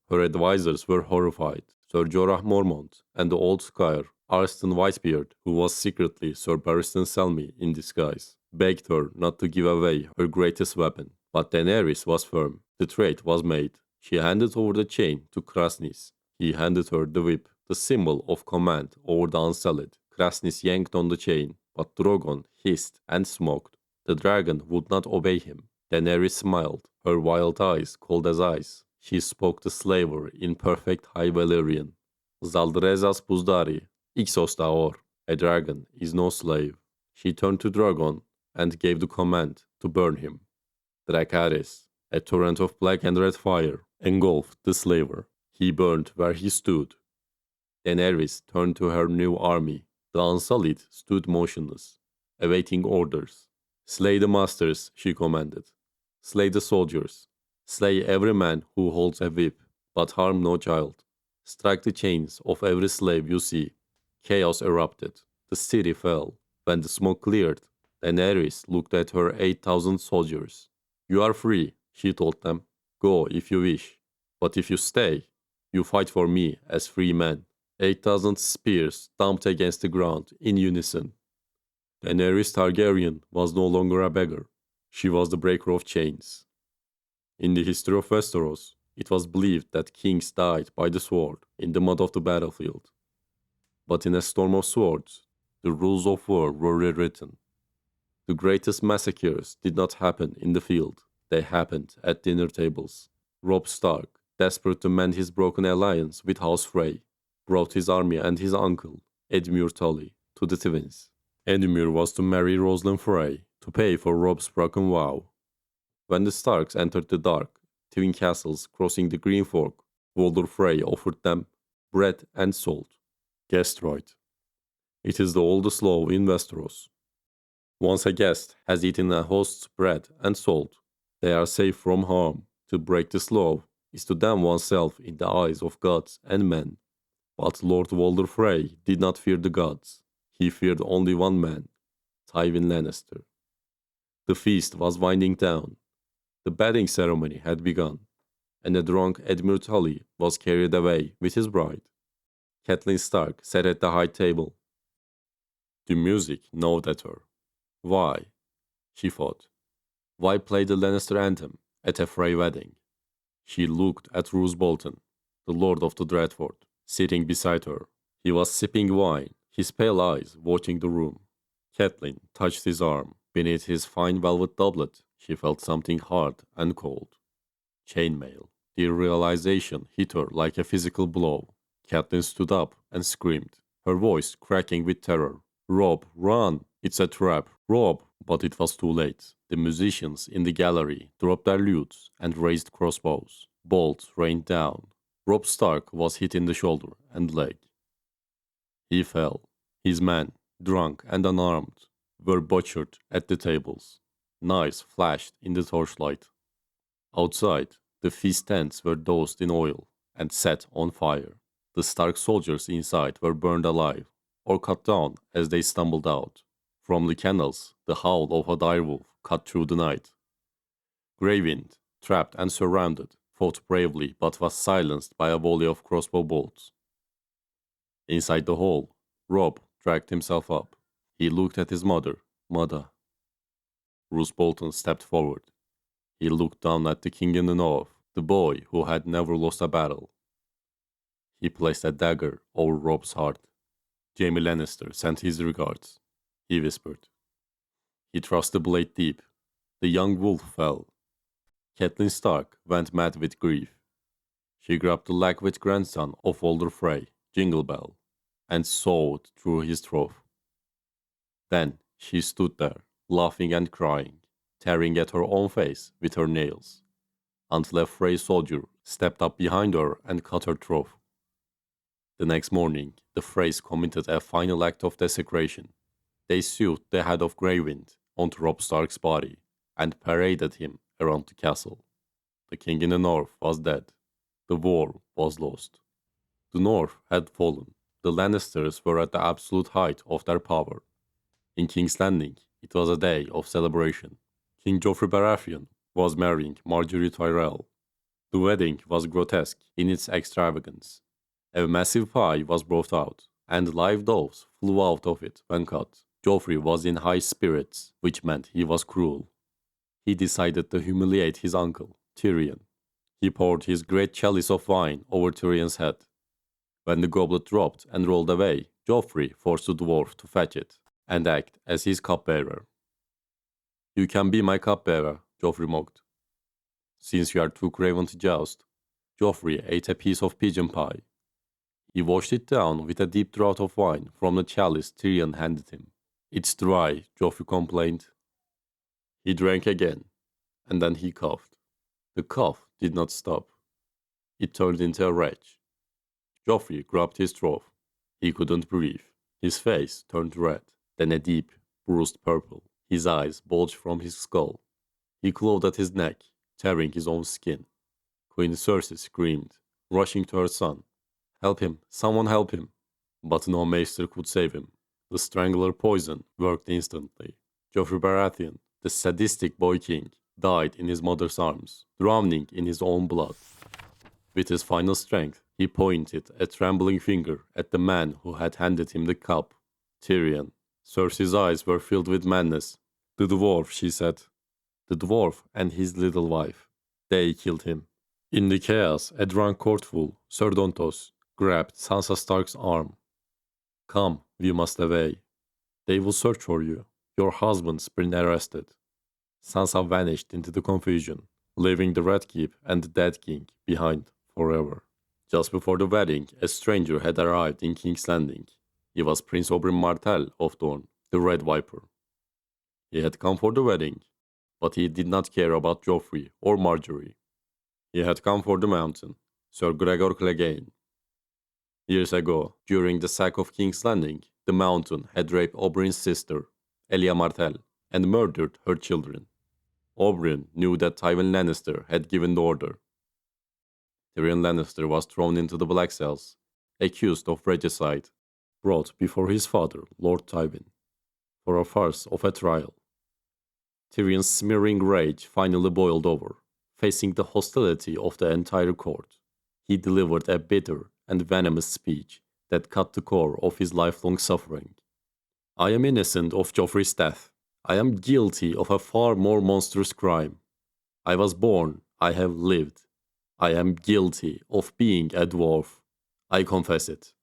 S1: Her advisors were horrified. Sir Jorah Mormont and the old squire, Arstan Whitebeard, who was secretly Sir Barristan Selmy in disguise, begged her not to give away her greatest weapon. But Daenerys was firm. The trade was made. She handed over the chain to Krasnis. He handed her the whip, the symbol of command over the Unsullied. Krasnis yanked on the chain, but Drogon hissed and smoked. The dragon would not obey him. Daenerys smiled, her wild eyes cold as ice. She spoke the slaver in perfect High Valyrian. Zaldrezas Buzdari, Ixos Daor. A dragon is no slave. She turned to Drogon and gave the command to burn him. Dracarys, a torrent of black and red fire, engulfed the slaver. He burned where he stood. Daenerys turned to her new army. The Unsullied stood motionless, awaiting orders. Slay the masters, she commanded. Slay the soldiers. Slay every man who holds a whip, but harm no child. Strike the chains of every slave you see. Chaos erupted. The city fell. When the smoke cleared, Daenerys looked at her 8,000 soldiers. You are free, she told them. Go if you wish. But if you stay, you fight for me as free men. 8,000 spears thumped against the ground in unison. Daenerys Targaryen was no longer a beggar. She was the breaker of chains. In the history of Westeros, it was believed that kings died by the sword in the mud of the battlefield. But in a storm of swords, the rules of war were rewritten. The greatest massacres did not happen in the field, they happened at dinner tables. Robb Stark, desperate to mend his broken alliance with House Frey, brought his army and his uncle, Edmure Tully, to the twins. Edmure was to marry Rosalind Frey to pay for Robb's broken vow. When the Starks entered the dark, twin castles crossing the Green Fork, Walder Frey offered them bread and salt. Guest right. It is the oldest law in Westeros. Once a guest has eaten a host's bread and salt, they are safe from harm. To break this law is to damn oneself in the eyes of gods and men. But Lord Walder Frey did not fear the gods. He feared only one man, Tywin Lannister. The feast was winding down. The bedding ceremony had begun, and the drunk Edmure Tully was carried away with his bride. Catelyn Stark sat at the high table. The music gnawed at her. Why? She thought. Why play the Lannister anthem at a Frey wedding? She looked at Roose Bolton, the Lord of the Dreadfort, sitting beside her. He was sipping wine, his pale eyes watching the room. Catelyn touched his arm. Beneath his fine velvet doublet, She felt something hard and cold. Chainmail. The realization hit her like a physical blow. Catelyn stood up and screamed, her voice cracking with terror. Rob, run! It's a trap! Rob! But it was too late. The musicians in the gallery dropped their lutes and raised crossbows. Bolts rained down. Rob Stark was hit in the shoulder and leg. He fell. His men, drunk and unarmed, were butchered at the tables. Knives flashed in the torchlight. Outside, the feast tents were doused in oil and set on fire. The Stark soldiers inside were burned alive or cut down as they stumbled out. From the kennels, the howl of a direwolf cut through the night. Greywind, trapped and surrounded, fought bravely but was silenced by a volley of crossbow bolts. Inside the hall, Robb dragged himself up. He looked at his mother. Mother. Roose Bolton stepped forward. He looked down at the king in the north, the boy who had never lost a battle. He placed a dagger over Robb's heart. Jaime Lannister sent his regards, he whispered. He thrust the blade deep. The young wolf fell. Catelyn Stark went mad with grief. She grabbed the Lagwit grandson of Walder Frey, Jinglebell, and sawed through his throat. Then she stood there, laughing and crying, tearing at her own face with her nails, until a Frey soldier stepped up behind her and cut her throat. The next morning, the Freys committed a final act of desecration. They sewed the head of Greywind onto Robb Stark's body and paraded him around the castle. The king in the north was dead. The war was lost. The north had fallen. The Lannisters were at the absolute height of their power. In King's Landing, it was a day of celebration. King Joffrey Baratheon was marrying Margaery Tyrell. The wedding was grotesque in its extravagance. A massive pie was brought out, and live doves flew out of it when cut. Joffrey was in high spirits, which meant he was cruel. He decided to humiliate his uncle, Tyrion. He poured his great chalice of wine over Tyrion's head. When the goblet dropped and rolled away, Joffrey forced the dwarf to fetch it and act as his cupbearer. "You can be my cupbearer," Joffrey mocked. "Since you are too craven to joust." Joffrey ate a piece of pigeon pie. He washed it down with a deep draught of wine from the chalice Tyrion handed him. "It's dry," Joffrey complained. He drank again, and then he coughed. The cough did not stop. It turned into a rage. Joffrey grabbed his throat. He couldn't breathe. His face turned red, then a deep, bruised purple. His eyes bulged from his skull. He clawed at his neck, tearing his own skin. Queen Cersei screamed, rushing to her son. "Help him! Someone help him!" But no maester could save him. The strangler poison worked instantly. Joffrey Baratheon, the sadistic boy king, died in his mother's arms, drowning in his own blood. With his final strength, he pointed a trembling finger at the man who had handed him the cup, Tyrion. Cersei's eyes were filled with madness. "The dwarf," she said. "The dwarf and his little wife. They killed him." In the chaos, a drunk courtful, Sir Dontos, grabbed Sansa Stark's arm. "Come, we must away. They will search for you. Your husband's been arrested." Sansa vanished into the confusion, leaving the Red Keep and the Dead King behind forever. Just before the wedding, a stranger had arrived in King's Landing. He was Prince Oberyn Martell of Dorne, the Red Viper. He had come for the wedding, but he did not care about Joffrey or Margaery. He had come for the Mountain, Sir Gregor Clegane. Years ago, during the sack of King's Landing, the Mountain had raped Oberyn's sister, Elia Martell, and murdered her children. Oberyn knew that Tywin Lannister had given the order. Tyrion Lannister was thrown into the Black Cells, accused of regicide, brought before his father, Lord Tywin, for a farce of a trial. Tyrion's smearing rage finally boiled over. Facing the hostility of the entire court, he delivered a bitter and venomous speech that cut the core of his lifelong suffering. "I am innocent of Joffrey's death. I am guilty of a far more monstrous crime. I was born, I have lived. I am guilty of being a dwarf. I confess it."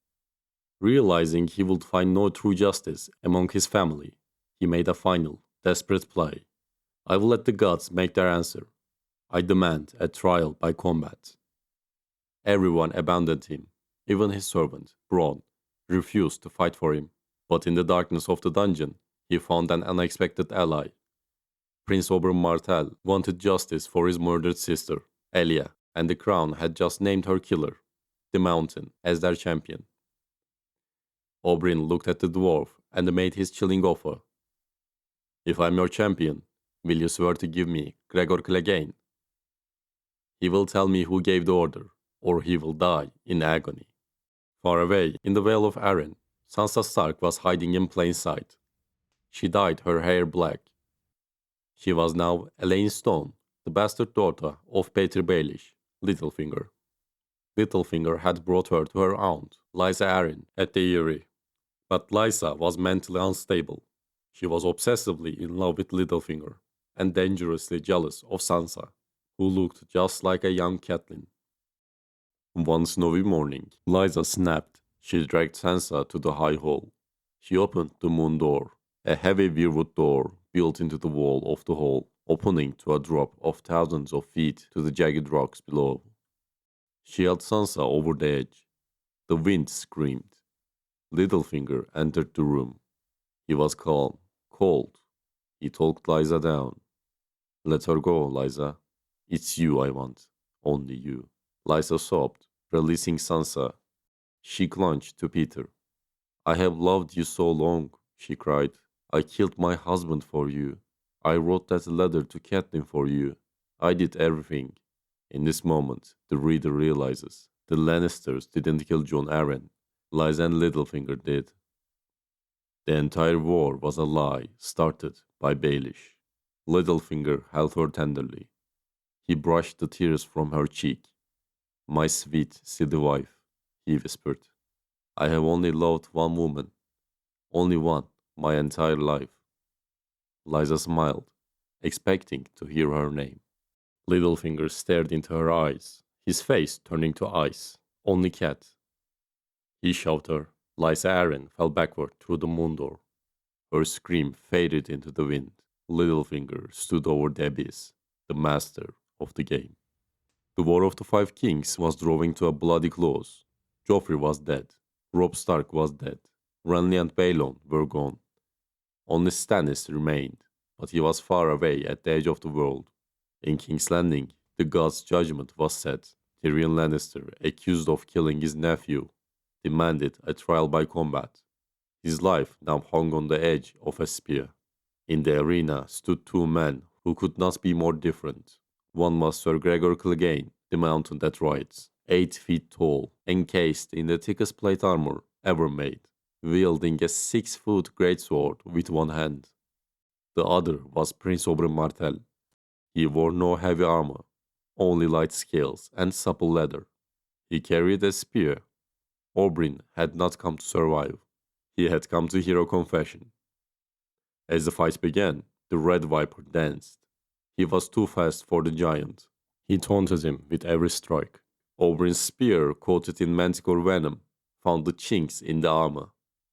S1: Realizing he would find no true justice among his family, he made a final, desperate play. I will let the gods make their answer. I demand a trial by combat. Everyone abandoned him. Even his servant, Bronn, refused to fight for him. But in the darkness of the dungeon, he found an unexpected ally. Prince Oberyn Martell wanted justice for his murdered sister, Elia, and the crown had just named her killer, the Mountain, as their champion. Oberyn looked at the dwarf and made his chilling offer. If I'm your champion, will you swear to give me Gregor Clegane? He will tell me who gave the order, or he will die in agony. Far away, in the Vale of Arryn, Sansa Stark was hiding in plain sight. She dyed her hair black. She was now Elaine Stone, the bastard daughter of Petyr Baelish, Littlefinger. Littlefinger had brought her to her aunt, Lysa Arryn, at the Eyrie. But Lysa was mentally unstable. She was obsessively in love with Littlefinger, and dangerously jealous of Sansa, who looked just like a young Catelyn. One snowy morning, Lysa snapped. She dragged Sansa to the high hall. She opened the moon door, a heavy weirwood door built into the wall of the hall, opening to a drop of thousands of feet to the jagged rocks below. She held Sansa over the edge. The wind screamed. Littlefinger entered the room. He was calm, cold. He talked Lysa down. Let her go, Lysa. It's you I want, only you. Lysa sobbed, releasing Sansa. She clung to Petyr. I have loved you so long, she cried. I killed my husband for you. I wrote that letter to Catelyn for you. I did everything. In this moment, the reader realizes the Lannisters didn't kill Jon Arryn. Lysa and Littlefinger did. The entire war was a lie started by Baelish. Littlefinger held her tenderly. He brushed the tears from her cheek. My sweet, silly wife, he whispered. I have only loved one woman. Only one, my entire life. Lysa smiled, expecting to hear her name. Littlefinger stared into her eyes, his face turning to ice. Only Cat. He shoved her. Lysa Arryn fell backward through the moon door. Her scream faded into the wind. Littlefinger stood over the abyss, the master of the game. The War of the Five Kings was drawing to a bloody close. Joffrey was dead. Robb Stark was dead. Renly and Baelon were gone. Only Stannis remained, but he was far away at the edge of the world. In King's Landing, the gods' judgment was set. Tyrion Lannister, accused of killing his nephew, demanded a trial by combat. His life now hung on the edge of a spear. In the arena stood two men who could not be more different. One was Sir Gregor Clegane, the mountain that rides, 8 feet tall, encased in the thickest plate armor ever made, wielding a 6-foot greatsword with one hand. The other was Prince Oberyn Martell. He wore no heavy armor, only light scales and supple leather. He carried a spear. Oberyn had not come to survive. He had come to hear a confession. As the fight began, the Red Viper danced. He was too fast for the giant. He taunted him with every strike. Oberyn's spear, coated in manticore venom, found the chinks in the armor.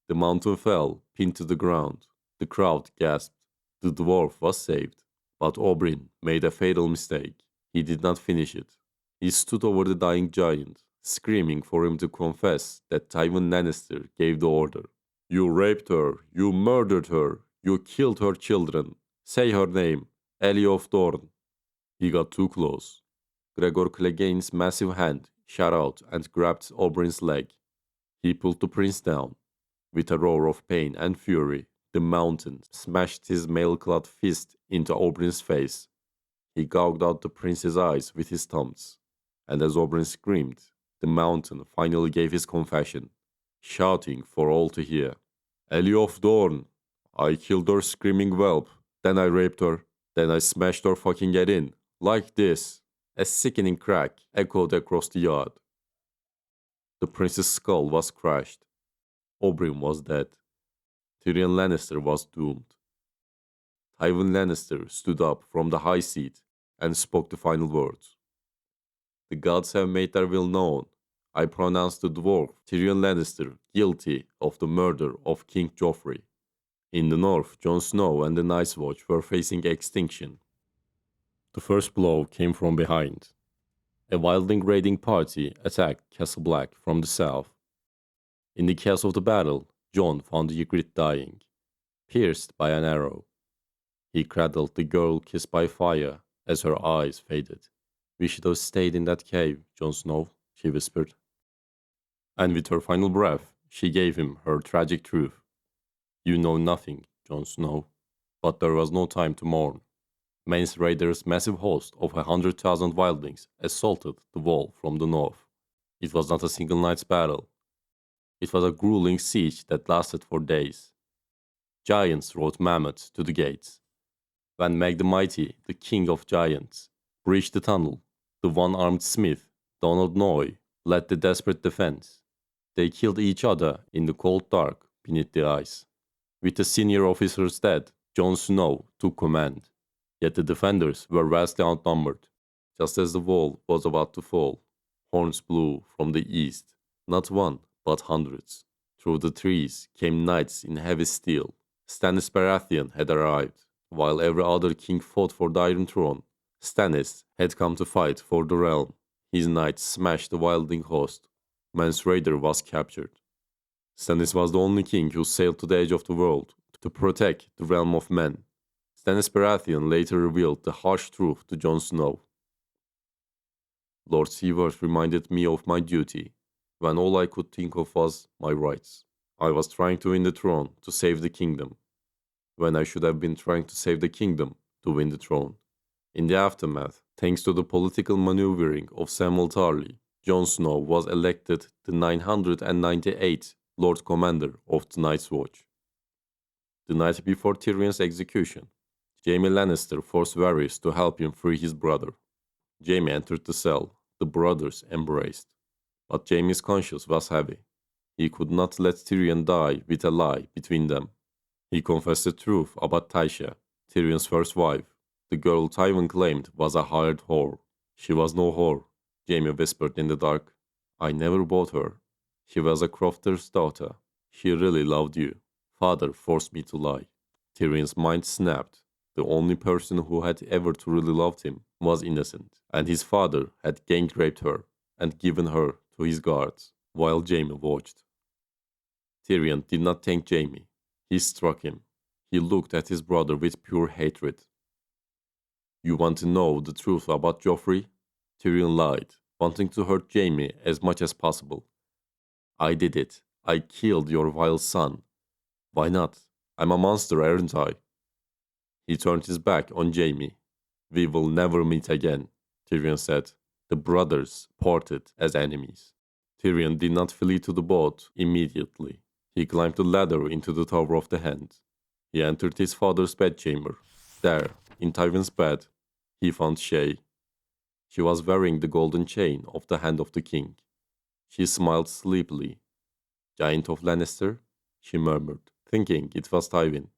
S1: The mountain fell, pinned to the ground. The crowd gasped. The dwarf was saved. But Oberyn made a fatal mistake. He did not finish it. He stood over the dying giant, screaming for him to confess that Tywin Lannister gave the order. You raped her. You murdered her. You killed her children. Say her name. Elia of Dorne. He got too close. Gregor Clegane's massive hand shot out and grabbed Oberyn's leg. He pulled the prince down. With a roar of pain and fury, the mountain smashed his mail-clad fist into Oberyn's face. He gouged out the prince's eyes with his thumbs. And as Oberyn screamed, the mountain finally gave his confession, shouting for all to hear. Elia of Dorne. I killed her screaming whelp. Then I raped her. Then I smashed her fucking head in. Like this. A sickening crack echoed across the yard. The prince's skull was crushed. Oberyn was dead. Tyrion Lannister was doomed. Tywin Lannister stood up from the high seat and spoke the final words. The gods have made their will known. I pronounce the dwarf Tyrion Lannister guilty of the murder of King Joffrey. In the north, Jon Snow and the Night's Watch were facing extinction. The first blow came from behind. A wildling raiding party attacked Castle Black from the south. In the chaos of the battle, Jon found Ygritte dying, pierced by an arrow. He cradled the girl kissed by fire as her eyes faded. "We should have stayed in that cave, Jon Snow," she whispered. And with her final breath, she gave him her tragic truth. "You know nothing, Jon Snow." But there was no time to mourn. Mance Rayder's massive host of 100,000 wildlings assaulted the wall from the north. It was not a single night's battle. It was a grueling siege that lasted for days. Giants rode mammoths to the gates. When Meg the Mighty, the king of giants, breached the tunnel, the one-armed smith, Donald Noy, led the desperate defense. They killed each other in the cold dark beneath the ice. With the senior officers dead, Jon Snow took command. Yet the defenders were vastly outnumbered. Just as the wall was about to fall, horns blew from the east, not one, but hundreds. Through the trees came knights in heavy steel. Stannis Baratheon had arrived. While every other king fought for the Iron Throne, Stannis had come to fight for the realm. His knights smashed the wildling host. Mance Rayder was captured. Stannis was the only king who sailed to the edge of the world to protect the realm of men. Stannis Baratheon later revealed the harsh truth to Jon Snow. "Lord Seaworth reminded me of my duty, when all I could think of was my rights. I was trying to win the throne to save the kingdom, when I should have been trying to save the kingdom to win the throne." In the aftermath, thanks to the political maneuvering of Samwell Tarly, Jon Snow was elected the 998th Lord Commander of the Night's Watch. The night before Tyrion's execution, Jaime Lannister forced Varys to help him free his brother. Jaime entered the cell. The brothers embraced. But Jaime's conscience was heavy. He could not let Tyrion die with a lie between them. He confessed the truth about Tysha, Tyrion's first wife. The girl Tywin claimed was a hired whore. "She was no whore," Jaime whispered in the dark. "I never bought her. She was a crofter's daughter. She really loved you. Father forced me to lie." Tyrion's mind snapped. The only person who had ever truly loved him was innocent, and his father had gang-raped her and given her to his guards, while Jaime watched. Tyrion did not thank Jaime. He struck him. He looked at his brother with pure hatred. "You want to know the truth about Joffrey?" Tyrion lied, wanting to hurt Jaime as much as possible. "I did it. I killed your vile son." "Why not? I'm a monster, aren't I?" He turned his back on Jaime. "We will never meet again," Tyrion said. The brothers parted as enemies. Tyrion did not flee to the boat immediately. He climbed the ladder into the Tower of the Hand. He entered his father's bedchamber. There, in Tywin's bed, he found Shae. She was wearing the golden chain of the Hand of the King. She smiled sleepily. "Giant of Lannister?" she murmured, thinking it was Tywin.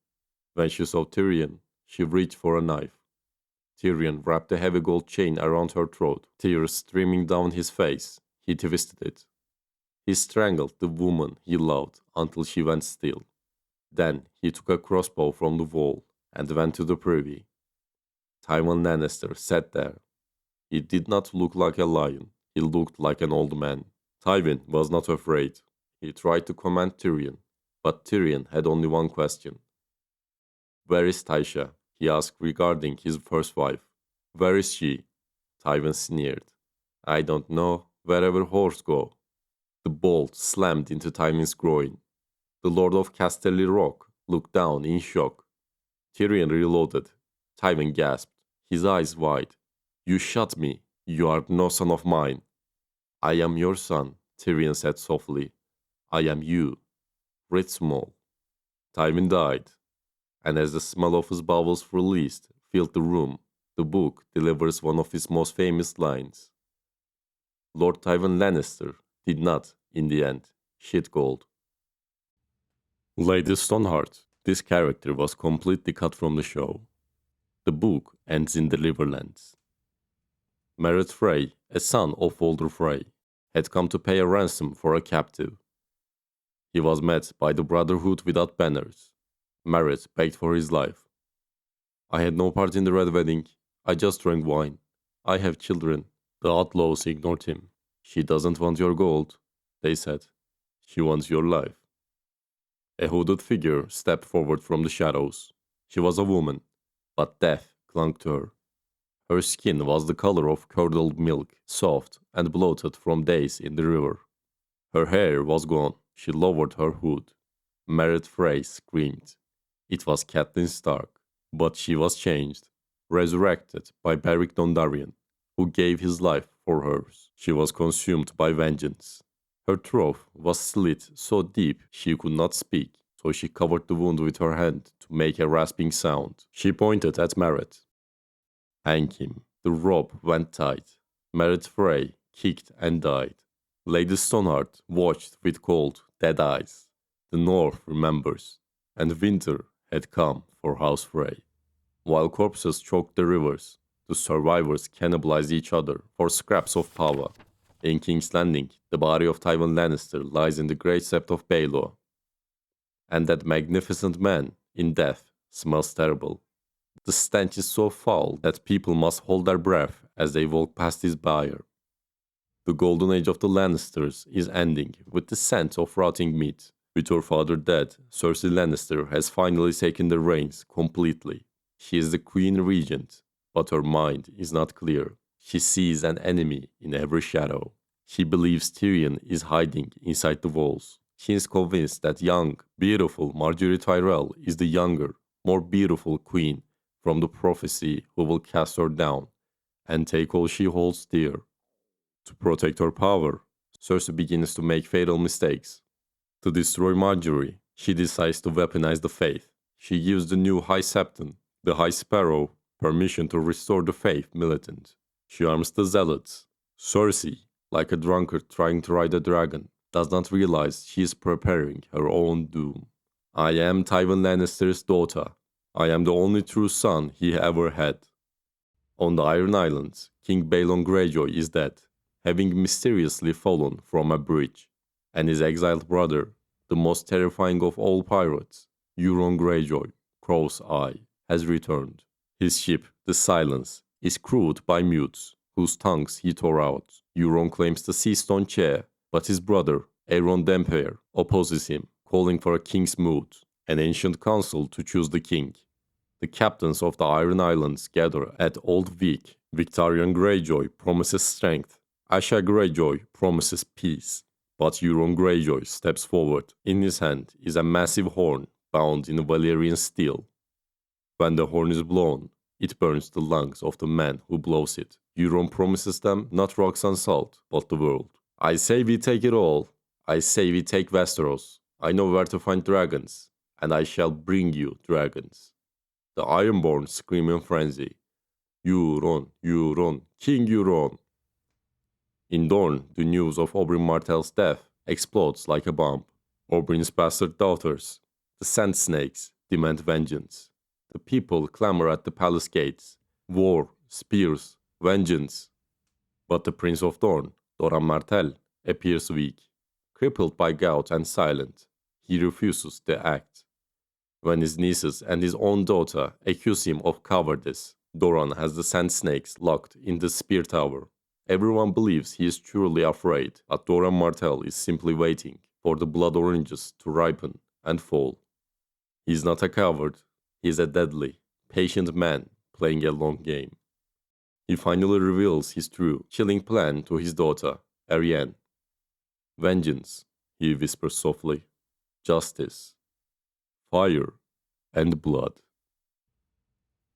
S1: When she saw Tyrion, she reached for a knife. Tyrion wrapped the heavy gold chain around her throat, tears streaming down his face. He twisted it. He strangled the woman he loved until she went still. Then he took a crossbow from the wall and went to the privy. Tywin Lannister sat there. He did not look like a lion. He looked like an old man. Tywin was not afraid. He tried to command Tyrion, but Tyrion had only one question. "Where is Tysha?" he asked regarding his first wife. "Where is she?" Tywin sneered. "I don't know. Wherever whores go." The bolt slammed into Tywin's groin. The Lord of Casterly Rock looked down in shock. Tyrion reloaded. Tywin gasped, his eyes wide. "You shot me. You are no son of mine." "I am your son," Tyrion said softly. "I am you. Read small." Tywin died, and as the smell of his bowels released filled the room, the book delivers one of his most famous lines. Lord Tywin Lannister did not, in the end, shit gold. Lady Stoneheart, this character was completely cut from the show. The book ends in the Riverlands. Merrett Frey, a son of Walder Frey, had come to pay a ransom for a captive. He was met by the Brotherhood without banners. Merritt begged for his life. I had no part in the Red Wedding. I just drank wine. I have children. The outlaws ignored him. She doesn't want your gold, they said. She wants your life. A hooded figure stepped forward from the shadows. She was a woman, but death clung to her. Her skin was the color of curdled milk, soft and bloated from days in the river. Her hair was gone. She lowered her hood. Merritt Frey screamed. It was Catelyn Stark, but she was changed, resurrected by Beric Dondarrion, who gave his life for hers. She was consumed by vengeance. Her throat was slit so deep she could not speak, so she covered the wound with her hand to make a rasping sound. She pointed at Merritt. Hang him. The rope went tight. Merritt Frey kicked and died. Lady Stoneheart watched with cold, dead eyes. The North remembers, and winter had come for House Frey. While corpses choked the rivers, the survivors cannibalized each other for scraps of power. In King's Landing, the body of Tywin Lannister lies in the great sept of Baelor. And that magnificent man, in death, smells terrible. The stench is so foul that people must hold their breath as they walk past his bier. The golden age of the Lannisters is ending with the scent of rotting meat. With her father dead, Cersei Lannister has finally taken the reins completely. She is the queen regent, but her mind is not clear. She sees an enemy in every shadow. She believes Tyrion is hiding inside the walls. She is convinced that young, beautiful Marjorie Tyrell is the younger, more beautiful queen from the prophecy who will cast her down and take all she holds dear. To protect her power, Cersei begins to make fatal mistakes. To destroy Marjorie, she decides to weaponize the faith. She gives the new High Septon, the High Sparrow, permission to restore the faith militant. She arms the zealots. Cersei, like a drunkard trying to ride a dragon, does not realize she is preparing her own doom. I am Tywin Lannister's daughter. I am the only true son he ever had. On the Iron Islands, King Balon Greyjoy is dead, having mysteriously fallen from a bridge, and his exiled brother, the most terrifying of all pirates, Euron Greyjoy, Crow's Eye, has returned. His ship, the Silence, is crewed by mutes, whose tongues he tore out. Euron claims the Sea Stone chair, but his brother, Aeron Damphair, opposes him, calling for a king's moot, an ancient council to choose the king. The captains of the Iron Islands gather at Old Vic. Victarion Greyjoy promises strength. Asha Greyjoy promises peace. But Euron Greyjoy steps forward. In his hand is a massive horn bound in Valyrian steel. When the horn is blown, it burns the lungs of the man who blows it. Euron promises them not rocks and salt, but the world. I say we take it all. I say we take Westeros. I know where to find dragons, and I shall bring you dragons. The Ironborn scream in frenzy. Euron, Euron, King Euron. In Dorne, the news of Oberyn Martell's death explodes like a bomb. Oberyn's bastard daughters, the Sand Snakes, demand vengeance. The people clamor at the palace gates. War, spears, vengeance. But the Prince of Dorne, Doran Martell, appears weak. Crippled by gout and silent, he refuses to act. When his nieces and his own daughter accuse him of cowardice, Doran has the Sand Snakes locked in the Spear Tower. Everyone believes he is truly afraid, but Doran Martell is simply waiting for the blood oranges to ripen and fall. He is not a coward, he is a deadly, patient man playing a long game. He finally reveals his true, chilling plan to his daughter, Arianne. Vengeance, he whispers softly. Justice. Fire. And blood.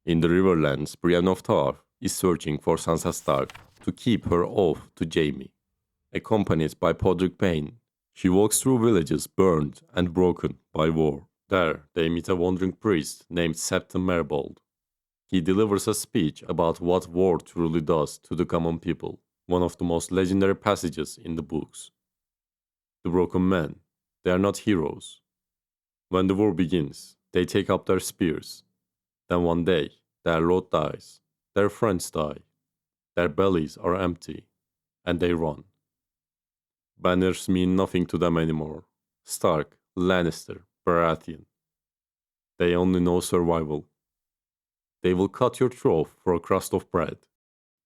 S1: In the Riverlands, Brienne of Tarth is searching for Sansa Stark to keep her oath to Jaime. Accompanied by Podrick Payne, she walks through villages burned and broken by war. There, they meet a wandering priest named Septon Merbold. He delivers a speech about what war truly does to the common people, one of the most legendary passages in the books. The broken men, they are not heroes. When the war begins, they take up their spears. Then one day, their lord dies, their friends die, their bellies are empty, and they run. Banners mean nothing to them anymore. Stark, Lannister, Baratheon. They only know survival. They will cut your throat for a crust of bread.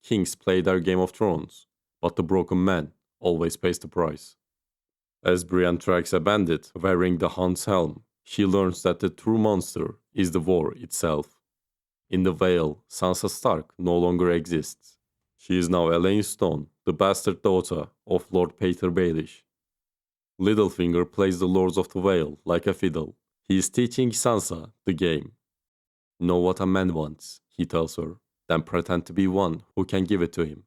S1: Kings play their Game of Thrones, but the broken man always pays the price. As Brienne tracks a bandit wearing the Hunt's helm, she learns that the true monster is the war itself. In the Vale, Sansa Stark no longer exists. She is now Elaine Stone, the bastard daughter of Lord Petyr Baelish. Littlefinger plays the Lords of the Vale like a fiddle. He is teaching Sansa the game. Know what a man wants, he tells her, then pretend to be one who can give it to him.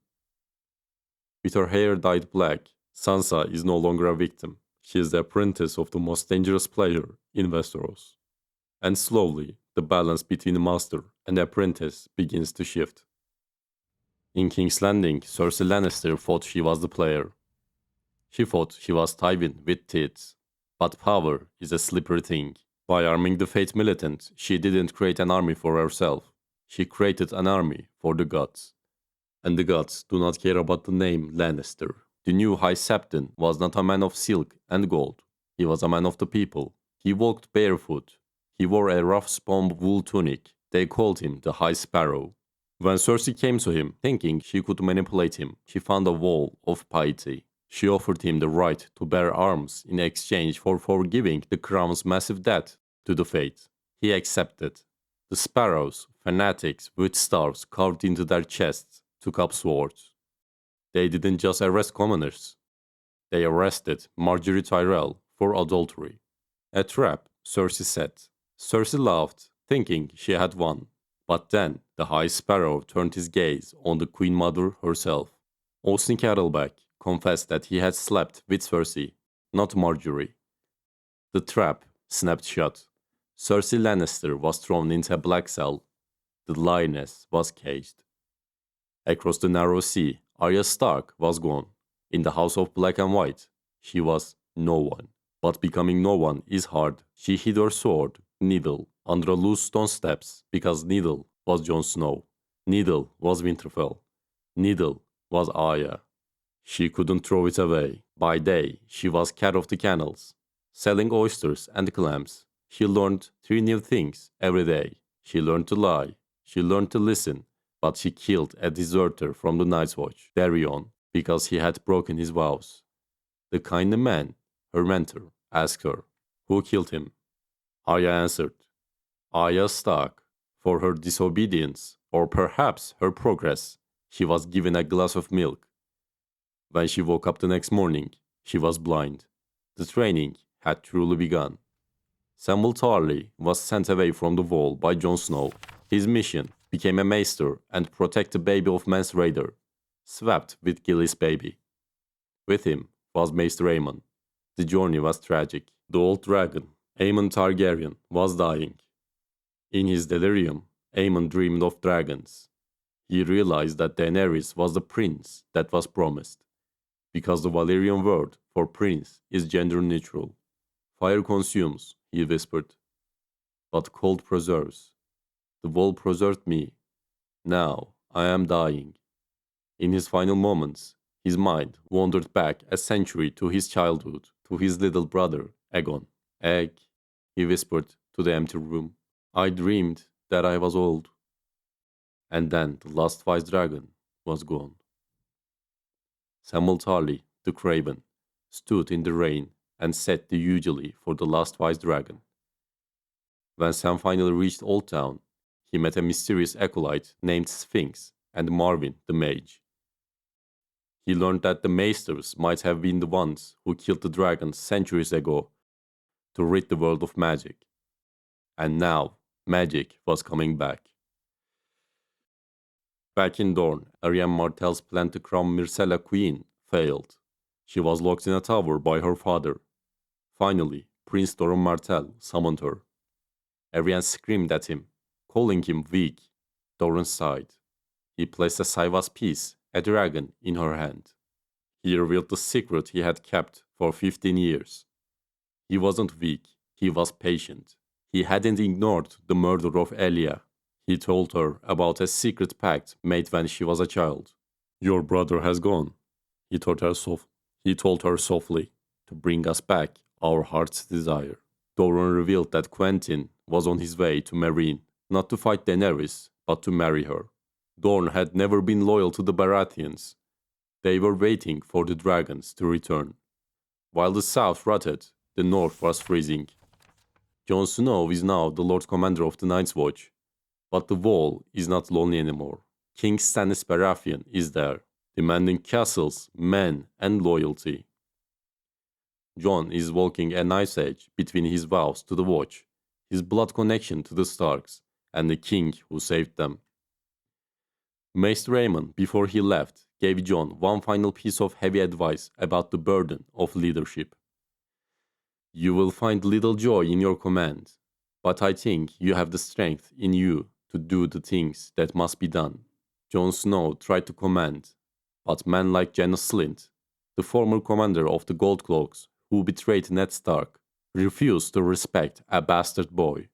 S1: With her hair dyed black, Sansa is no longer a victim. She is the apprentice of the most dangerous player in Westeros. And slowly, the balance between master and apprentice begins to shift. In King's Landing, Cersei Lannister thought she was the player. She thought she was Tywin with teeth. But power is a slippery thing. By arming the Fate Militant, she didn't create an army for herself. She created an army for the gods. And the gods do not care about the name Lannister. The new High Septon was not a man of silk and gold. He was a man of the people. He walked barefoot. He wore a rough-spun wool tunic. They called him the High Sparrow. When Cersei came to him, thinking she could manipulate him, she found a wall of piety. She offered him the right to bear arms in exchange for forgiving the crown's massive debt to the Fates. He accepted. The sparrows, fanatics with stars carved into their chests, took up swords. They didn't just arrest commoners. They arrested Marjorie Tyrell for adultery. A trap, Cersei said. Cersei laughed, thinking she had won. But then the High Sparrow turned his gaze on the Queen Mother herself. Austin Cattleback confessed that he had slept with Cersei, not Marjorie. The trap snapped shut. Cersei Lannister was thrown into a black cell. The lioness was caged. Across the narrow sea, Arya Stark was gone. In the House of Black and White, she was no one. But becoming no one is hard. She hid her sword, Needle, under a loose stone steps because Needle was Jon Snow. Needle was Winterfell. Needle was Arya. She couldn't throw it away. By day, she was cat of the canals, selling oysters and clams. She learned 3 new things every day. She learned to lie. She learned to listen. But she killed a deserter from the Night's Watch, Darion, because he had broken his vows. The kind man, her mentor, asked her, who killed him? Arya answered, Arya Stark. For her disobedience, or perhaps her progress, she was given a glass of milk. When she woke up the next morning, she was blind. The training had truly begun. Samwell Tarly was sent away from the Wall by Jon Snow. His mission became a maester and protect the baby of Mance Rayder, swapped with Gilly's baby. With him was Maester Aemon. The journey was tragic. The old dragon, Aemon Targaryen, was dying. In his delirium, Aemon dreamed of dragons. He realized that Daenerys was the prince that was promised, because the Valyrian word for prince is gender neutral. Fire consumes, he whispered, but cold preserves. The wall preserved me. Now I am dying. In his final moments, his mind wandered back a century to his childhood, to his little brother, Aegon. Egg, he whispered to the empty room. I dreamed that I was old. And then the last wise dragon was gone. Samwell Tarly, the Craven, stood in the rain and set the eulogy for the last wise dragon. When Sam finally reached Old Town, he met a mysterious acolyte named Sphinx and Marvin the Mage. He learned that the Maesters might have been the ones who killed the dragons centuries ago to rid the world of magic. And now, magic was coming back. Back in Dorne, Arianne Martell's plan to crown Myrcella queen failed. She was locked in a tower by her father. Finally, Prince Doran Martell summoned her. Arianne screamed at him, calling him weak. Doran sighed. He placed a Saivas piece, a dragon, in her hand. He revealed the secret he had kept for 15 years. He wasn't weak, he was patient. He hadn't ignored the murder of Elia. He told her about a secret pact made when she was a child. Your brother has gone, he told her softly, to bring us back our heart's desire. Doran revealed that Quentyn was on his way to Meereen, not to fight Daenerys, but to marry her. Dorne had never been loyal to the Baratheons. They were waiting for the dragons to return. While the south rotted, the north was freezing. Jon Snow is now the Lord Commander of the Night's Watch, but the Wall is not lonely anymore. King Stannis Baratheon is there, demanding castles, men, and loyalty. Jon is walking a knife's edge between his vows to the Watch, his blood connection to the Starks, and the king who saved them. Maester Aemon, before he left, gave Jon one final piece of heavy advice about the burden of leadership. You will find little joy in your command, but I think you have the strength in you to do the things that must be done. Jon Snow tried to command, but men like Janos Slynt, the former commander of the Goldcloaks who betrayed Ned Stark, refused to respect a bastard boy.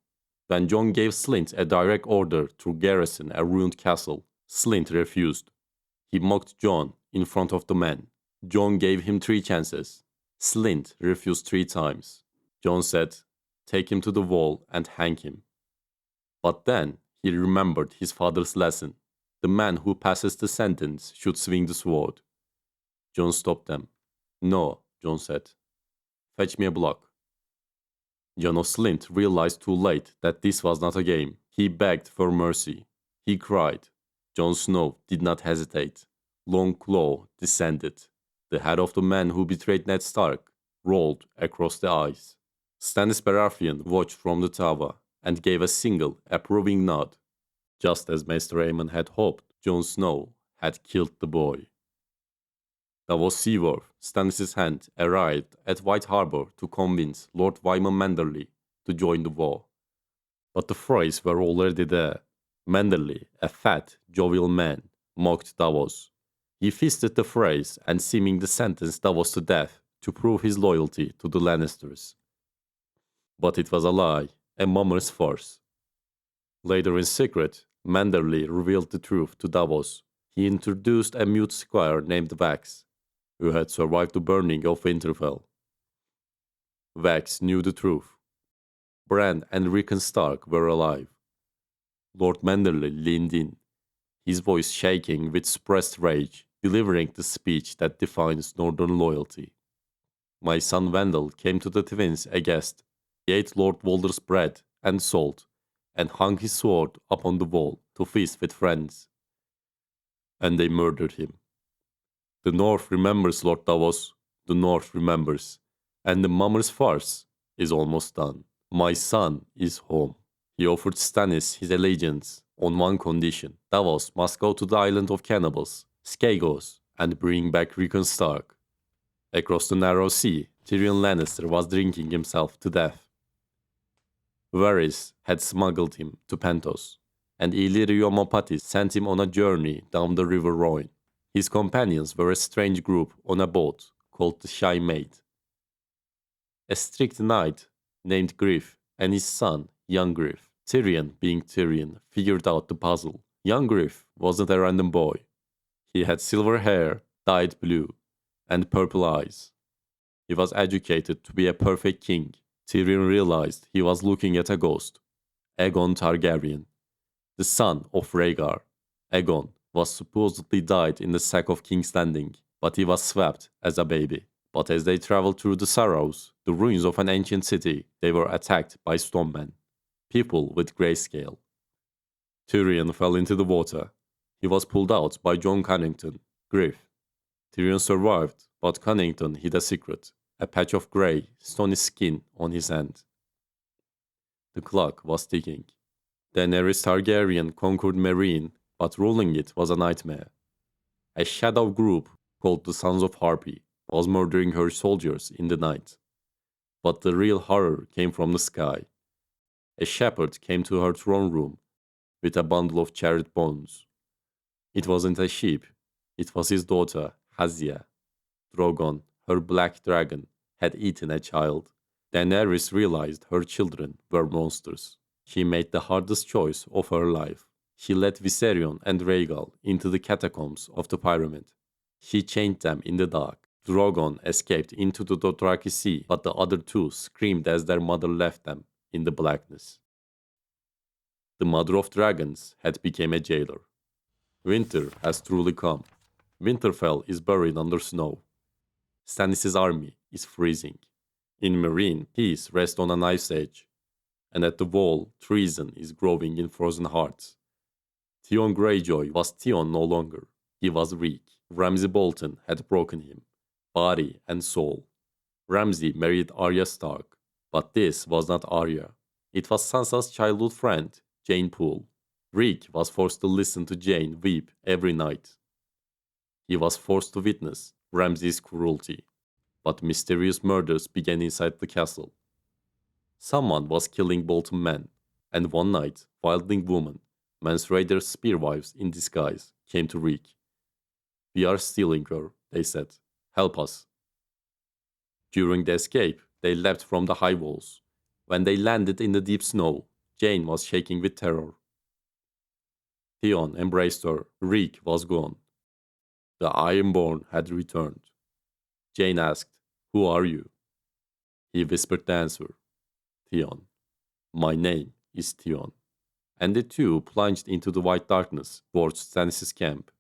S1: When Jon gave Slynt a direct order to garrison a ruined castle, Slynt refused. He mocked Jon in front of the men. Jon gave him 3 chances. Slynt refused 3 times. Jon said, "Take him to the wall and hang him." But then he remembered his father's lesson. The man who passes the sentence should swing the sword. Jon stopped them. "No," Jon said. "Fetch me a block." Janos Slynt realized too late that this was not a game. He begged for mercy. He cried. Jon Snow did not hesitate. Long claw descended. The head of the man who betrayed Ned Stark rolled across the ice. Stannis Baratheon watched from the tower and gave a single, approving nod. Just as Maester Aemon had hoped, Jon Snow had killed the boy. Davos Seaworth, Stannis' hand, arrived at White Harbor to convince Lord Wyman Manderly to join the war. But the Freys were already there. Manderly, a fat, jovial man, mocked Davos. He feasted the Freys and seemingly sentenced Davos to death to prove his loyalty to the Lannisters. But it was a lie, a mummer's farce. Later in secret, Manderly revealed the truth to Davos. He introduced a mute squire named Vax, who had survived the burning of Winterfell. Vax knew the truth. Bran and Rickon Stark were alive. Lord Manderly leaned in, his voice shaking with suppressed rage, delivering the speech that defines northern loyalty. My son Wendell came to the twins a guest. He ate Lord Walder's bread and salt, and hung his sword upon the wall to feast with friends. And they murdered him. The North remembers, Lord Davos. The North remembers. And the mummer's farce is almost done. My son is home. He offered Stannis his allegiance on one condition. Davos must go to the island of cannibals, Skagos, and bring back Rickon Stark. Across the narrow sea, Tyrion Lannister was drinking himself to death. Varys had smuggled him to Pentos, and Illyrio Mopatis sent him on a journey down the river Rhoyne. His companions were a strange group on a boat called the Shy Maid. A strict knight named Griff and his son, young Griff. Tyrion, being Tyrion, figured out the puzzle. Young Griff wasn't a random boy. He had silver hair, dyed blue, and purple eyes. He was educated to be a perfect king. Tyrion realized he was looking at a ghost. Aegon Targaryen, the son of Rhaegar. Aegon was supposedly died in the sack of King's Landing, but he was swept as a baby. But as they traveled through the Sorrows, the ruins of an ancient city, they were attacked by stonemen, people with grayscale. Tyrion fell into the water. He was pulled out by Jon Connington, Griff. Tyrion survived, but Connington hid a secret, a patch of grey, stony skin on his hand. The clock was ticking. Daenerys Targaryen conquered Meereen, but ruling it was a nightmare. A shadow group called the Sons of Harpy was murdering her soldiers in the night. But the real horror came from the sky. A shepherd came to her throne room with a bundle of charred bones. It wasn't a sheep, it was his daughter, Hazia. Drogon, her black dragon, had eaten a child. Daenerys realized her children were monsters. She made the hardest choice of her life. She led Viserion and Rhaegal into the catacombs of the pyramid. She chained them in the dark, Drogon escaped into the Dothraki Sea, but the other two screamed as their mother left them in the blackness. The mother of dragons had become a jailer. Winter has truly come. Winterfell is buried under snow. Stannis' army is freezing. In Meereen, peace rests on an ice edge. And at the wall, treason is growing in frozen hearts. Theon Greyjoy was Theon no longer. He was Reek. Ramsay Bolton had broken him, body and soul. Ramsay married Arya Stark, but this was not Arya. It was Sansa's childhood friend, Jane Poole. Reek was forced to listen to Jane weep every night. He was forced to witness Ramsay's cruelty. But mysterious murders began inside the castle. Someone was killing Bolton men, and one night, wildling women, Mance Rayder's spearwives in disguise, came to Reek. "We are stealing her," they said. "Help us." During the escape, they leapt from the high walls. When they landed in the deep snow, Jane was shaking with terror. Theon embraced her. Reek was gone. The Ironborn had returned. Jane asked, "Who are you?" He whispered the answer, "Theon. My name is Theon." And the two plunged into the white darkness towards Stannis' camp.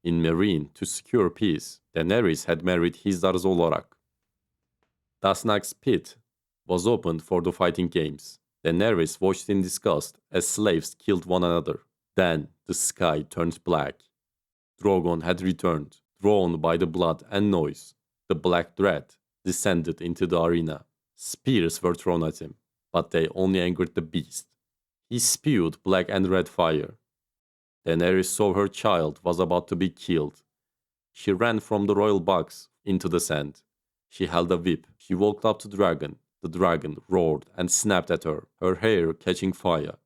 S1: In Meereen, to secure peace, Daenerys had married Hizdahr Zolorak. Dasnak's pit was opened for the fighting games. Daenerys watched in disgust as slaves killed one another. Then the sky turned black. Drogon had returned, drawn by the blood and noise. The Black Dread descended into the arena. Spears were thrown at him, but they only angered the beast. He spewed black and red fire. Daenerys saw her child was about to be killed. She ran from the royal box into the sand. She held a whip. She walked up to the dragon. The dragon roared and snapped at her, her hair catching fire.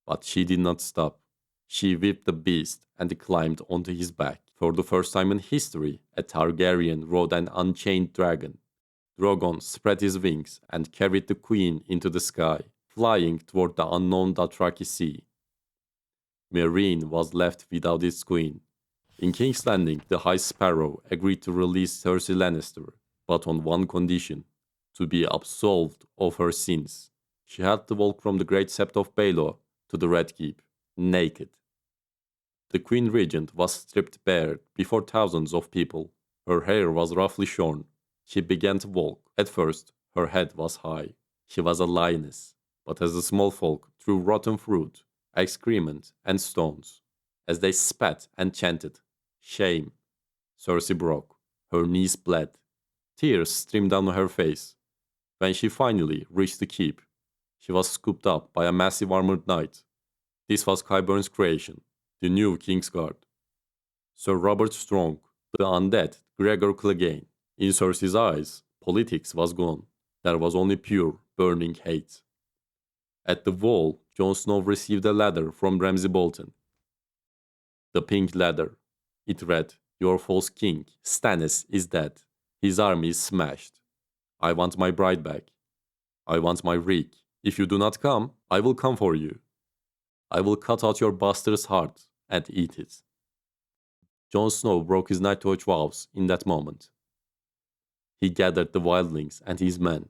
S1: But she did not stop. She whipped the beast and climbed onto his back. For the first time in history, a Targaryen rode an unchained dragon. Drogon spread his wings and carried the queen into the sky, flying toward the unknown Dothraki Sea. Meereen was left without its queen. In King's Landing, the High Sparrow agreed to release Cersei Lannister, but on one condition: to be absolved of her sins. She had to walk from the Great Sept of Baelor to the Red Keep, naked. The Queen Regent was stripped bare before thousands of people. Her hair was roughly shorn. She began to walk. At first, her head was high. She was a lioness, but as the small folk threw rotten fruit, excrement, and stones, as they spat and chanted, "Shame," Cersei broke. Her knees bled. Tears streamed down her face. When she finally reached the keep, she was scooped up by a massive armored knight. This was Qyburn's creation, the new Kingsguard. Sir Robert Strong, the undead Gregor Clegane. In Cersei's eyes, politics was gone. There was only pure, burning hate. At the wall, Jon Snow received a letter from Ramsay Bolton. The pink letter. It read, "Your false king, Stannis, is dead. His army is smashed. I want my bride back. I want my Reek. If you do not come, I will come for you. I will cut out your bastard's heart and eat it." Jon Snow broke his knighthood vows in that moment. He gathered the wildlings and his men.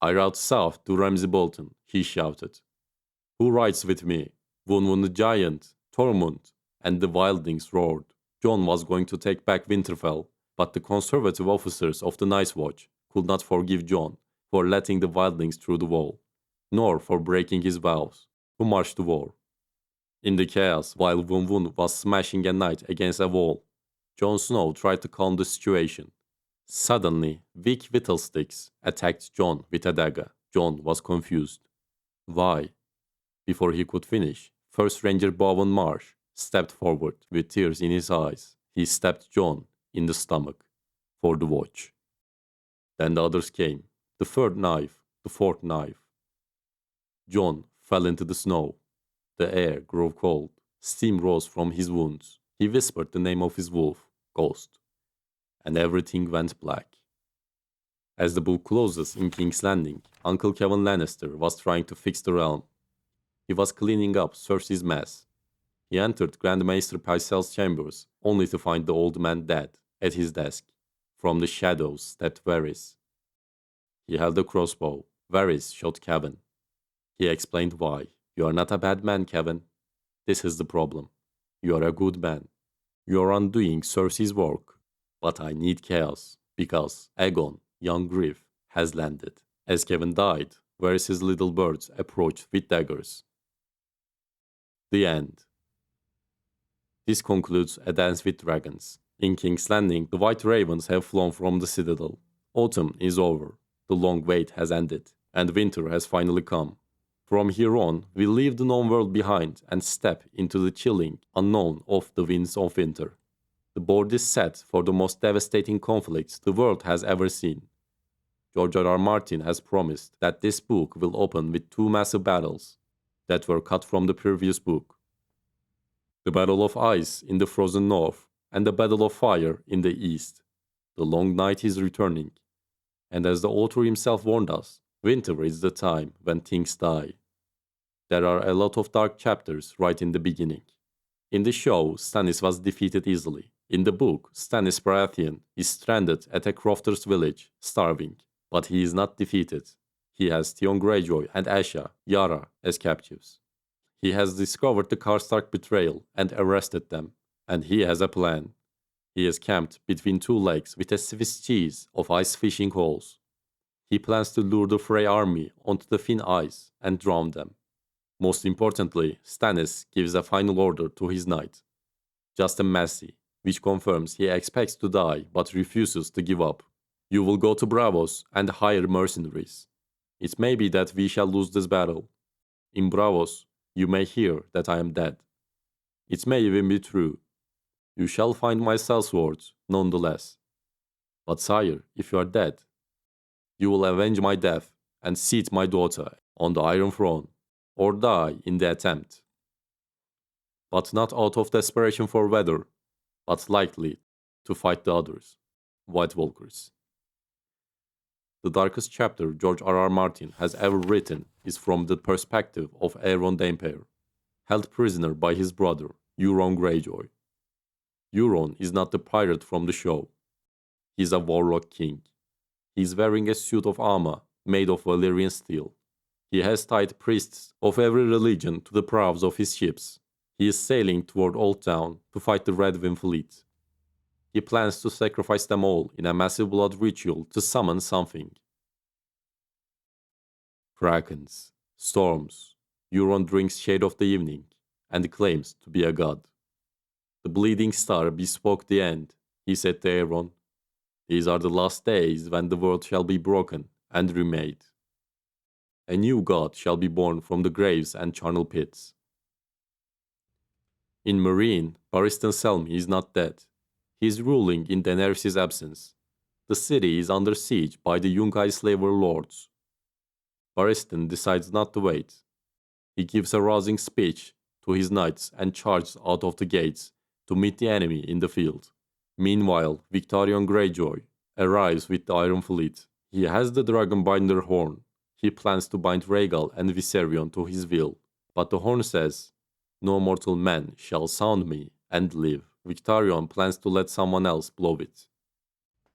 S1: "I ride south to Ramsay Bolton," he shouted. "Who rides with me?" Wun the Giant, Tormund, and the wildlings roared. Jon was going to take back Winterfell, but the conservative officers of the Night's Watch could not forgive Jon for letting the wildlings through the wall, nor for breaking his vows, to march to war. In the chaos, while Wun was smashing a knight against a wall, Jon Snow tried to calm the situation. Suddenly, weak Whittlesticks attacked Jon with a dagger. Jon was confused. Why? Before he could finish, First Ranger Bowen Marsh stepped forward with tears in his eyes. He stabbed Jon in the stomach for the watch. Then the others came. The third knife, the fourth knife. Jon fell into the snow. The air grew cold. Steam rose from his wounds. He whispered the name of his wolf, Ghost. And everything went black. As the book closes in King's Landing, Uncle Kevin Lannister was trying to fix the realm. He was cleaning up Cersei's mess. He entered Grand Maester Pycelle's chambers, only to find the old man dead. At his desk, from the shadows stepped Varys. He held a crossbow. Varys shot Kevin. He explained why. You are not a bad man, Kevin. This is the problem. You are a good man. You are undoing Cersei's work. But I need chaos, because Aegon, young Griff, has landed. As Kevin died, Varys' little birds approached with daggers. The end. This concludes A Dance with Dragons. In King's Landing, the White Ravens have flown from the Citadel. Autumn is over. The long wait has ended, and winter has finally come. From here on, we leave the known world behind and step into the chilling unknown of the winds of winter. The board is set for the most devastating conflicts the world has ever seen. George R.R. Martin has promised that this book will open with two massive battles that were cut from the previous book. The Battle of Ice in the frozen north and the Battle of Fire in the east. The long night is returning, and as the author himself warned us, winter is the time when things die. There are a lot of dark chapters right in the beginning. In the show, Stannis was defeated easily. In the book, Stannis Baratheon is stranded at a crofter's village, starving. But he is not defeated. He has Theon Greyjoy and Asha, Yara, as captives. He has discovered the Karstark betrayal and arrested them, and he has a plan. He is camped between two lakes with a Swiss cheese of ice fishing holes. He plans to lure the Frey army onto the thin ice and drown them. Most importantly, Stannis gives a final order to his knight, just a Massey, which confirms he expects to die but refuses to give up. You will go to Bravos and hire mercenaries. It may be that we shall lose this battle. In Bravos, you may hear that I am dead. It may even be true. You shall find my sellswords, nonetheless. But sire, if you are dead, you will avenge my death and seat my daughter on the Iron Throne, or die in the attempt. But not out of desperation for weather, but likely to fight the others, White Walkers. The darkest chapter George R.R. Martin has ever written is from the perspective of Aegon Dampere, held prisoner by his brother, Euron Greyjoy. Euron is not the pirate from the show. He is a warlock king. He is wearing a suit of armor made of Valyrian steel. He has tied priests of every religion to the prows of his ships. He is sailing toward Old Town to fight the Red Wing fleet. He plans to sacrifice them all in a massive blood ritual to summon something. Krakens, storms, Euron drinks Shade of the Evening and claims to be a god. The bleeding star bespoke the end, he said to Aegon. These are the last days when the world shall be broken and remade. A new god shall be born from the graves and charnel pits. In Meereen, Barristan Selmy is not dead. He is ruling in Daenerys' absence. The city is under siege by the Yunkai slaver lords. Barristan decides not to wait. He gives a rousing speech to his knights and charges out of the gates to meet the enemy in the field. Meanwhile, Victorion Greyjoy arrives with the Iron Fleet. He has the Dragonbinder horn. He plans to bind Rhaegal and Viserion to his will. But the horn says, "No mortal man shall sound me and live." Victorion plans to let someone else blow it.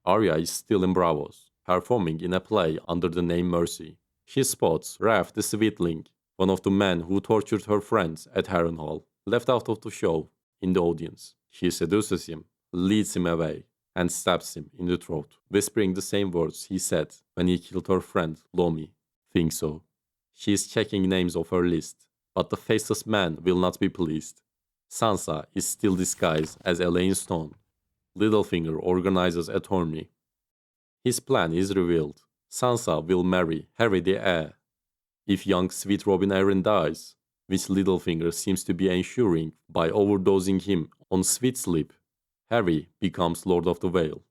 S1: Arya is still in Bravos, performing in a play under the name Mercy. She spots Raph the Sweetling, one of the men who tortured her friends at Harrenhal, left out of the show in the audience. She seduces him, leads him away, and stabs him in the throat, whispering the same words he said when he killed her friend Lomi. Think so. She is checking names off her list, but the faceless man will not be pleased. Sansa is still disguised as Elaine Stone. Littlefinger organizes a tourney. His plan is revealed. Sansa will marry Harry the heir. If young sweet Robin Arryn dies, which Littlefinger seems to be ensuring by overdosing him on sweet sleep, Harry becomes Lord of the Vale.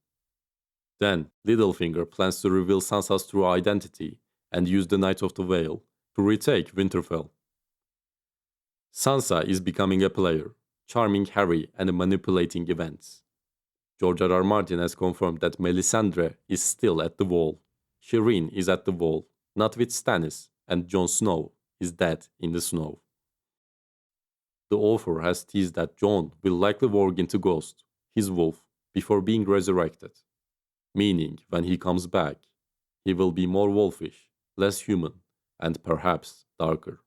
S1: Then Littlefinger plans to reveal Sansa's true identity and use the Knight of the Vale to retake Winterfell. Sansa is becoming a player, charming Harry and manipulating events. George R.R. Martin has confirmed that Melisandre is still at the Wall. Shireen is at the Wall, not with Stannis, and Jon Snow is dead in the snow. The author has teased that Jon will likely walk into Ghost, his wolf, before being resurrected. Meaning, when he comes back, he will be more wolfish, less human, and perhaps darker.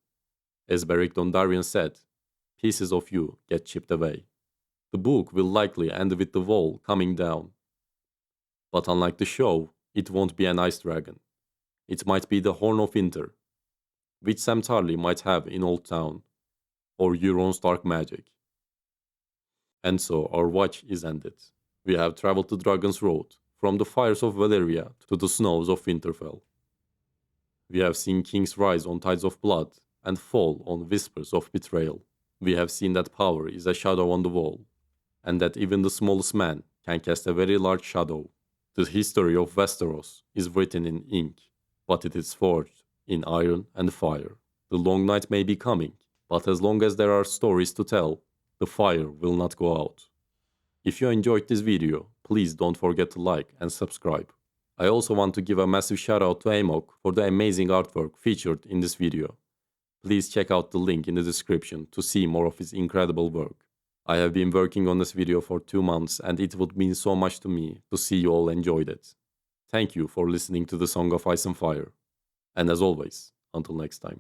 S1: As Beric Dondarrion said, pieces of you get chipped away. The book will likely end with the wall coming down. But unlike the show, it won't be an ice dragon. It might be the Horn of Winter, which Sam Tarly might have in Old Town, or Euron's dark magic. And so our watch is ended. We have traveled the Dragon's Road, from the fires of Valyria to the snows of Winterfell. We have seen kings rise on tides of blood and fall on whispers of betrayal. We have seen that power is a shadow on the wall, and that even the smallest man can cast a very large shadow. The history of Westeros is written in ink, but it is forged in iron and fire. The long night may be coming, but as long as there are stories to tell, the fire will not go out. If you enjoyed this video, please don't forget to like and subscribe. I also want to give a massive shout out to AMOK for the amazing artwork featured in this video. Please check out the link in the description to see more of his incredible work. I have been working on this video for 2 months and it would mean so much to me to see you all enjoyed it. Thank you for listening to the Song of Ice and Fire. And as always, until next time.